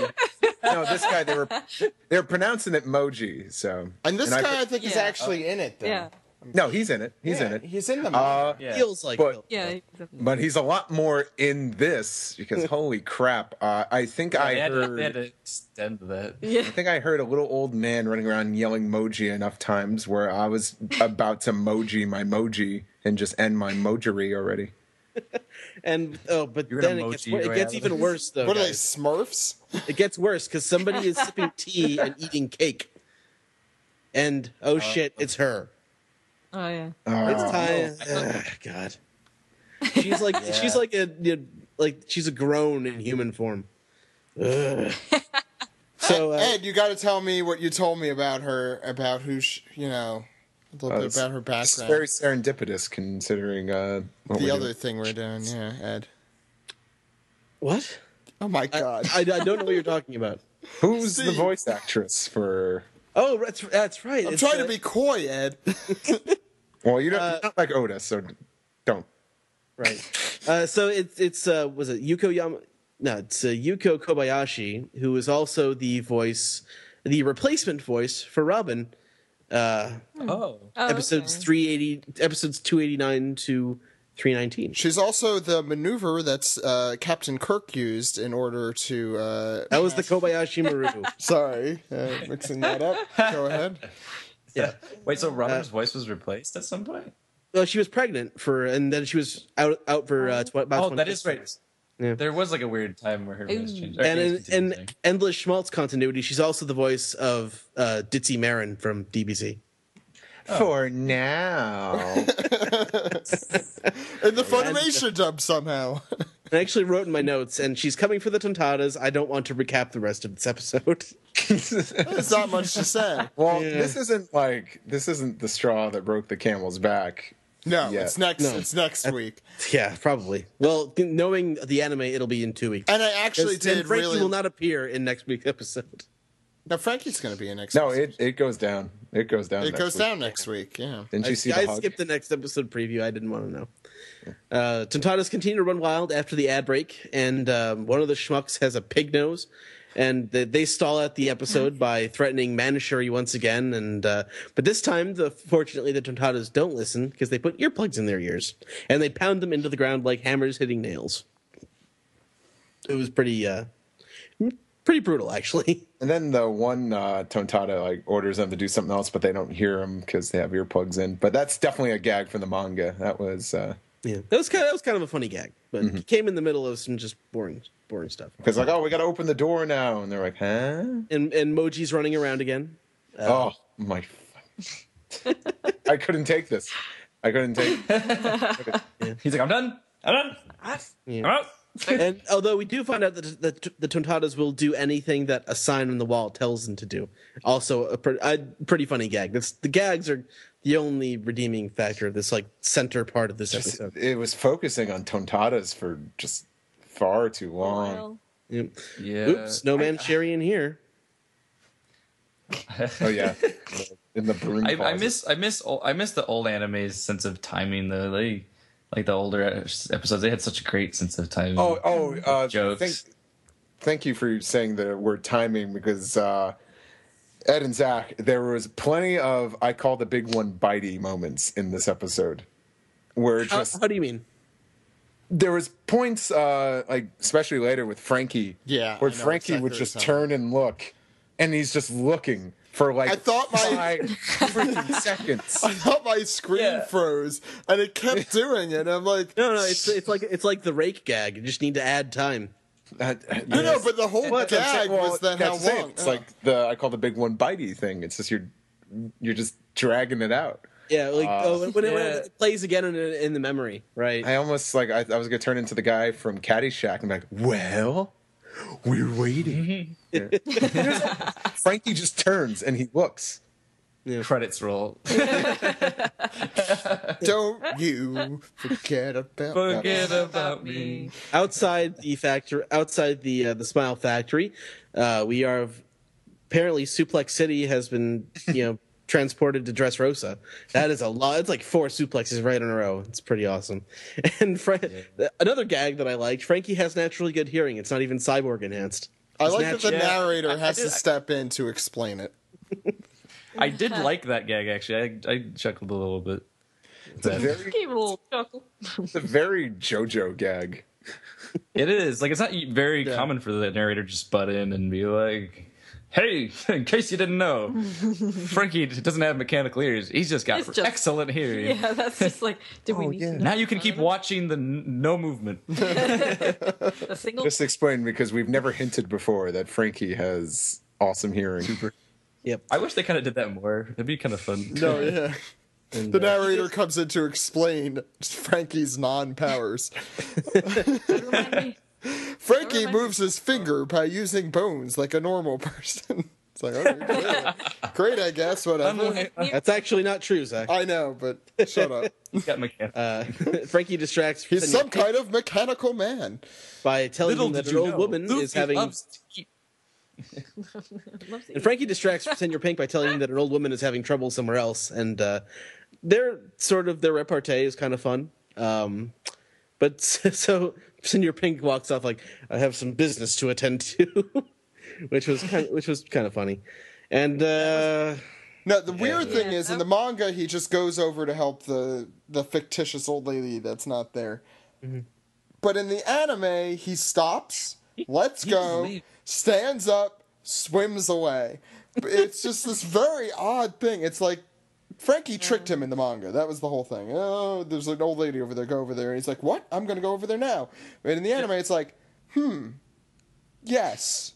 Speaker 3: No, this guy. They were pronouncing it Moji. So.
Speaker 1: And this guy, I think, is
Speaker 5: Yeah.
Speaker 1: actually in it. Then.
Speaker 5: Yeah.
Speaker 3: No, he's in it. He's
Speaker 1: Yeah,
Speaker 3: in it.
Speaker 1: He's in the movie.
Speaker 4: Yeah.
Speaker 8: Feels like
Speaker 3: But-
Speaker 8: filler.
Speaker 5: Yeah.
Speaker 3: But he's a lot more in this because holy crap! I think
Speaker 4: They
Speaker 3: I
Speaker 4: had
Speaker 3: heard.
Speaker 4: to extend that.
Speaker 5: Yeah.
Speaker 3: I think I heard a little old man running around yelling Moji enough times where I was about to Moji my Moji and just end my Mojery already.
Speaker 8: And but
Speaker 4: You're
Speaker 8: then
Speaker 4: gonna
Speaker 8: it
Speaker 4: Moji right
Speaker 8: gets
Speaker 4: out of
Speaker 8: even
Speaker 4: this.
Speaker 8: worse though.
Speaker 1: What are they,
Speaker 8: guys.
Speaker 1: Smurfs?
Speaker 8: It gets worse because somebody is sipping tea and eating cake. And oh shit, it's her.
Speaker 5: Oh yeah.
Speaker 8: It's time. God. She's like she's like she's a grown in human form. Ugh. So
Speaker 1: Ed, you got to tell me what you told me about her, about who, A little bit about her
Speaker 3: It's
Speaker 1: background.
Speaker 3: very serendipitous considering what
Speaker 1: The
Speaker 3: we're
Speaker 1: other
Speaker 3: doing.
Speaker 1: thing we're doing, yeah, Ed.
Speaker 8: What?
Speaker 1: Oh my god.
Speaker 8: I don't know what you're talking about.
Speaker 3: Who's the
Speaker 1: Steve.
Speaker 3: voice actress for?
Speaker 8: Oh, that's right.
Speaker 1: I'm
Speaker 8: It's,
Speaker 1: trying to be coy, Ed.
Speaker 3: Well, you're not like Oda, so don't.
Speaker 8: right. So it's was it Yuko Yama? No, it's Yuko Kobayashi, who is also the replacement voice for Robin. Episodes 289 to 319.
Speaker 1: She's also the maneuver that's Captain Kirk used in order to.
Speaker 8: That was the Kobayashi Maru.
Speaker 1: Sorry, mixing that up. Go ahead.
Speaker 8: Yeah.
Speaker 4: Wait, so Robin's voice was replaced at some point?
Speaker 8: Well, she was pregnant and then she was out for about 20
Speaker 4: that is right.
Speaker 8: Yeah.
Speaker 4: There was like a weird time where her voice changed. Okay,
Speaker 8: And
Speaker 4: continue,
Speaker 8: in
Speaker 4: sorry.
Speaker 8: Endless Schmaltz continuity, she's also the voice of Ditzy Marin from DBZ.
Speaker 3: For now.
Speaker 1: In the Funimation dub somehow.
Speaker 8: I actually wrote in my notes, and she's coming for the Tontadas. I don't want to recap the rest of this episode.
Speaker 1: There's not much to say.
Speaker 3: Well,
Speaker 8: Yeah.
Speaker 3: this isn't the straw that broke the camel's back.
Speaker 1: No,
Speaker 3: Yeah.
Speaker 1: it's next.
Speaker 8: No.
Speaker 1: It's next week.
Speaker 8: Yeah, probably. Well, knowing the anime, it'll be in 2 weeks.
Speaker 1: And I actually
Speaker 8: And
Speaker 1: did
Speaker 8: Frankie
Speaker 1: really.
Speaker 8: will not appear in next week's episode.
Speaker 1: No, Frankie's going to be in next.
Speaker 3: No,
Speaker 1: episode.
Speaker 3: it goes down. It goes down.
Speaker 1: It
Speaker 3: next
Speaker 1: goes
Speaker 3: week.
Speaker 1: down next week. Yeah.
Speaker 3: Didn't you see
Speaker 8: I
Speaker 3: the hug?
Speaker 8: skipped the next episode preview. I didn't want to know. Tontadas continue to run wild after the ad break, and one of the schmucks has a pig nose, and they stall out the episode by threatening Manishuri once again. And but this time, fortunately, the Tontadas don't listen because they put earplugs in their ears and they pound them into the ground like hammers hitting nails. It was pretty brutal, actually.
Speaker 3: And then the one Tontada orders them to do something else, but they don't hear him because they have earplugs in. But that's definitely a gag from the manga. That was
Speaker 8: Yeah, that was kind of a funny gag, but it came in the middle of some just boring stuff.
Speaker 3: because we got to open the door now, and they're like, huh?
Speaker 8: And Moji's running around again.
Speaker 3: Oh my! I couldn't take this. I couldn't take.
Speaker 4: He's like, I'm done. I'm out.
Speaker 8: And although we do find out that the Tontadas will do anything that a sign on the wall tells them to do, also a pretty funny gag. The gags are the only redeeming factor of this center part of this episode.
Speaker 3: It was focusing on Tontadas for just far too long.
Speaker 5: Well,
Speaker 8: Yep.
Speaker 4: Yeah.
Speaker 8: Oops, no man Sherry in here.
Speaker 3: Oh yeah, in the broom
Speaker 4: I
Speaker 3: closet.
Speaker 4: miss the old anime's sense of timing though. Like the older episodes, they had such a great sense of timing. Jokes.
Speaker 3: Thank you for saying the word timing because Ed and Zach, there was plenty of I call the big one bitey moments in this episode, where just
Speaker 8: How do you mean?
Speaker 3: there was points especially later with Frankie,
Speaker 1: Yeah,
Speaker 3: where
Speaker 1: I know
Speaker 3: Frankie
Speaker 1: exactly
Speaker 3: would
Speaker 1: what
Speaker 3: just
Speaker 1: you're
Speaker 3: turn and look, and he's just looking for
Speaker 1: I thought my
Speaker 3: 5 freaking seconds.
Speaker 1: I thought my screen froze and it kept doing it. I'm like,
Speaker 8: No, it's like the rake gag. You just need to add time.
Speaker 1: no, but the whole
Speaker 3: Well, that's what I'm
Speaker 1: gag
Speaker 3: saying. Well,
Speaker 1: was then how
Speaker 3: that's the same.
Speaker 1: long?
Speaker 3: It's like the I call the big one bitey thing. It's just you're just dragging it out.
Speaker 8: Yeah, when it plays again in the memory, right?
Speaker 3: I almost I was gonna turn into the guy from Caddyshack and be like, well, we're waiting. Frankie just turns and he looks.
Speaker 4: Credits roll.
Speaker 1: Don't you forget about
Speaker 4: me.
Speaker 8: Outside the factory, outside the Smile Factory, we are apparently Suplex City has been transported to Dressrosa. That is a lot. It's like 4 suplexes right in a row. It's pretty awesome. And another gag that I liked: Frankie has naturally good hearing. It's not even cyborg enhanced.
Speaker 1: I
Speaker 8: It's
Speaker 1: like that the
Speaker 8: natural.
Speaker 1: narrator has to step in to explain it.
Speaker 4: I did like that gag actually. I chuckled a little bit.
Speaker 3: It's a very,
Speaker 5: gave it a little chuckle.
Speaker 3: it's a very JoJo gag.
Speaker 4: It is like it's not very common for the narrator to just butt in and be like, "Hey, in case you didn't know, Frankie doesn't have mechanical ears. He's just got
Speaker 5: It's just-
Speaker 4: excellent hearing.
Speaker 5: Yeah, that's just like, did we need to know
Speaker 4: Now you can keep watching the no movement."
Speaker 5: a single?
Speaker 3: Just explain because we've never hinted before that Frankie has awesome hearing.
Speaker 8: Yep.
Speaker 4: I wish they kind of did that more. It'd be kind of fun.
Speaker 1: No, yeah. The narrator comes in to explain Frankie's non-powers.
Speaker 5: Remind me.
Speaker 1: Frankie moves his finger by using bones like a normal person. It's like, okay, great, I guess, whatever.
Speaker 8: That's actually not true, Zach.
Speaker 1: I know, but shut up.
Speaker 7: Got mechanical.
Speaker 8: Frankie distracts
Speaker 1: He's some kind of mechanical man.
Speaker 8: by telling him that an old woman is having. And Frankie distracts Senor Pink by telling him that an old woman is having trouble somewhere else, and their repartee is kind of fun. But so Senor Pink walks off like, I have some business to attend to, which was kind of funny. And
Speaker 1: no, the weird thing is, in the manga, he just goes over to help the fictitious old lady that's not there. Mm-hmm. But in the anime, he stops, lets go, stands up, swims away. It's just this very odd thing. It's like Frankie tricked him in the manga. That was the whole thing. Oh, there's an old lady over there. Go over there. And he's like, what? I'm going to go over there now. But in the anime, it's like, yes,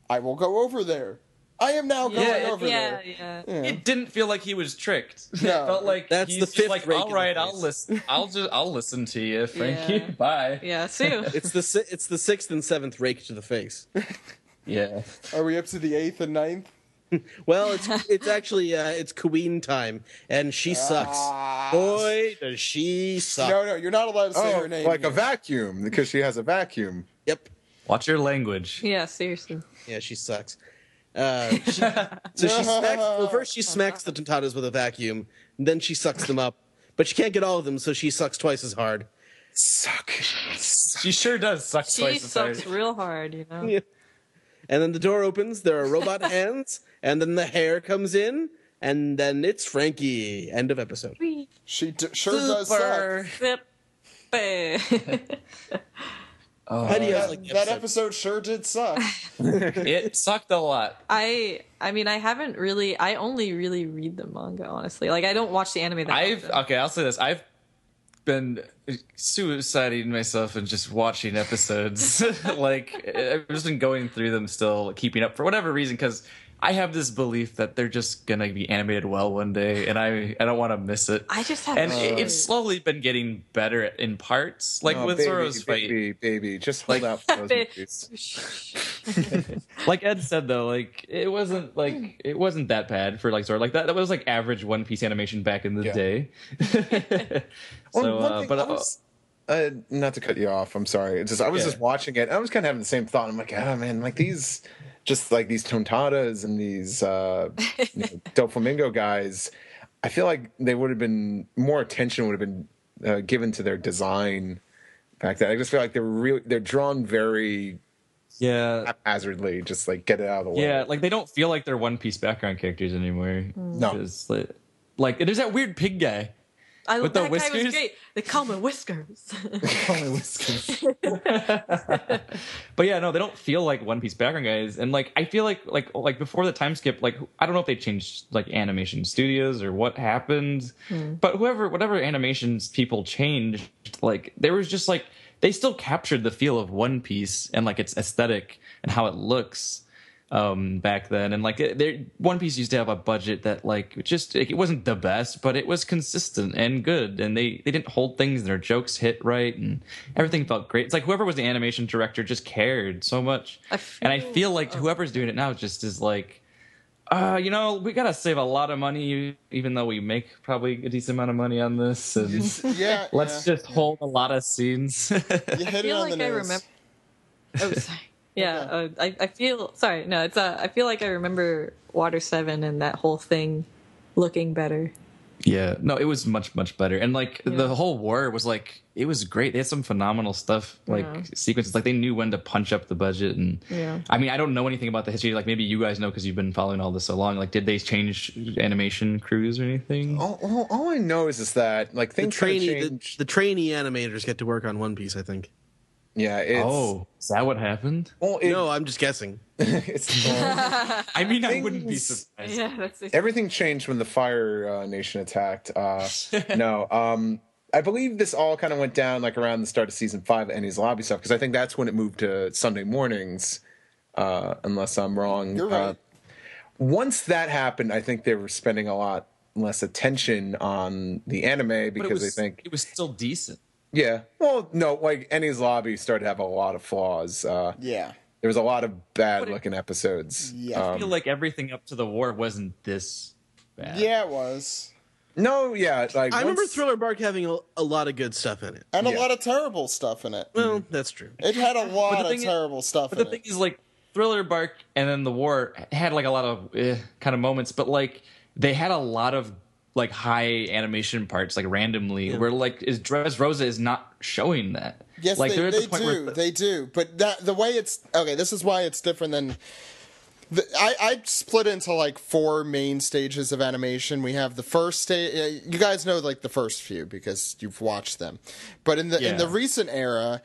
Speaker 1: I will go over there. I am now going over there.
Speaker 5: Yeah.
Speaker 4: It didn't feel like he was tricked.
Speaker 1: No.
Speaker 4: It felt like
Speaker 8: That's
Speaker 4: he's
Speaker 8: the
Speaker 4: just
Speaker 8: fifth
Speaker 4: like,
Speaker 8: rake
Speaker 4: all
Speaker 8: in
Speaker 4: right,
Speaker 8: the
Speaker 4: I'll
Speaker 8: face.
Speaker 4: listen. I'll listen to you, Frankie.
Speaker 5: Yeah.
Speaker 4: Bye.
Speaker 5: Yeah, Sue.
Speaker 8: it's the 6th and 7th rake to the face.
Speaker 4: Yeah.
Speaker 1: Are we up to the 8th and 9th?
Speaker 8: Well, it's actually it's Queen time, and she sucks. Boy, does she suck!
Speaker 1: No, you're not allowed to say her name.
Speaker 3: like
Speaker 1: here.
Speaker 3: a vacuum, because she has a vacuum.
Speaker 8: Yep.
Speaker 4: Watch your language.
Speaker 5: Yeah, seriously.
Speaker 8: Yeah, she sucks. She smacks. Well, first she smacks the tontatas with a vacuum, and then she sucks them up. But she can't get all of them, so she sucks twice as hard.
Speaker 3: Suck.
Speaker 4: She sure does suck
Speaker 5: She
Speaker 4: twice as hard.
Speaker 5: sucks real hard, you know?
Speaker 8: Yeah. And then the door opens. There are robot hands, and then the hair comes in, and then it's Frankie. End of episode.
Speaker 1: She sure does suck.
Speaker 5: Zip.
Speaker 8: How do you guys like the
Speaker 1: That episode sure did suck.
Speaker 4: It sucked a lot.
Speaker 5: I mean, I only really read the manga, honestly. Like, I don't watch the anime that often.
Speaker 4: Okay, I'll say this. I've been suiciding myself and just watching episodes. Like, I've just been going through them still, keeping up for whatever reason, because I have this belief that they're just gonna be animated well one day, and I don't want to miss it.
Speaker 5: I just have
Speaker 4: and it's slowly been getting better in parts, like with Zoro's fight.
Speaker 3: Baby, just hold out for those movies.
Speaker 4: Like Ed said, though, like it wasn't that bad for like Zoro. Like that was like average One Piece animation back in the day.
Speaker 3: Well, not to cut you off, I'm sorry. I was just watching it. I was kind of having the same thought. I'm like, oh man, like these Tontatas and these Doflamingo guys, I feel like they would have been more attention would have been given to their design back then. I just feel like they're drawn very haphazardly, just like get it out of the way.
Speaker 4: Yeah, like they don't feel like they're One Piece background characters anymore.
Speaker 3: No,
Speaker 4: like there's that weird pig guy. With the whiskers?
Speaker 5: Guy was great. They call me Whiskers.
Speaker 4: But yeah, no, they don't feel like One Piece background guys. And like I feel like before the time skip, like I don't know if they changed like animation studios or what happened. But whatever animations people changed, like there was just like they still captured the feel of One Piece and like its aesthetic and how it looks. Back then, and like One Piece used to have a budget that like it wasn't the best, but it was consistent and good, and they didn't hold things, their jokes hit right, and everything felt great. It's like whoever was the animation director just cared so much, and I feel like whoever's doing it now just is like, we gotta save a lot of money, even though we make probably a decent amount of money on this, and let's just hold a lot of scenes.
Speaker 1: You hit it on the nose.
Speaker 5: remember. Oh, sorry. Yeah, I feel sorry. No, it's I feel like I remember Water 7 and that whole thing looking better.
Speaker 4: Yeah, no, it was much better, and like the whole war was like it was great. They had some phenomenal stuff, like sequences. Like they knew when to punch up the budget, and I mean, I don't know anything about the history. Like maybe you guys know because you've been following all this so long. Like, did they change animation crews or anything?
Speaker 3: All I know is that like things change.
Speaker 8: The trainee animators get to work on One Piece, I think.
Speaker 3: Yeah.
Speaker 4: Is that what happened?
Speaker 3: Well,
Speaker 8: no, I'm just guessing.
Speaker 4: I mean, I wouldn't be surprised.
Speaker 5: Yeah, that's
Speaker 3: everything changed when the Fire Nation attacked. I believe this all kind of went down like around the start of season 5 of Enies Lobby stuff, because I think that's when it moved to Sunday mornings, unless I'm wrong.
Speaker 1: You're right.
Speaker 3: Once that happened, I think they were spending a lot less attention on the anime because they think
Speaker 4: it was still decent.
Speaker 3: Yeah. Well, no, like Enies Lobby started to have a lot of flaws.
Speaker 1: Yeah.
Speaker 3: There was a lot of bad looking episodes.
Speaker 1: Yeah.
Speaker 4: I feel like everything up to the war wasn't this bad.
Speaker 1: Yeah, it was.
Speaker 3: No, yeah, like
Speaker 8: I remember Thriller Bark having a lot of good stuff in it.
Speaker 1: And a
Speaker 3: Yeah.
Speaker 1: lot of terrible stuff in it.
Speaker 8: Well, that's true.
Speaker 1: It had a lot
Speaker 4: the
Speaker 1: of
Speaker 4: thing
Speaker 1: terrible stuff
Speaker 4: But
Speaker 1: in
Speaker 4: the thing
Speaker 1: it.
Speaker 4: is, like, Thriller Bark and then the war had like a lot of kind of moments, but like they had a lot of like high animation parts, like randomly, where like Dressrosa is not showing that.
Speaker 1: Yes,
Speaker 4: like, they're at
Speaker 1: they
Speaker 4: the point
Speaker 1: do.
Speaker 4: where
Speaker 1: They do. But the way it's... Okay, this is why it's different than... I split into like 4 main stages of animation. We have the first stage. You guys know like the first few because you've watched them. But in the recent era,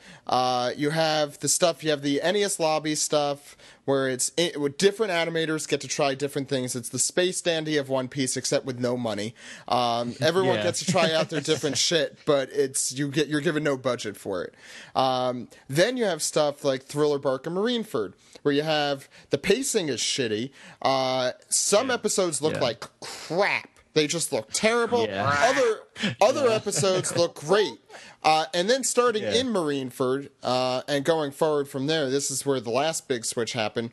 Speaker 1: you have the stuff. You have the NES Lobby stuff where where different animators get to try different things. It's the Space Dandy of One Piece, except with no money. Everyone gets to try out their different shit, but you're given no budget for it. Then you have stuff like Thriller Bark and Marineford, where you have the pacing is shitty. Some episodes look like crap. They just look terrible.
Speaker 4: Yeah.
Speaker 1: Other episodes look great. And then starting in Marineford and going forward from there, this is where the last big switch happened.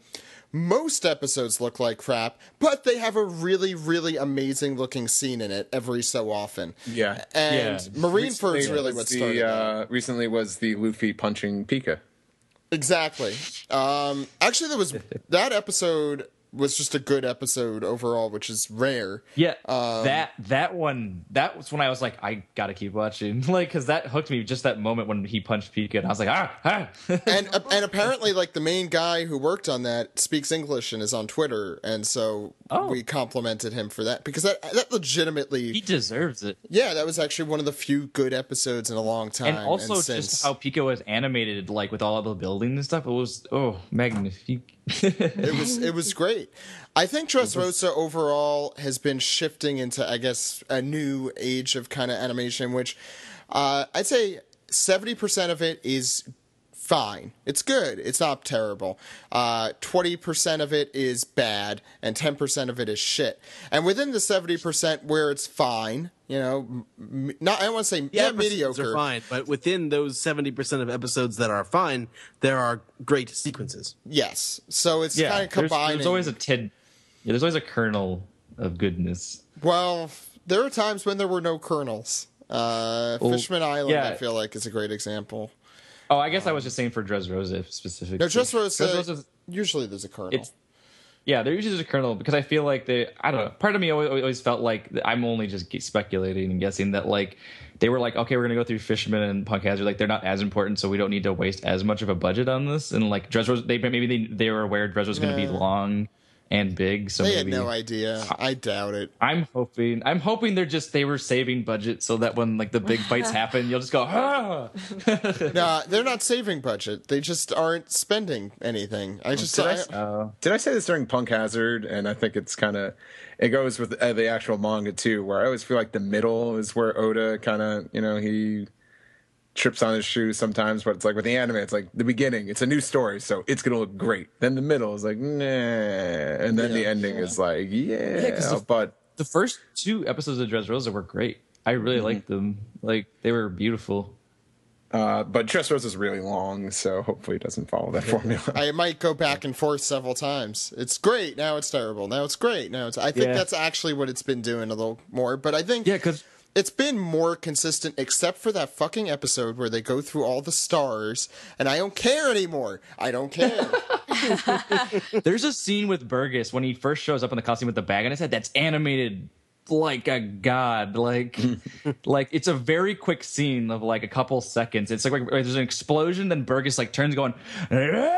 Speaker 1: Most episodes look like crap, but they have a really, really amazing looking scene in it every so often.
Speaker 3: Yeah.
Speaker 1: And Marineford's really what started it.
Speaker 3: Recently was the Luffy punching Pika.
Speaker 1: Exactly. Actually, that episode was just a good episode overall, which is rare.
Speaker 4: Yeah, that one, that was when I was like, I gotta keep watching, like, because that hooked me. Just that moment when he punched Pika, and I was like,
Speaker 1: and apparently, like, the main guy who worked on that speaks English and is on Twitter, and so we complimented him for that because that legitimately
Speaker 4: he deserves it.
Speaker 1: Yeah, that was actually one of the few good episodes in a long time.
Speaker 4: And also just how Pika was animated, like with all the buildings and stuff. It was magnifique.
Speaker 1: It was great. I think Dressrosa overall has been shifting into, I guess, a new age of kind of animation, which I'd say 70% of it is fine. It's good. It's not terrible. 20% of it is bad, and 10% of it is shit. And within the 70% where it's fine, you know, I don't want to say mediocre.
Speaker 8: Are fine, but within those 70% of episodes that are fine, there are great sequences.
Speaker 1: Yes. So it's kind of combining.
Speaker 4: There's always there's always a kernel of goodness.
Speaker 1: Well, there are times when there were no kernels. Fishman Island, I feel like, is a great example.
Speaker 4: Oh, I guess I was just saying for Dressrosa specifically.
Speaker 1: No, Dressrosa, usually there's a kernel.
Speaker 4: There usually is a kernel because I feel like I don't know. Part of me always felt like I'm only just speculating and guessing that like they were like, okay, we're gonna go through Fishman and Punk Hazard, like they're not as important, so we don't need to waste as much of a budget on this. And like Dressrosa, they were aware Dressrosa was gonna be long and big, so
Speaker 1: they had no idea. I doubt it.
Speaker 4: I'm hoping they were saving budget so that when like the big fights happen, you'll just go,
Speaker 1: Nah, they're not saving budget. They just aren't spending anything. Did
Speaker 3: I say this during Punk Hazard? And I think it's kind of it goes with the actual manga too, where I always feel like the middle is where Oda kind of he trips on his shoes sometimes, but it's like with the anime, it's like the beginning, it's a new story, so it's gonna look great. Then the middle is like, nah, and then the ending is like, but
Speaker 4: the first 2 episodes of Dressrosa were great. I really liked them. Like they were beautiful.
Speaker 3: But Dressrosa is really long, so hopefully it doesn't follow that formula.
Speaker 1: I might go back and forth several times. It's great, now it's terrible. Now it's great, now it's. I think that's actually what it's been doing a little more. But I think
Speaker 4: because
Speaker 1: it's been more consistent, except for that fucking episode where they go through all the stars, and I don't care anymore. I don't care.
Speaker 4: There's a scene with Burgess when he first shows up in the costume with the bag on his head that's animated like a god. Like it's a very quick scene of like a couple seconds. It's like there's an explosion, then Burgess like turns going, and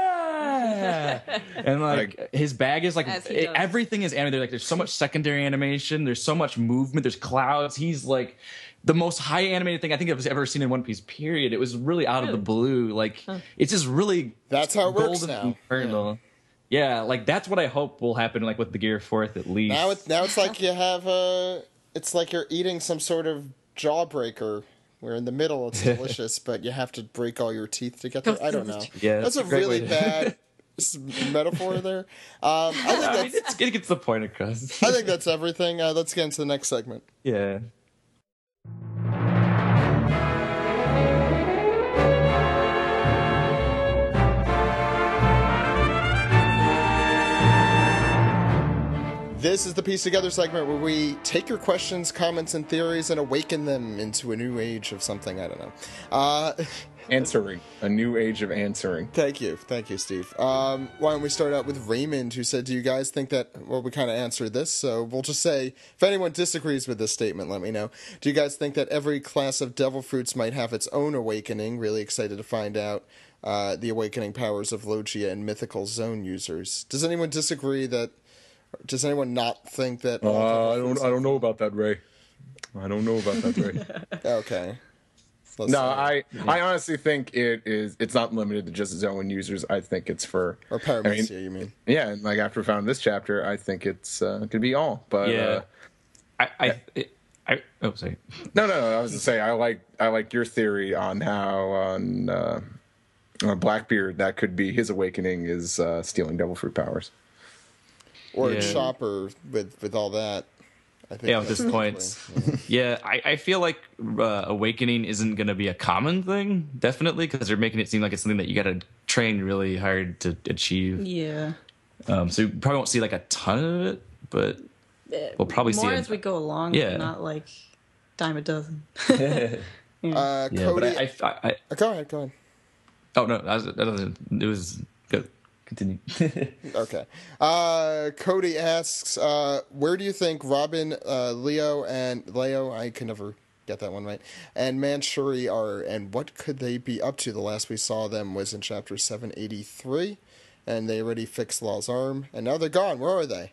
Speaker 4: like his bag is like everything is animated. Like there's so much secondary animation, there's so much movement, there's clouds. He's like the most high animated thing I think I've ever seen in One Piece, period. It was really out of the blue. Like it's just really
Speaker 1: that's how it works now.
Speaker 4: Infernal. Yeah, like that's what I hope will happen, like with the Gear 4th at least.
Speaker 1: Now it's like you have it's like you're eating some sort of jawbreaker, where in the middle it's delicious, but you have to break all your teeth to get there. I don't know.
Speaker 4: Yeah,
Speaker 1: that's a really bad metaphor there. I think
Speaker 4: it gets the point across.
Speaker 1: I think that's everything. Let's get into the next segment.
Speaker 4: Yeah.
Speaker 1: This is the Piece Together segment where we take your questions, comments, and theories and awaken them into a new age of something. I don't know.
Speaker 3: Answering. A new age of answering.
Speaker 1: Thank you, Steve. Why don't we start out with Raymond, who said, do you guys think that, well, we kind of answered this, so we'll just say, if anyone disagrees with this statement, let me know. Do you guys think that every class of devil fruits might have its own awakening? Really excited to find out the awakening powers of Logia and Mythical Zone users. Does anyone disagree that, does anyone not think that...
Speaker 3: I don't know about that, Ray. I don't know about that, Ray.
Speaker 1: Okay.
Speaker 3: I honestly think it's not limited to just Zone users. I think it's for...
Speaker 1: Or Paramecia, you mean?
Speaker 3: Yeah, and like after found this chapter, I think it's could be all. But
Speaker 4: yeah. Sorry.
Speaker 3: No. I was to say I like your theory on how on Blackbeard that could be his awakening is stealing devil fruit powers.
Speaker 1: Or Chopper with all that. I think
Speaker 4: at this point. Yeah, I feel like awakening isn't going to be a common thing, definitely, because they're making it seem like it's something that you got to train really hard to achieve.
Speaker 5: Yeah.
Speaker 1: Mm.
Speaker 5: So
Speaker 4: you probably won't see like a ton of it, but we'll probably see
Speaker 5: more
Speaker 4: it
Speaker 5: as we go along.
Speaker 4: Yeah.
Speaker 5: Not like dime a dozen.
Speaker 1: Cody, go ahead.
Speaker 4: Oh no, it was good. Continue.
Speaker 1: Okay. Cody asks, where do you think Robin, Leo, I can never get that one right, and Manchuri are, and what could they be up to? The last we saw them was in chapter 783, and they already fixed Law's arm, and now they're gone. Where are they?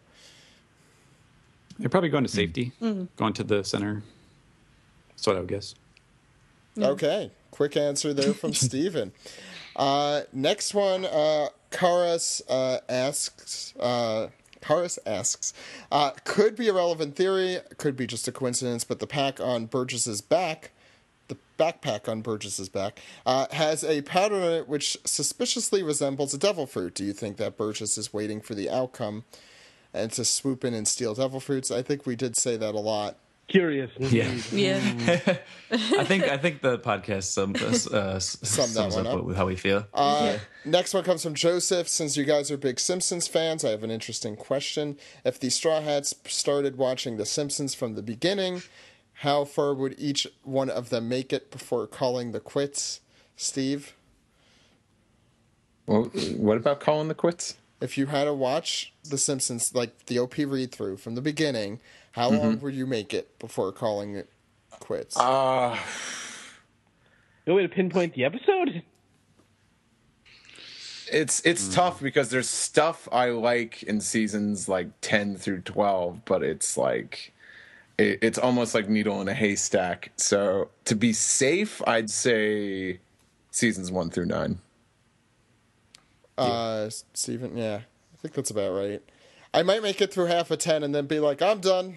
Speaker 6: They're probably going to safety, going to the center. That's what I would guess.
Speaker 1: Okay. Quick answer there from Steven. Next one, Karas asks, could be a relevant theory, could be just a coincidence, but the backpack on Burgess's back, has a pattern in it which suspiciously resembles a devil fruit. Do you think that Burgess is waiting for the outcome and to swoop in and steal devil fruits? I think we did say that a lot.
Speaker 9: Curious.
Speaker 5: Yeah.
Speaker 4: I think the podcast sums up with how we feel.
Speaker 1: Next one comes from Joseph. Since you guys are big Simpsons fans, I have an interesting question. If the Straw Hats started watching The Simpsons from the beginning, how far would each one of them make it before calling the quits? Steve?
Speaker 3: Well, what about calling the quits?
Speaker 1: If you had to watch The Simpsons, like the OP read-through from the beginning, how long would you make it before calling it quits?
Speaker 9: No way to pinpoint the episode?
Speaker 3: It's tough because there's stuff I like in seasons like 10 through 12, but it's like it's almost like needle in a haystack. So to be safe, I'd say seasons 1 through 9.
Speaker 1: Steven, yeah, I think that's about right. I might make it through half of 10 and then be like, I'm done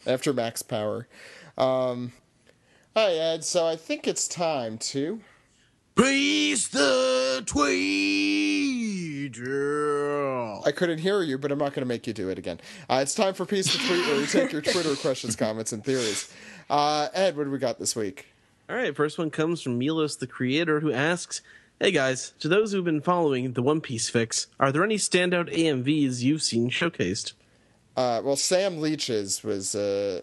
Speaker 1: after max power. All right, Ed, so I think it's time to...
Speaker 8: Praise the Tweeter.
Speaker 1: I couldn't hear you, but I'm not going to make you do it again. It's time for Piece the Tweet, where we take your Twitter questions, comments, and theories. Ed, what do we got this week?
Speaker 8: All right, first one comes from Milos the Creator, who asks, hey guys, to those who've been following the One Piece fix, are there any standout AMVs you've seen showcased?
Speaker 1: Well, Sam Leach's was the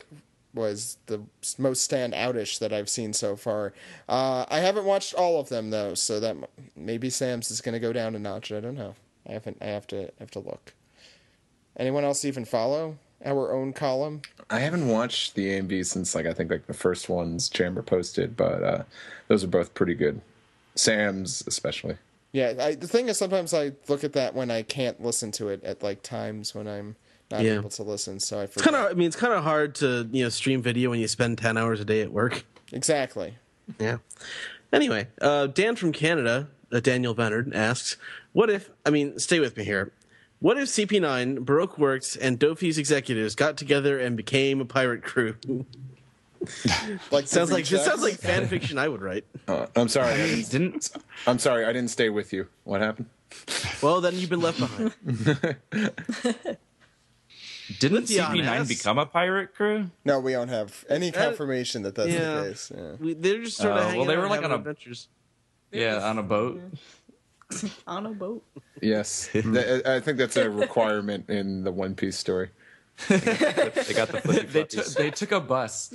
Speaker 1: most standoutish that I've seen so far. I haven't watched all of them though, so that maybe Sam's is going to go down a notch. I don't know. I have to look. Anyone else even follow our own column?
Speaker 3: I haven't watched the AMV since I think the first ones Chamber posted, but those are both pretty good. Sam's especially.
Speaker 1: Yeah, the thing is sometimes I look at that when I can't listen to it at times when I'm not able to listen, so I forget.
Speaker 8: It's kind of hard to stream video when you spend 10 hours a day at work.
Speaker 1: Exactly.
Speaker 8: Yeah. Anyway, Dan from Canada, Daniel Bennard, asks, stay with me here. What if CP9, Baroque Works, and Dofi's executives got together and became a pirate crew? Sounds like fan fiction I would write.
Speaker 3: I'm sorry. I didn't stay with you. What happened?
Speaker 8: Well, then you've been left behind.
Speaker 4: Didn't CP9 become a pirate crew?
Speaker 1: No, we don't have any confirmation that that's the case. Yeah.
Speaker 8: They're just sort of hanging out.
Speaker 4: They were
Speaker 8: on
Speaker 4: adventures. Yeah, on a boat.
Speaker 5: On a boat.
Speaker 3: Yes. I think that's a requirement in the One Piece story.
Speaker 6: They got the flippy
Speaker 4: They,
Speaker 6: floppies.
Speaker 4: they took a bus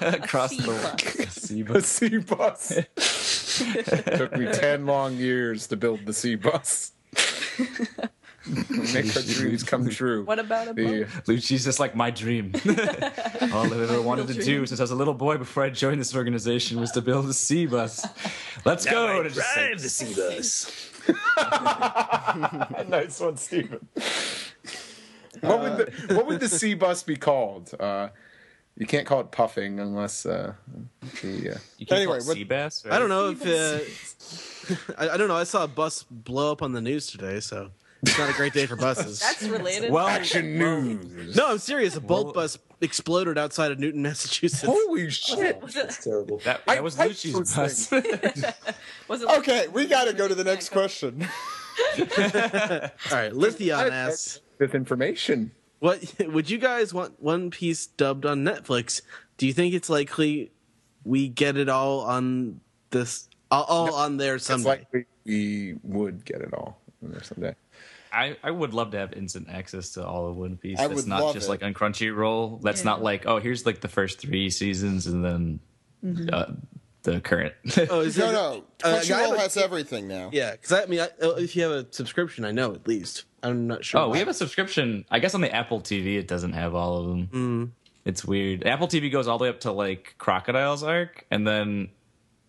Speaker 4: across the sea
Speaker 3: The sea bus. Took me 10 long years to build the sea bus. Make our dreams come true.
Speaker 5: What about a boat?
Speaker 4: Lucci's just like my dream. All I've ever wanted to do since I was a little boy before I joined this organization was to build a sea bus. Let's go. And it just
Speaker 8: Drive the sea bus.
Speaker 3: Nice one, Steven. What would the sea bus be called? You can't call it puffing unless
Speaker 4: You can't
Speaker 1: Anyway,
Speaker 4: call it
Speaker 1: what-
Speaker 4: sea bass, right?
Speaker 8: I don't know if I don't know. I saw a bus blow up on the news today, so it's not a great day for buses.
Speaker 5: That's related.
Speaker 4: Well,
Speaker 3: action news.
Speaker 8: No, I'm serious. A bolt bus exploded outside of Newton, Massachusetts.
Speaker 3: Holy shit.
Speaker 5: was it,
Speaker 6: Terrible.
Speaker 4: that was Lucci's bus.
Speaker 5: was it
Speaker 1: Okay, we got to go to the next question.
Speaker 8: All right, Lithion asks,
Speaker 3: With information.
Speaker 8: "What would you guys want One Piece dubbed on Netflix? Do you think it's likely we get it all on this, all on there
Speaker 3: It's
Speaker 8: someday?"
Speaker 3: likely we would get it all in there someday.
Speaker 4: I would love to have instant access to all of One Piece.
Speaker 1: I
Speaker 4: That's
Speaker 1: would
Speaker 4: not
Speaker 1: love
Speaker 4: just
Speaker 1: it.
Speaker 4: like on Crunchyroll. That's not like, oh, here's like the first 3 seasons and then the current.
Speaker 8: Oh, is it?
Speaker 1: No.
Speaker 8: I
Speaker 1: Crunchyroll
Speaker 8: have a-
Speaker 1: has everything now.
Speaker 8: Yeah, because I mean, if you have a subscription, I know at least. I'm not sure.
Speaker 4: Oh, we have a subscription. I guess on the Apple TV it doesn't have all of them. It's weird. Apple TV goes all the way up to like Crocodile's arc, and then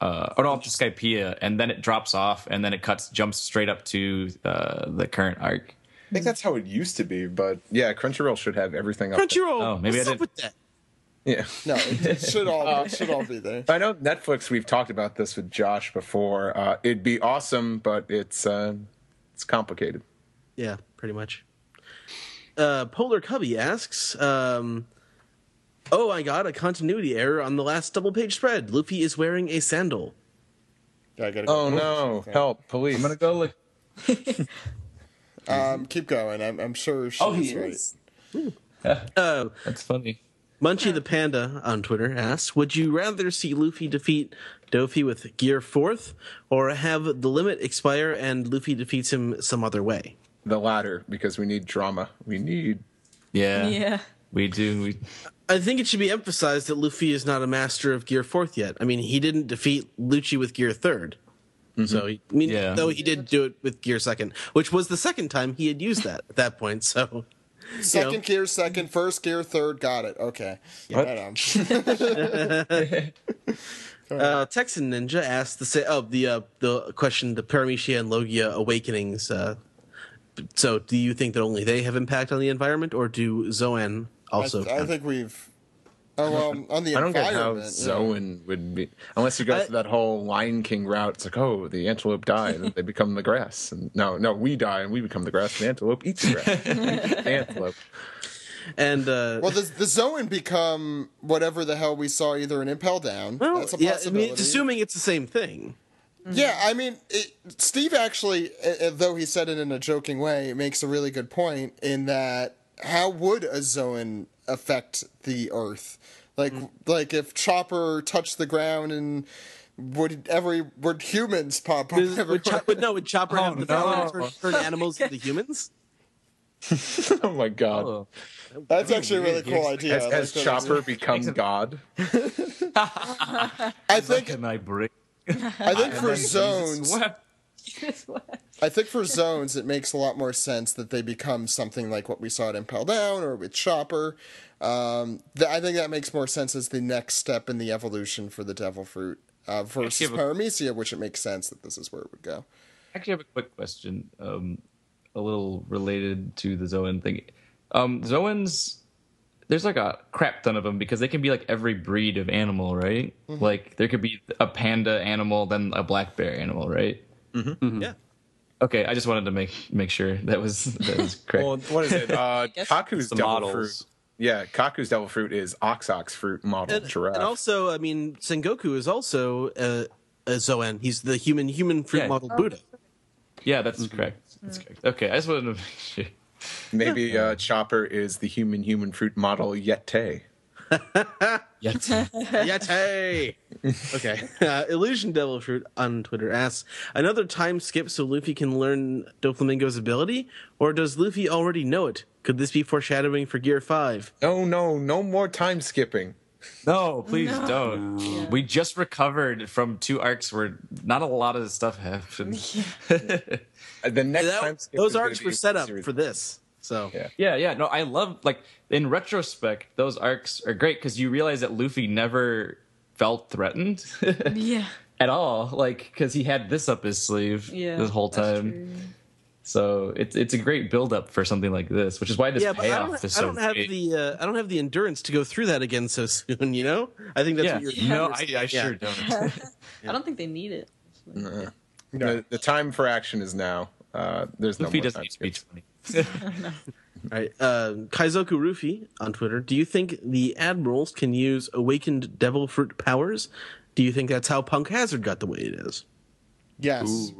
Speaker 4: up to Skypiea, and then it drops off, and then it jumps straight up to the current arc.
Speaker 3: I think that's how it used to be, but yeah, Crunchyroll should have everything up there.
Speaker 8: Crunchyroll.
Speaker 4: Oh, maybe
Speaker 8: what's
Speaker 4: I
Speaker 8: up
Speaker 4: did-
Speaker 8: with that?
Speaker 3: Yeah.
Speaker 1: No, it should all be there.
Speaker 3: I know Netflix, we've talked about this with Josh before. It'd be awesome, but it's complicated.
Speaker 8: Yeah, pretty much. Polar Cubby asks, "Oh my god, a continuity error on the last double-page spread. Luffy is wearing a sandal."
Speaker 1: I gotta go.
Speaker 3: Oh no! Help! Police!
Speaker 4: I'm gonna go look.
Speaker 1: Keep going. I'm sure she's right.
Speaker 4: That's funny.
Speaker 8: Munchie the Panda on Twitter asks, "Would you rather see Luffy defeat Dofi with Gear 4th, or have the limit expire and Luffy defeats him some other way?"
Speaker 3: The latter, because we need drama. We need.
Speaker 5: Yeah.
Speaker 4: We do.
Speaker 8: I think it should be emphasized that Luffy is not a master of Gear 4th yet. I mean, he didn't defeat Lucci with Gear 3rd. So,
Speaker 4: Yeah.
Speaker 8: though he did do it with Gear 2nd, which was the second time he had used that at that point. So,
Speaker 1: Second gear, second, first gear, third. Got it. Okay. Right on.
Speaker 8: Texan Ninja asked the question, the Paramecia and Logia awakenings. So, do you think that only they have impact on the environment, or do Zoan also?
Speaker 1: I think we've. Oh well, on the
Speaker 3: I don't get how
Speaker 1: environment.
Speaker 3: Zoan would be, unless you go through that whole Lion King route. It's like, oh, the antelope died and they become the grass, and no, we die and we become the grass. And the antelope eats the grass. The antelope.
Speaker 8: And
Speaker 1: Well, the Zoan become whatever the hell we saw either in Impel Down.
Speaker 8: well,
Speaker 1: That's a
Speaker 8: yeah, I
Speaker 1: possibility.
Speaker 8: mean, it's assuming it's the same thing.
Speaker 1: Yeah, I mean, Steve actually, though he said it in a joking way, makes a really good point in that how would a Zoan affect the Earth? Like if Chopper touched the ground and would humans pop up?
Speaker 8: Would Chopper have developed turn animals into humans?
Speaker 3: Oh my god!
Speaker 4: Oh.
Speaker 1: That's actually a really cool idea. I
Speaker 3: Has
Speaker 1: like that
Speaker 3: Chopper
Speaker 1: idea.
Speaker 3: become God?
Speaker 1: I think
Speaker 4: Can I bring?
Speaker 1: for zones.
Speaker 4: What?
Speaker 1: I think for zones, it makes a lot more sense that they become something like what we saw at Impel Down or with Chopper. I think that makes more sense as the next step in the evolution for the Devil Fruit versus Paramecia, which it makes sense that this is where it would go.
Speaker 4: Actually, I have a quick question, a little related to the Zoan thing. Zoans, there's like a crap ton of them because they can be like every breed of animal, right?
Speaker 1: Mm-hmm.
Speaker 4: Like there could be a panda animal, then a black bear animal, right?
Speaker 8: Yeah.
Speaker 4: Okay, I just wanted to make sure that was correct.
Speaker 3: Well, what is it? Kaku's
Speaker 6: the
Speaker 3: devil
Speaker 6: models.
Speaker 3: fruit. Yeah, Kaku's devil fruit is ox fruit model giraffe.
Speaker 8: And also, I mean, Sengoku is also a Zoan. He's the human fruit
Speaker 4: Yeah.
Speaker 8: model Buddha.
Speaker 4: Yeah, that's correct. That's correct. Okay, I just wanted to make sure.
Speaker 3: Maybe Chopper is the human fruit model Yeti.
Speaker 4: Yet.
Speaker 8: Yay! Okay. Illusion Devil Fruit on Twitter asks, another time skip so Luffy can learn Doflamingo's ability? Or does Luffy already know it? Could this be foreshadowing for Gear 5?
Speaker 3: No more time skipping.
Speaker 7: No, please don't.
Speaker 5: Yeah.
Speaker 7: We just recovered from 2 arcs where not a lot of stuff happened.
Speaker 3: The next time skip
Speaker 8: Those
Speaker 3: is gonna
Speaker 8: arcs
Speaker 3: be
Speaker 8: were set up
Speaker 3: serious.
Speaker 8: for this. So
Speaker 3: Yeah.
Speaker 7: No, I love, like, in retrospect, those arcs are great because you realize that Luffy never felt threatened
Speaker 5: Yeah.
Speaker 7: at all, like, because he had this up his sleeve
Speaker 5: Yeah.
Speaker 7: this whole
Speaker 5: that's
Speaker 7: time.
Speaker 5: true.
Speaker 7: So it's a great build up for something like this, which is why this
Speaker 8: but
Speaker 7: payoff is so
Speaker 8: I don't have
Speaker 7: great.
Speaker 8: I don't have the endurance to go through that again so soon. You know, I think that's
Speaker 7: Yeah,
Speaker 8: what you're.
Speaker 7: no, I sure don't.
Speaker 5: I don't think they need it.
Speaker 3: The time for action is now. There's no
Speaker 7: Luffy
Speaker 3: more
Speaker 7: doesn't
Speaker 3: time
Speaker 7: need to be
Speaker 3: skips.
Speaker 7: 20.
Speaker 8: All right, Kaizoku Ruffy on Twitter. Do you think the admirals can use awakened devil fruit powers? Do you think that's how Punk Hazard got the way it is?
Speaker 1: Yes.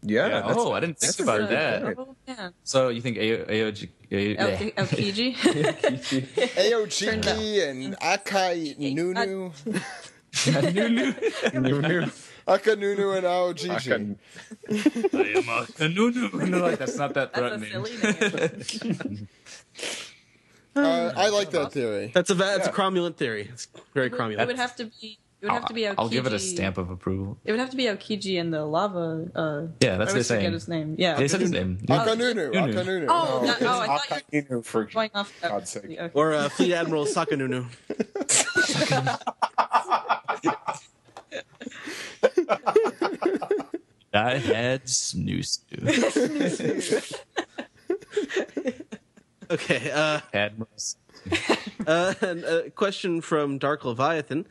Speaker 3: Yeah. that's-
Speaker 7: Oh, I didn't think about that.
Speaker 5: Oh, yeah.
Speaker 7: So you think Aojiji?
Speaker 5: Aokiji?
Speaker 1: Aojiji and Akanunu. Akanunu and Aojiji.
Speaker 7: No, like, that's not that
Speaker 5: That's a
Speaker 7: threatening.
Speaker 5: silly name.
Speaker 1: I like that theory.
Speaker 8: That's a cromulent theory. It's very
Speaker 5: It
Speaker 8: cromulent.
Speaker 5: would have to be. It would have to be Aokiji.
Speaker 7: I'll give it a stamp of approval.
Speaker 5: It would have to be Aokiji and the lava.
Speaker 7: Yeah, that's
Speaker 5: I
Speaker 7: what
Speaker 5: always
Speaker 7: they're
Speaker 5: forget
Speaker 7: saying.
Speaker 5: his name. Yeah.
Speaker 7: They said his name.
Speaker 1: Akanunu. Akanunu.
Speaker 5: Oh, I thought you
Speaker 3: Akanunu, for
Speaker 5: were going off.
Speaker 3: God's sake.
Speaker 5: Okay.
Speaker 8: Or Fleet Admiral Sakanunu.
Speaker 7: I had snooze.
Speaker 8: Okay.
Speaker 7: Admirals.
Speaker 8: And a question from Dark Leviathan.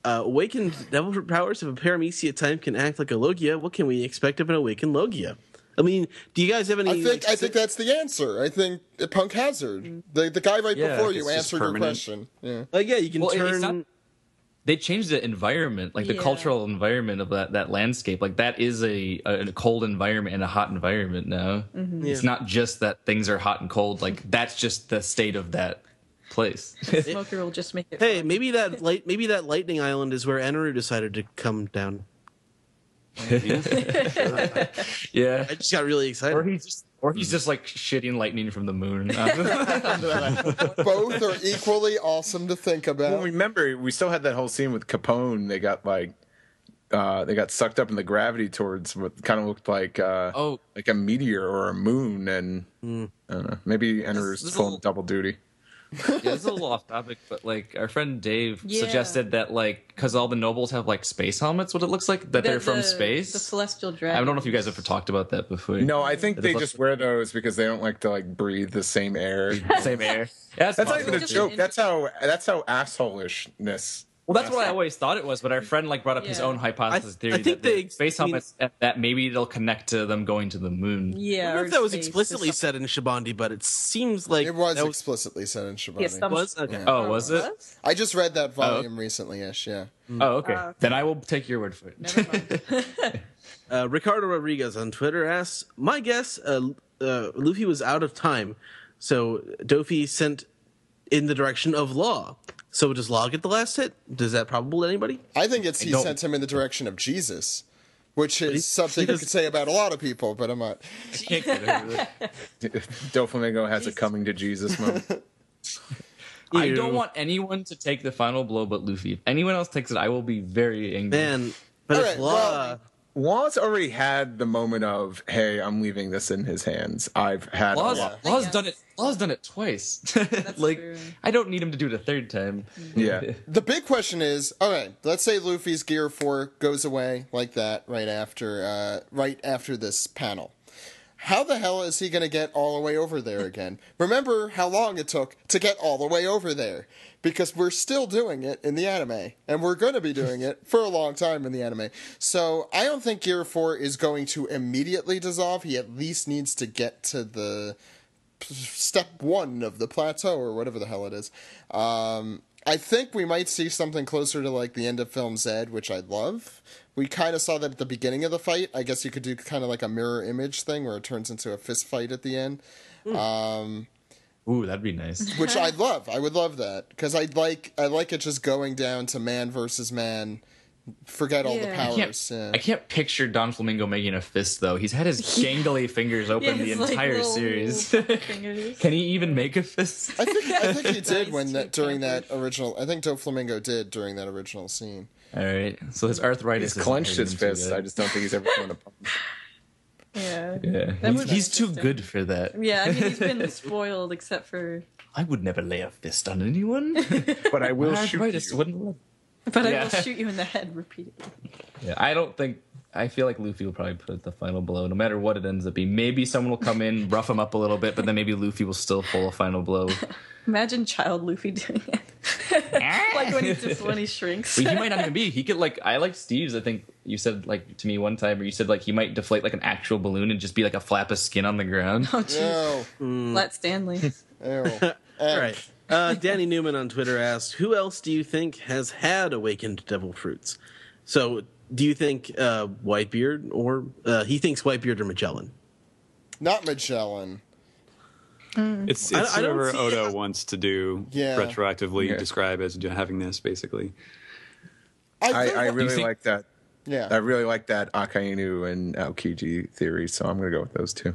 Speaker 8: Awakened devil fruit powers, if a paramecia type can act like a Logia, what can we expect of an awakened Logia? I mean, do you guys have any...
Speaker 1: I think that's the answer. I think Punk Hazard, the guy right
Speaker 7: Yeah,
Speaker 1: before
Speaker 7: it's
Speaker 1: you,
Speaker 7: just
Speaker 1: answered your
Speaker 7: permanent.
Speaker 1: question. Yeah.
Speaker 8: yeah, you can
Speaker 7: Well, it's
Speaker 8: turn...
Speaker 7: not- They changed the environment, like the
Speaker 5: Yeah.
Speaker 7: cultural environment of that landscape. Like that is a cold environment and a hot environment now. It's not just that things are hot and cold. Like that's just the state of that place.
Speaker 5: Smoker will just make it.
Speaker 8: Hey,
Speaker 5: fun.
Speaker 8: maybe that lightning island is where Eneru decided to come down.
Speaker 7: Yeah.
Speaker 8: I just got really excited.
Speaker 7: Or he's just like shitting lightning from the moon.
Speaker 1: Both are equally awesome to think
Speaker 3: Well,
Speaker 1: about.
Speaker 3: remember, we still had that whole scene with Capone. They got they got sucked up in the gravity towards what kind of looked like like a meteor or a moon, and I don't know, maybe Enter's
Speaker 7: this is
Speaker 3: pulling
Speaker 7: a-
Speaker 3: double duty.
Speaker 7: Yeah, it's a little off topic, but like our friend Dave
Speaker 5: Yeah.
Speaker 7: suggested that like because all the nobles have like space helmets, what it looks like that they're from space.
Speaker 5: The celestial
Speaker 7: I
Speaker 5: dragon.
Speaker 7: don't know if you guys have talked about that before.
Speaker 3: No, I think they
Speaker 7: It's
Speaker 3: just wear those because they don't like to like breathe the same air.
Speaker 7: same air. Yeah,
Speaker 3: That's not even a
Speaker 5: Just
Speaker 3: joke.
Speaker 5: an
Speaker 3: That's how assholishness.
Speaker 7: Well, that's what I always thought it was, but our friend like brought up his
Speaker 5: Yeah.
Speaker 7: own hypothesis theory.
Speaker 8: I think
Speaker 7: that
Speaker 8: they-
Speaker 7: the space helmets that maybe it'll connect to them going to the moon.
Speaker 8: I
Speaker 5: Yeah.
Speaker 8: don't know
Speaker 5: or
Speaker 8: if that was
Speaker 5: space or
Speaker 8: explicitly
Speaker 5: something.
Speaker 8: said in Shibandi, but it seems like
Speaker 1: It was
Speaker 8: that
Speaker 1: explicitly said in Shibani.
Speaker 5: Yes, that
Speaker 8: was okay.
Speaker 7: Oh, was it?
Speaker 1: I just read that volume recently-ish, yeah.
Speaker 7: Oh, okay.
Speaker 5: okay.
Speaker 7: Then I will take your word for it.
Speaker 5: Never mind.
Speaker 8: Ricardo Rodriguez on Twitter asks, my guess, Luffy was out of time, so Dofi sent in the direction of Law. So does Law get the last hit? Does that probable to anybody?
Speaker 1: I think he
Speaker 7: don't-
Speaker 1: sent him in the direction of Jesus, which is something you could say about a lot of people, but I'm not.
Speaker 7: Can't get over it.
Speaker 3: Doflamingo has a coming to Jesus moment.
Speaker 7: I
Speaker 8: Ew.
Speaker 7: don't want anyone to take the final blow but Luffy. If anyone else takes it, I will be very angry.
Speaker 8: Man, but
Speaker 1: All
Speaker 8: if
Speaker 1: right,
Speaker 8: Law...
Speaker 1: well-
Speaker 3: Waz already had the moment of, "Hey, I'm leaving this in his hands." I've had a
Speaker 7: Law's,
Speaker 3: lot.
Speaker 7: Law's done it. Law's done it twice. Like
Speaker 5: true.
Speaker 7: I don't need him to do it a third time.
Speaker 3: Yeah.
Speaker 1: The big question is, all right, let's say Luffy's Gear 4 goes away like that right after this panel. How the hell is he going to get all the way over there again? Remember how long it took to get all the way over there. Because we're still doing it in the anime. And we're going to be doing it for a long time in the anime. So I don't think Gear 4 is going to immediately dissolve. He at least needs to get to the step 1 of the plateau or whatever the hell it is. I think we might see something closer to like the end of Film Z, which I love. We kind of saw that at the beginning of the fight. I guess you could do kind of like a mirror image thing where it turns into a fist fight at the end.
Speaker 7: Ooh, that'd be nice.
Speaker 1: Which I'd love. I would love that because I like it just going down to man versus man forget all the
Speaker 5: Yeah.
Speaker 1: powers.
Speaker 7: I can't picture Don Flamingo making a fist though. He's had his gangly fingers open the
Speaker 5: it's like
Speaker 7: entire
Speaker 5: little
Speaker 7: series.
Speaker 5: fingers.
Speaker 7: Can he even make a fist?
Speaker 1: I think he did
Speaker 5: Nice
Speaker 1: during that original. I think Doflamingo did during that original scene.
Speaker 7: All right, so his arthritis.
Speaker 3: He's
Speaker 7: isn't
Speaker 3: clenched
Speaker 7: hurting
Speaker 3: his
Speaker 7: him too
Speaker 3: fist.
Speaker 7: bad.
Speaker 3: I just don't think he's ever thrown a punch.
Speaker 5: Yeah.
Speaker 7: Yeah,
Speaker 5: That would've
Speaker 7: he's
Speaker 5: been
Speaker 7: too
Speaker 5: interesting.
Speaker 7: good for that.
Speaker 5: Yeah, I mean, he's been spoiled except for.
Speaker 7: I would never lay a fist on anyone.
Speaker 3: But I will
Speaker 7: My
Speaker 3: shoot
Speaker 7: arthritis
Speaker 3: you.
Speaker 7: wouldn't let-
Speaker 5: But I
Speaker 7: Yeah.
Speaker 5: will shoot you in the head repeatedly.
Speaker 7: Yeah, I don't think. I feel like Luffy will probably put the final blow, no matter what it ends up being. Maybe someone will come in, rough him up a little bit, but then maybe Luffy will still pull a final blow.
Speaker 5: Imagine child Luffy doing it. Like when he shrinks.
Speaker 7: But he might not even be. He could like. I like Steve's. I think you said like to me one time, or you said like he might deflate like an actual balloon and just be like a flap of skin on the ground.
Speaker 5: Oh, jeez.
Speaker 1: Ew.
Speaker 5: Let Stanley.
Speaker 1: Ew.
Speaker 8: All right. Danny Newman on Twitter asked, "Who else do you think has had awakened devil fruits?" So, do you think Whitebeard, or he thinks Whitebeard or Magellan?
Speaker 1: Not Magellan.
Speaker 6: It's
Speaker 8: I don't
Speaker 6: whatever
Speaker 8: see-
Speaker 6: Oda wants to do
Speaker 1: Yeah.
Speaker 6: retroactively
Speaker 3: Yeah.
Speaker 6: describe as having this, basically.
Speaker 3: I
Speaker 7: You
Speaker 3: really
Speaker 7: think-
Speaker 3: like that. I
Speaker 1: Yeah.
Speaker 3: really like that Akanunu and Aokiji theory, so I'm going to go with those two.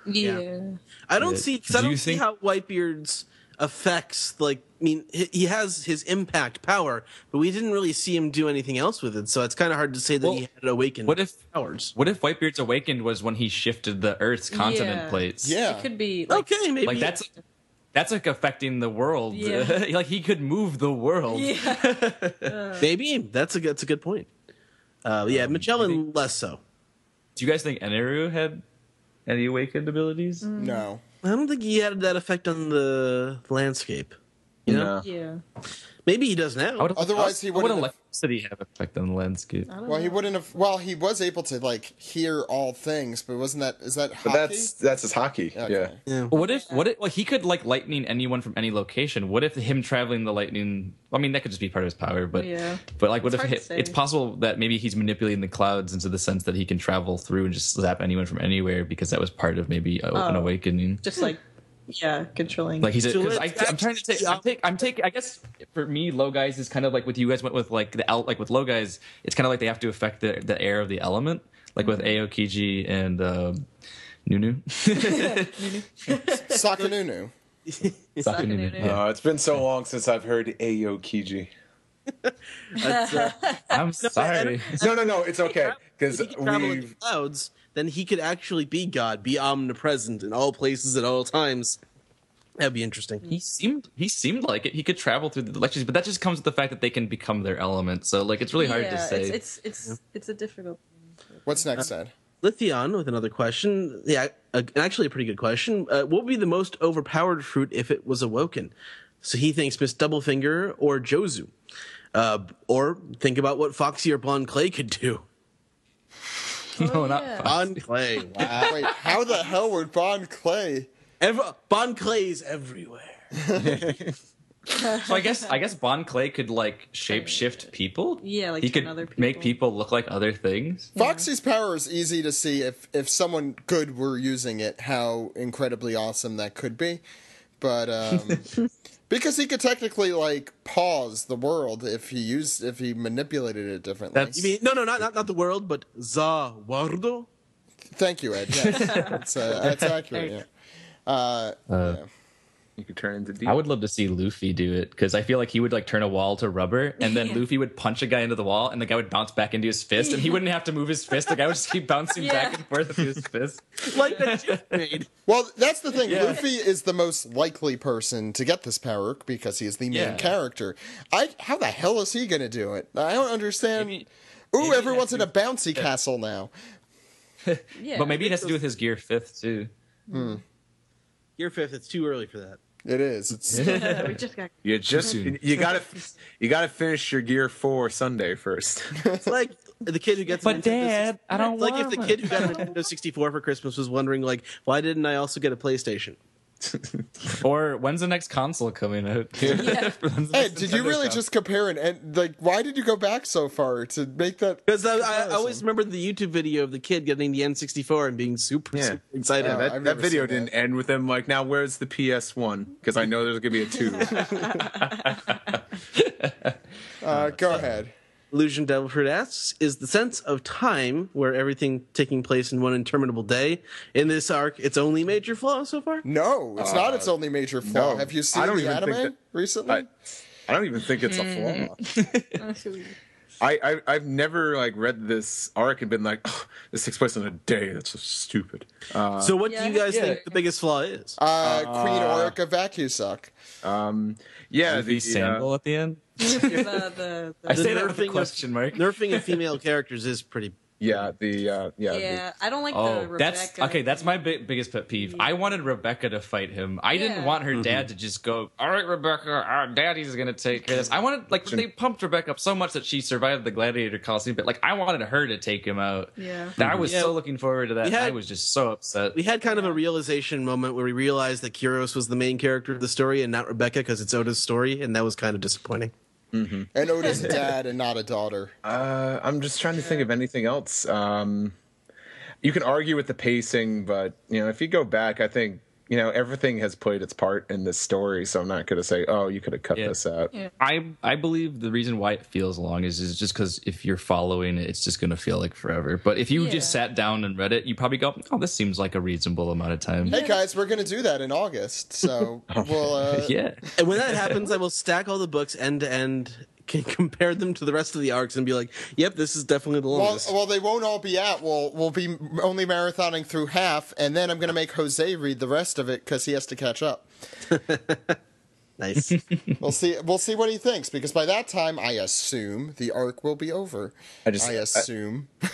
Speaker 5: Yeah.
Speaker 8: I don't
Speaker 7: Yeah.
Speaker 8: see because I
Speaker 7: Do you
Speaker 8: don't see
Speaker 7: think-
Speaker 8: how Whitebeard's affects like. I mean, he has his impact power, but we didn't really see him do anything else with it. So it's kind of hard to say that
Speaker 7: Well,
Speaker 8: he had awakened
Speaker 7: What if
Speaker 8: powers.
Speaker 7: What if Whitebeard's awakened was when he shifted the Earth's continent
Speaker 5: Yeah.
Speaker 7: plates?
Speaker 1: Yeah.
Speaker 5: It could be like.
Speaker 8: Okay, maybe
Speaker 7: Like that's like affecting the world.
Speaker 5: Yeah.
Speaker 7: Like he could move the world.
Speaker 5: Yeah.
Speaker 8: maybe that's a good point. Yeah, Magellan less so.
Speaker 7: Do you guys think Eneru had any awakened abilities?
Speaker 1: No.
Speaker 8: I don't think he had that effect on the landscape. You know?
Speaker 5: Yeah.
Speaker 8: Maybe he does now.
Speaker 1: Otherwise, he
Speaker 7: How would
Speaker 1: wouldn't have.
Speaker 7: electricity have effect on the landscape?
Speaker 5: I don't
Speaker 1: Well, he
Speaker 5: know.
Speaker 1: wouldn't have. Well, he was able to like hear all things, but wasn't that? Is that hockey?
Speaker 3: But that's his hockey.
Speaker 1: Okay.
Speaker 3: Yeah.
Speaker 7: What if well, he could like lightning anyone from any location? What if him traveling the lightning? I mean, that could just be part of his power, but
Speaker 5: Yeah.
Speaker 7: but like, what
Speaker 5: It's hard to
Speaker 7: if
Speaker 5: say.
Speaker 7: it's possible that maybe he's manipulating the clouds into the sense that he can travel through and just zap anyone from anywhere because that was part of maybe an
Speaker 5: Oh.
Speaker 7: awakening.
Speaker 5: Just like, yeah, controlling.
Speaker 7: Like he's
Speaker 8: So
Speaker 7: because
Speaker 8: let's
Speaker 7: I'm trying to take I'm taking I guess for me low guys is kind of like what you guys went with like like with low guys it's kind of like they have to affect the air of the element like with Aokiji and Nunu.
Speaker 1: Sakanunu.
Speaker 7: Sakanunu.
Speaker 3: It's been so long since I've heard Aokiji.
Speaker 7: I'm sorry.
Speaker 3: No, it's okay because
Speaker 8: If he could travel in the
Speaker 3: we've.
Speaker 8: clouds, then he could actually be God, be omnipresent in all places at all times. That'd be interesting.
Speaker 7: He seemed like it. He could travel through the electricity, but that just comes with the fact that they can become their element. So like it's really hard to say.
Speaker 5: It's a difficult.
Speaker 1: What's next, Ed?
Speaker 8: Lithion with another question. Yeah, actually a pretty good question. What would be the most overpowered fruit if it was awoken? So he thinks Miss Doublefinger or Jozu. Or think about what Foxy or Blonde Clay could do.
Speaker 7: No, not
Speaker 5: yeah.
Speaker 8: Blonde Clay. Wow.
Speaker 1: Wait, how the hell would Bond Clay?
Speaker 8: Bond Clay's everywhere.
Speaker 7: So I guess Bon Clay could like shape shift people.
Speaker 5: Yeah, like
Speaker 7: he
Speaker 5: turn
Speaker 7: could
Speaker 5: other
Speaker 7: make
Speaker 5: people.
Speaker 7: people look like other things.
Speaker 1: Foxy's power is easy to see if someone good were using it, how incredibly awesome that could be. But because he could technically like pause the world if he manipulated it differently.
Speaker 7: That's-
Speaker 8: You mean not the world, but za wardo?
Speaker 1: Thank you, Ed. Yes, that's accurate. Yeah. Yeah.
Speaker 3: You could turn into deep.
Speaker 7: I would love to see Luffy do it because I feel like he would like turn a wall to rubber and then Luffy would punch a guy into the wall and the guy would bounce back into his fist and he wouldn't have to move his fist. The guy would just keep bouncing back and forth with his fist.
Speaker 8: Like that you made.
Speaker 1: Well, that's the thing. Luffy is the most likely person to get this power because he is the main
Speaker 7: Yeah.
Speaker 1: character. How the hell is he going to do it? I don't understand.
Speaker 7: Maybe
Speaker 1: Everyone's in a bouncy castle now.
Speaker 5: Yeah.
Speaker 7: But maybe it has to do with his gear fifth too.
Speaker 8: Year 5th, it's too early for that.
Speaker 1: It is. It's
Speaker 5: we just got.
Speaker 3: You gotta finish your Gear 4 Sunday first.
Speaker 8: It's like the kid who gets
Speaker 7: But Dad, I don't
Speaker 8: It's like if
Speaker 7: want
Speaker 8: the kid who got a Nintendo 64 for Christmas was wondering, like, why didn't I also get a PlayStation?
Speaker 7: Or when's the next console coming out?
Speaker 5: Yeah.
Speaker 7: When's the
Speaker 1: Ed,
Speaker 7: next
Speaker 1: did you
Speaker 7: Nintendo
Speaker 1: really
Speaker 7: console?
Speaker 1: just compare and like why did you go back so far to make that?
Speaker 8: Because I always remember the YouTube video of the kid getting the N64 and being super excited.
Speaker 3: Yeah,
Speaker 1: I've
Speaker 3: that
Speaker 1: never
Speaker 3: video
Speaker 1: seen that.
Speaker 3: didn't end with him like, now where's the PS1? Because I know there's gonna be a 2.
Speaker 1: Go ahead.
Speaker 8: Illusion Devil Fruit asks, is the sense of time where everything taking place in one interminable day in this arc its only major flaw so far?
Speaker 1: No, it's not its only major flaw.
Speaker 3: no.
Speaker 1: Have you seen
Speaker 3: I don't
Speaker 1: the
Speaker 3: even think
Speaker 1: anime
Speaker 3: that-
Speaker 1: recently?
Speaker 3: I don't even think it's a flaw. I've never like read this arc and been like, oh, this takes place in a day. That's so stupid.
Speaker 8: So what do you guys think the biggest flaw is?
Speaker 1: Queen Orica Vacusuck.
Speaker 3: Yeah,
Speaker 7: The sandal at the end.
Speaker 5: the
Speaker 7: I say that with a
Speaker 8: nerfing of-
Speaker 7: question mark.
Speaker 8: Nerfing of female characters is pretty...
Speaker 3: yeah,
Speaker 5: yeah, I don't like the
Speaker 7: Oh,
Speaker 5: Rebecca.
Speaker 7: that's my biggest pet peeve. I wanted Rebecca to fight him. I didn't
Speaker 5: Yeah.
Speaker 7: want her dad to just go, all right, Rebecca, our daddy's gonna take care of this. I wanted, like, they pumped Rebecca up so much that she survived the Gladiator Coliseum, but, like, I wanted her to take him out.
Speaker 5: Yeah.
Speaker 7: I was so looking forward to that.
Speaker 8: We had-
Speaker 7: I was just so upset.
Speaker 8: We had kind of a realization moment where we realized that Kyros was the main character of the story and not Rebecca because it's Oda's story, and that was kind of disappointing.
Speaker 1: And Oda's dad and not a daughter.
Speaker 3: I'm just trying to think of anything else. You can argue with the pacing, but if you go back, I think everything has played its part in this story. So I'm not going to say, oh, you could have cut this out.
Speaker 5: Yeah.
Speaker 7: I believe the reason why it feels long is just because if you're following it, it's just going to feel like forever. But if you just sat down and read it, you probably go, oh, this seems like a reasonable amount of time.
Speaker 1: Hey guys, we're gonna do that in August, so we'll.
Speaker 7: Yeah.
Speaker 8: And when that happens, I will stack all the books end to end, compare them to the rest of the arcs, and be like, "Yep, this is definitely the longest."
Speaker 1: Well, they won't all be out. We'll be only marathoning through half, and then I'm gonna make Jose read the rest of it because he has to catch up.
Speaker 8: Nice.
Speaker 1: We'll see what he thinks, because by that time, I assume the arc will be over. I assume.
Speaker 8: All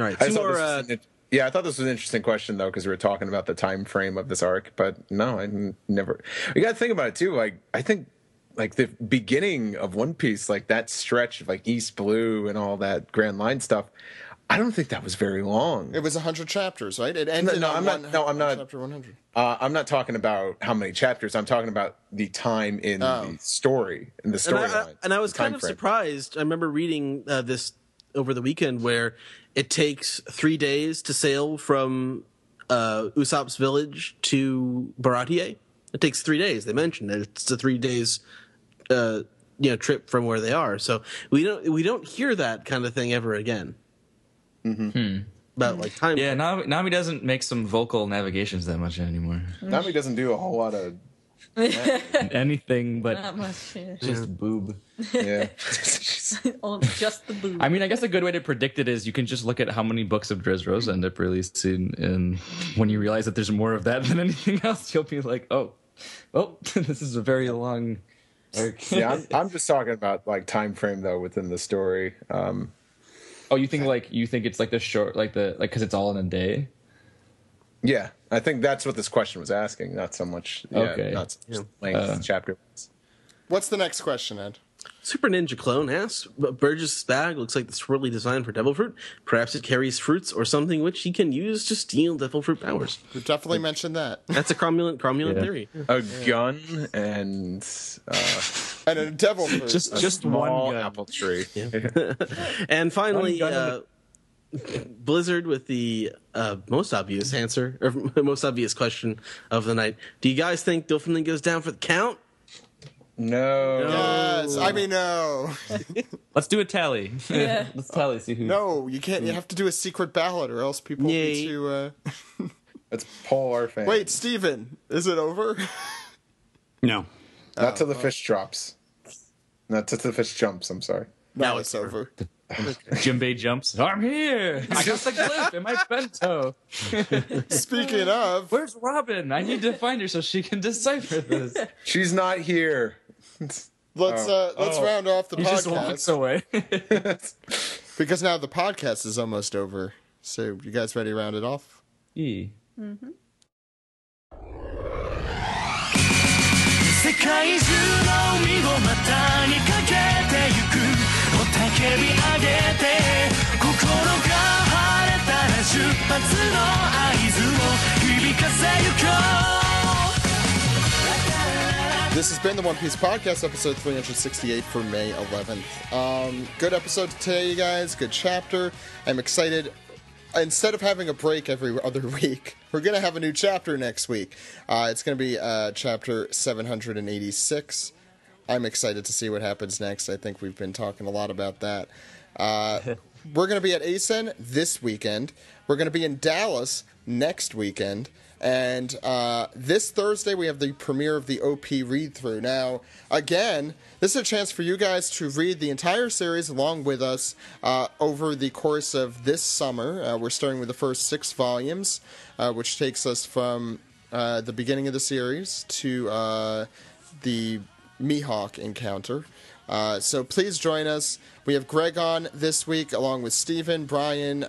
Speaker 8: right,
Speaker 3: I
Speaker 8: two
Speaker 3: thought
Speaker 8: more.
Speaker 3: I thought this was an interesting question though, because we were talking about the time frame of this arc, but no, never. We got to think about it too. Like I think, like the beginning of One Piece, like that stretch of like East Blue and all that Grand Line stuff. I don't think that was very long.
Speaker 1: It was 100 chapters, right? It ended
Speaker 3: No,
Speaker 1: on
Speaker 3: I'm not.
Speaker 1: chapter 100.
Speaker 3: I'm not talking about how many chapters. I'm talking about the time in the story, in the storyline.
Speaker 8: And I was
Speaker 3: the
Speaker 8: kind
Speaker 3: time
Speaker 8: of
Speaker 3: frame.
Speaker 8: surprised. I remember reading this over the weekend where it takes 3 days to sail from Usopp's village to Baratie. It takes 3 days. They mentioned it. It's a 3 days trip from where they are. So we don't hear that kind of thing ever again. About like time.
Speaker 7: Yeah, Nami doesn't make some vocal navigations that much anymore.
Speaker 3: Nami doesn't do a whole lot of
Speaker 7: Anything but
Speaker 5: Not much. Yeah.
Speaker 7: just boob.
Speaker 3: yeah.
Speaker 5: Oh, just the boob.
Speaker 7: I mean, I guess a good way to predict it is you can just look at how many books of Dressrosa end up releasing, and when you realize that there's more of that than anything else, you'll be like, oh, this is a very long arc.
Speaker 3: Yeah, I'm just talking about like time frame though within the story.
Speaker 7: Oh, you think it's like the short, because it's all in a day?
Speaker 3: Yeah, I think that's what this question was asking. Not so much. Yeah,
Speaker 7: Okay.
Speaker 3: Not so much length chapter.
Speaker 1: What's the next question, Ed?
Speaker 8: Super Ninja Clone asks, Burgess' bag looks like the swirly design for Devil Fruit. Perhaps it carries fruits or something which he can use to steal Devil Fruit powers.
Speaker 1: We've definitely mentioned that.
Speaker 8: That's a cromulent theory.
Speaker 3: A gun and
Speaker 1: And a devil fruit.
Speaker 7: Just
Speaker 3: small
Speaker 7: one gun.
Speaker 3: apple tree.
Speaker 8: And finally,
Speaker 7: One gun
Speaker 8: Blizzard with the most obvious answer, or most obvious question of the night. Do you guys think Doflamingo goes down for the count?
Speaker 3: No.
Speaker 1: Yes, I mean, no.
Speaker 7: Let's do a tally.
Speaker 5: Yeah.
Speaker 7: Let's tally. See who.
Speaker 1: No, you can't. You have to do a secret ballot, or else people will
Speaker 8: Yay.
Speaker 1: be too.
Speaker 3: Let's poll our fans.
Speaker 1: Wait, Steven, is it over?
Speaker 6: No.
Speaker 3: Not till the fish drops. Not till the fish jumps. I'm sorry.
Speaker 1: Now it's over.
Speaker 7: Jimbei jumps. I'm here. I got the glyph in my bento.
Speaker 1: Speaking of,
Speaker 7: Where's Robin? I need to find her so she can decipher this.
Speaker 3: She's not here.
Speaker 1: let's round off the
Speaker 7: He just walks
Speaker 1: podcast,
Speaker 7: away.
Speaker 1: because now the podcast is almost over. So, you guys ready to round it off?
Speaker 7: Yeah.
Speaker 10: 世界中の海を股にかけてゆく雄たけび上げて心が晴れたら出発の合図を響かせゆこう
Speaker 1: This has been the One Piece Podcast, episode 368 for May 11th. Good episode today, you guys. Good chapter. I'm excited. Instead of having a break every other week, we're going to have a new chapter next week. It's going to be chapter 786. I'm excited to see what happens next. I think we've been talking a lot about that. We're going to be at ASEN this weekend. We're going to be in Dallas next weekend. And this Thursday, we have the premiere of the OP read-through. Now, again, this is a chance for you guys to read the entire series along with us over the course of this summer. We're starting with the first 6 volumes, which takes us from the beginning of the series to the Mihawk encounter. So please join us. We have Greg on this week, along with Steven, Brian,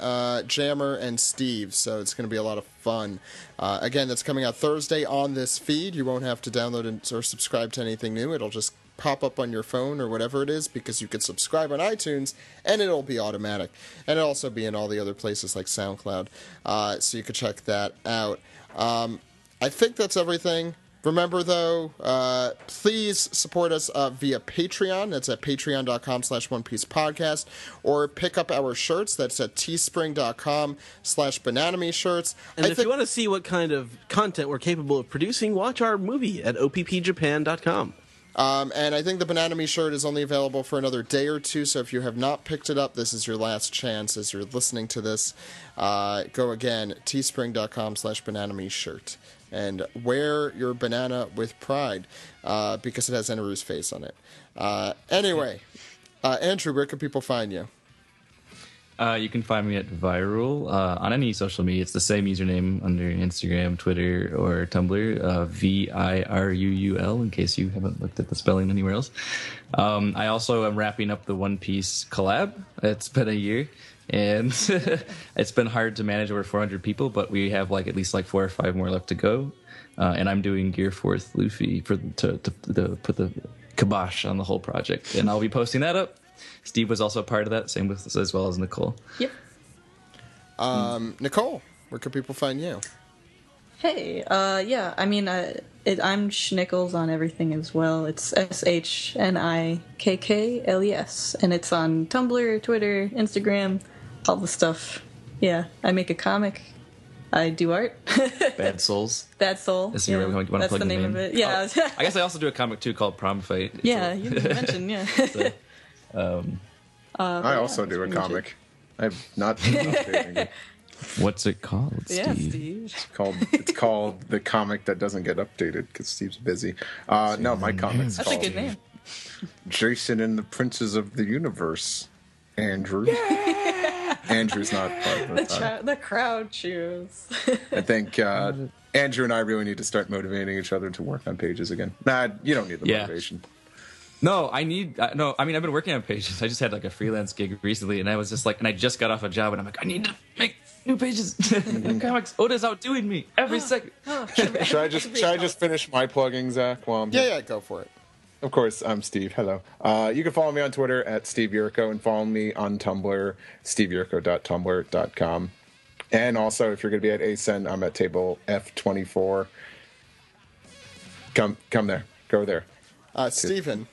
Speaker 1: Jammer, and Steve. So it's going to be a lot of fun. Again, that's coming out Thursday on this feed. You won't have to download or subscribe to anything new. It'll just pop up on your phone or whatever it is, because you can subscribe on iTunes, and it'll be automatic. And it'll also be in all the other places like SoundCloud. So you can check that out. I think that's everything. Remember, though, please support us via Patreon. That's at patreon.com/OnePiecePodcast. Or pick up our shirts. That's at teespring.com/bananameshirts.
Speaker 8: And if you want to see what kind of content we're capable of producing, watch our movie at oppjapan.com.
Speaker 1: And I think the Banana shirt is only available for another day or two, so if you have not picked it up, this is your last chance as you're listening to this. Go again, teespring.com/bananameshirt. And wear your banana with pride, because it has Enaru's face on it. Anyway, Andrew, where can people find you?
Speaker 7: You can find me at Viruul on any social media. It's the same username under Instagram, Twitter, or Tumblr, Viruul, in case you haven't looked at the spelling anywhere else. I also am wrapping up the One Piece collab. It's been a year, and it's been hard to manage over 400 people, but we have at least 4 or 5 more left to go. And I'm doing Gear 4th Luffy to put the kibosh on the whole project, and I'll be posting that up. Steve was also a part of that, same with us, as well as Nicole.
Speaker 5: Yep.
Speaker 1: Nicole, where can people find you?
Speaker 5: Hey, yeah, I mean, I'm Schnickles on everything as well. It's SHNIKKLES, and it's on Tumblr, Twitter, Instagram, all the stuff. Yeah, I make a comic. I do art.
Speaker 7: Bad Souls.
Speaker 5: Bad Soul.
Speaker 7: That's
Speaker 5: yeah.
Speaker 7: want to
Speaker 5: That's
Speaker 7: plug
Speaker 5: the name of it. Yeah.
Speaker 7: Oh, I guess I also do a comic too called Prom Fight.
Speaker 5: Yeah, you mentioned, yeah.
Speaker 3: I also do a comic. I've not been updating it.
Speaker 7: What's it called, Steve?
Speaker 5: Yeah, Steve.
Speaker 3: It's called the comic that doesn't get updated because Steve's busy. No, my comic's
Speaker 5: That's
Speaker 3: called
Speaker 5: a good name.
Speaker 3: Jason and the Princes of the Universe. Andrew. Andrew's not part of it.
Speaker 5: The crowd cheers.
Speaker 3: I think Andrew and I really need to start motivating each other to work on pages again. Nah, you don't need the motivation.
Speaker 7: No, I mean, I've been working on pages. I just had a freelance gig recently, and I was just and I just got off a job, and I'm I need to make new pages. Comics. Oda's outdoing me every second.
Speaker 3: Should I just finish my plugging, Zach? While I'm here?
Speaker 1: Yeah, go for it.
Speaker 3: Of course, I'm Steve. Hello. You can follow me on Twitter at Steve Yurko, and follow me on Tumblr, steveyurko.tumblr.com. And also, if you're going to be at ASEN, I'm at table F24. Come there. Go there.
Speaker 1: Steven.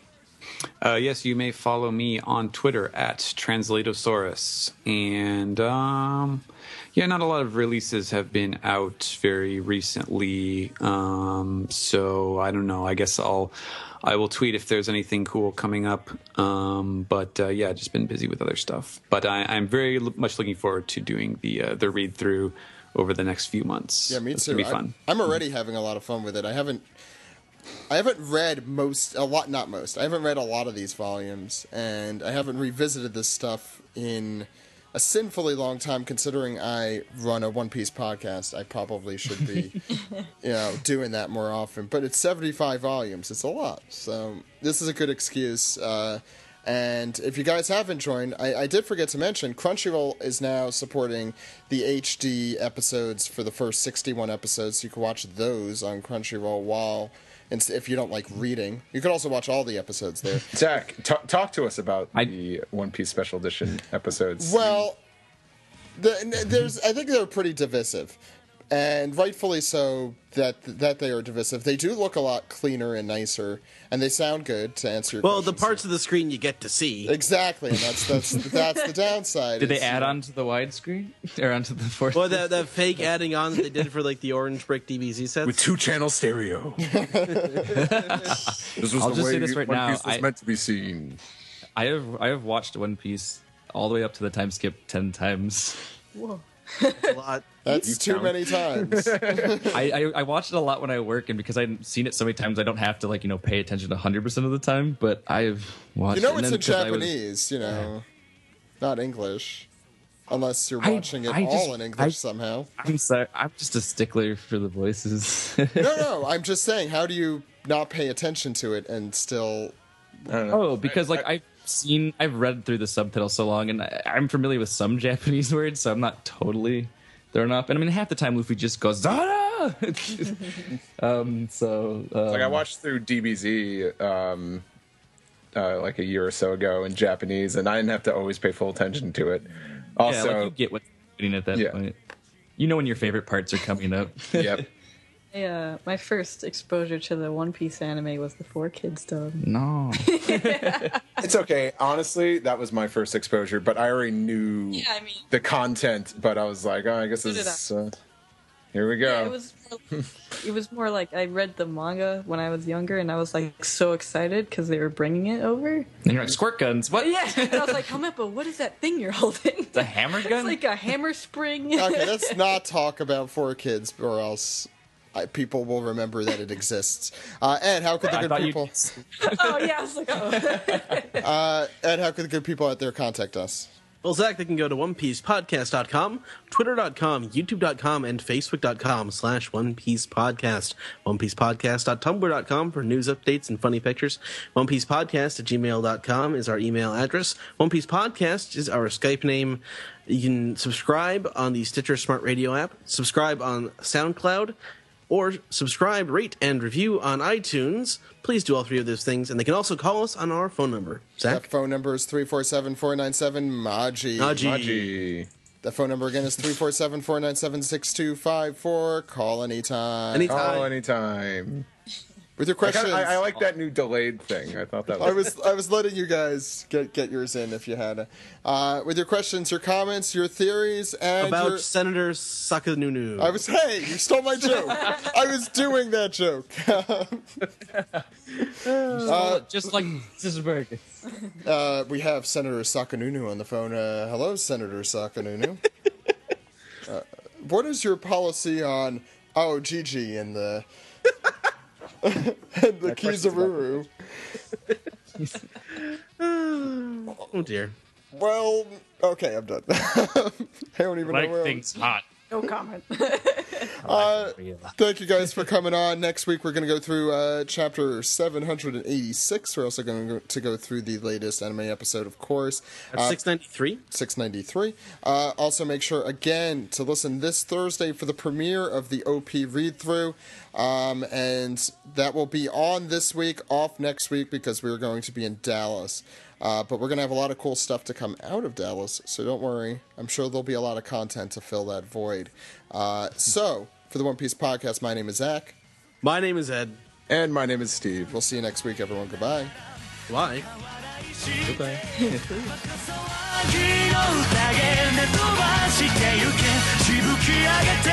Speaker 6: Yes, you may follow me on Twitter at Translatosaurus. And, not a lot of releases have been out very recently. So, I don't know. I guess I will tweet if there's anything cool coming up. Just been busy with other stuff. But I'm very much looking forward to doing the read-through over the next few months.
Speaker 1: Yeah, me too.
Speaker 6: It's going to be fun.
Speaker 1: I'm already having a lot of fun with it. I haven't read I haven't read a lot of these volumes, and I haven't revisited this stuff in a sinfully long time, considering I run a One Piece podcast. I probably should be, doing that more often. But it's 75 volumes. It's a lot. So this is a good excuse. And if you guys haven't joined, I did forget to mention, Crunchyroll is now supporting the HD episodes for the first 61 episodes. So you can watch those on Crunchyroll if you don't like reading. You can also watch all the episodes there.
Speaker 3: Zach, talk to us about the One Piece Special Edition episodes.
Speaker 1: Well, I think they're pretty divisive, and rightfully so that they are divisive. They do look a lot cleaner and nicer, and they sound good, to answer your question.
Speaker 8: Well, the parts of the screen you get to see.
Speaker 1: Exactly, and that's the downside.
Speaker 7: Did they add on to the widescreen? Or onto the 4th?
Speaker 8: Well, that fake adding on that they did for the Orange Brick DBZ sets?
Speaker 3: With 2-channel stereo. This was
Speaker 7: I'll just say this right
Speaker 3: One
Speaker 7: now.
Speaker 3: Piece was meant to be seen.
Speaker 7: I have watched One Piece all the way up to the time skip 10 times.
Speaker 5: Whoa.
Speaker 8: A lot.
Speaker 1: That's too many times.
Speaker 7: I watch it a lot when I work, and because I've seen it so many times, I don't have to pay attention 100% of the time. But I've watched.
Speaker 1: You know
Speaker 7: it,
Speaker 1: it's in Japanese, not English, unless you're watching it all in English somehow.
Speaker 7: I'm sorry, I'm just a stickler for the voices.
Speaker 1: No, I'm just saying, how do you not pay attention to it and still?
Speaker 3: I don't know.
Speaker 7: Oh, because I've read through the subtitles so long, and I'm familiar with some Japanese words, so I'm not totally thrown off. And I mean, half the time Luffy just goes Zara.
Speaker 3: I watched through DBZ like a year or so ago in Japanese, and I didn't have to always pay full attention to it. Also,
Speaker 7: you get what's happening at that point. You know when your favorite parts are coming up.
Speaker 3: Yep.
Speaker 5: My first exposure to the One Piece anime was the 4Kids dub.
Speaker 7: No.
Speaker 3: It's okay. Honestly, that was my first exposure, but I already knew the content. But I was like, I guess this is. Here we go.
Speaker 5: Yeah, it was more like I read the manga when I was younger, and I was like so excited because they were bringing it over.
Speaker 7: And you're like, squirt guns. What?
Speaker 5: Yeah. And I was like, Helmeppo, what is that thing you're holding?
Speaker 7: The hammer gun?
Speaker 5: It's like a hammer spring.
Speaker 1: Okay, let's not talk about 4Kids, or else people will remember that it exists. Ed, how could the good people?
Speaker 5: Oh yeah, I was like, oh.
Speaker 1: Ed, how could the good people out there contact us?
Speaker 8: Well, Zach, they can go to OnePiecePodcast.com, Twitter.com, YouTube.com, and Facebook.com/OnePiecePodcast. OnePiecePodcast.tumblr.com for news updates and funny pictures. OnePiecePodcast@gmail.com is our email address. One Piece Podcast is our Skype name. You can subscribe on the Stitcher Smart Radio app, subscribe on SoundCloud, or subscribe, rate, and review on iTunes. Please do all three of those things. And they can also call us on our phone number. Zach?
Speaker 1: That phone number is 347-497-MAJI. That phone number again is 347-497-6254. Call anytime.
Speaker 3: Call anytime.
Speaker 1: With your questions.
Speaker 3: I like that new delayed thing. I thought that was...
Speaker 1: I was letting you guys get yours in if you had it. With your questions, your comments, your theories, and
Speaker 8: about Senator Sakanunu.
Speaker 1: Hey, you stole my joke. I was doing that joke.
Speaker 7: Just like Sisberg.
Speaker 1: We have Senator Sakanunu on the phone. Hello, Senator Sakanunu. What is your policy on Aojiji and the... and the Kizaruru?
Speaker 8: Oh dear.
Speaker 1: Well, okay, I'm done. I don't even know where
Speaker 7: things hot.
Speaker 5: No comment.
Speaker 1: Thank you guys for coming on. Next week we're going to go through chapter 786. We're also going to go through the latest anime episode, of course.
Speaker 8: 693?
Speaker 1: 693. Also make sure, again, to listen this Thursday for the premiere of the OP read-through. And that will be on this week, off next week, because we're going to be in Dallas. But we're going to have a lot of cool stuff to come out of Dallas, so don't worry. I'm sure there'll be a lot of content to fill that void. So, for the One Piece Podcast, my name is Zach.
Speaker 8: My name is Ed.
Speaker 3: And my name is Steve.
Speaker 1: We'll see you next week, everyone. Goodbye.
Speaker 8: Bye.
Speaker 7: Goodbye.
Speaker 10: の宴で飛ばしてゆけしぶき上げて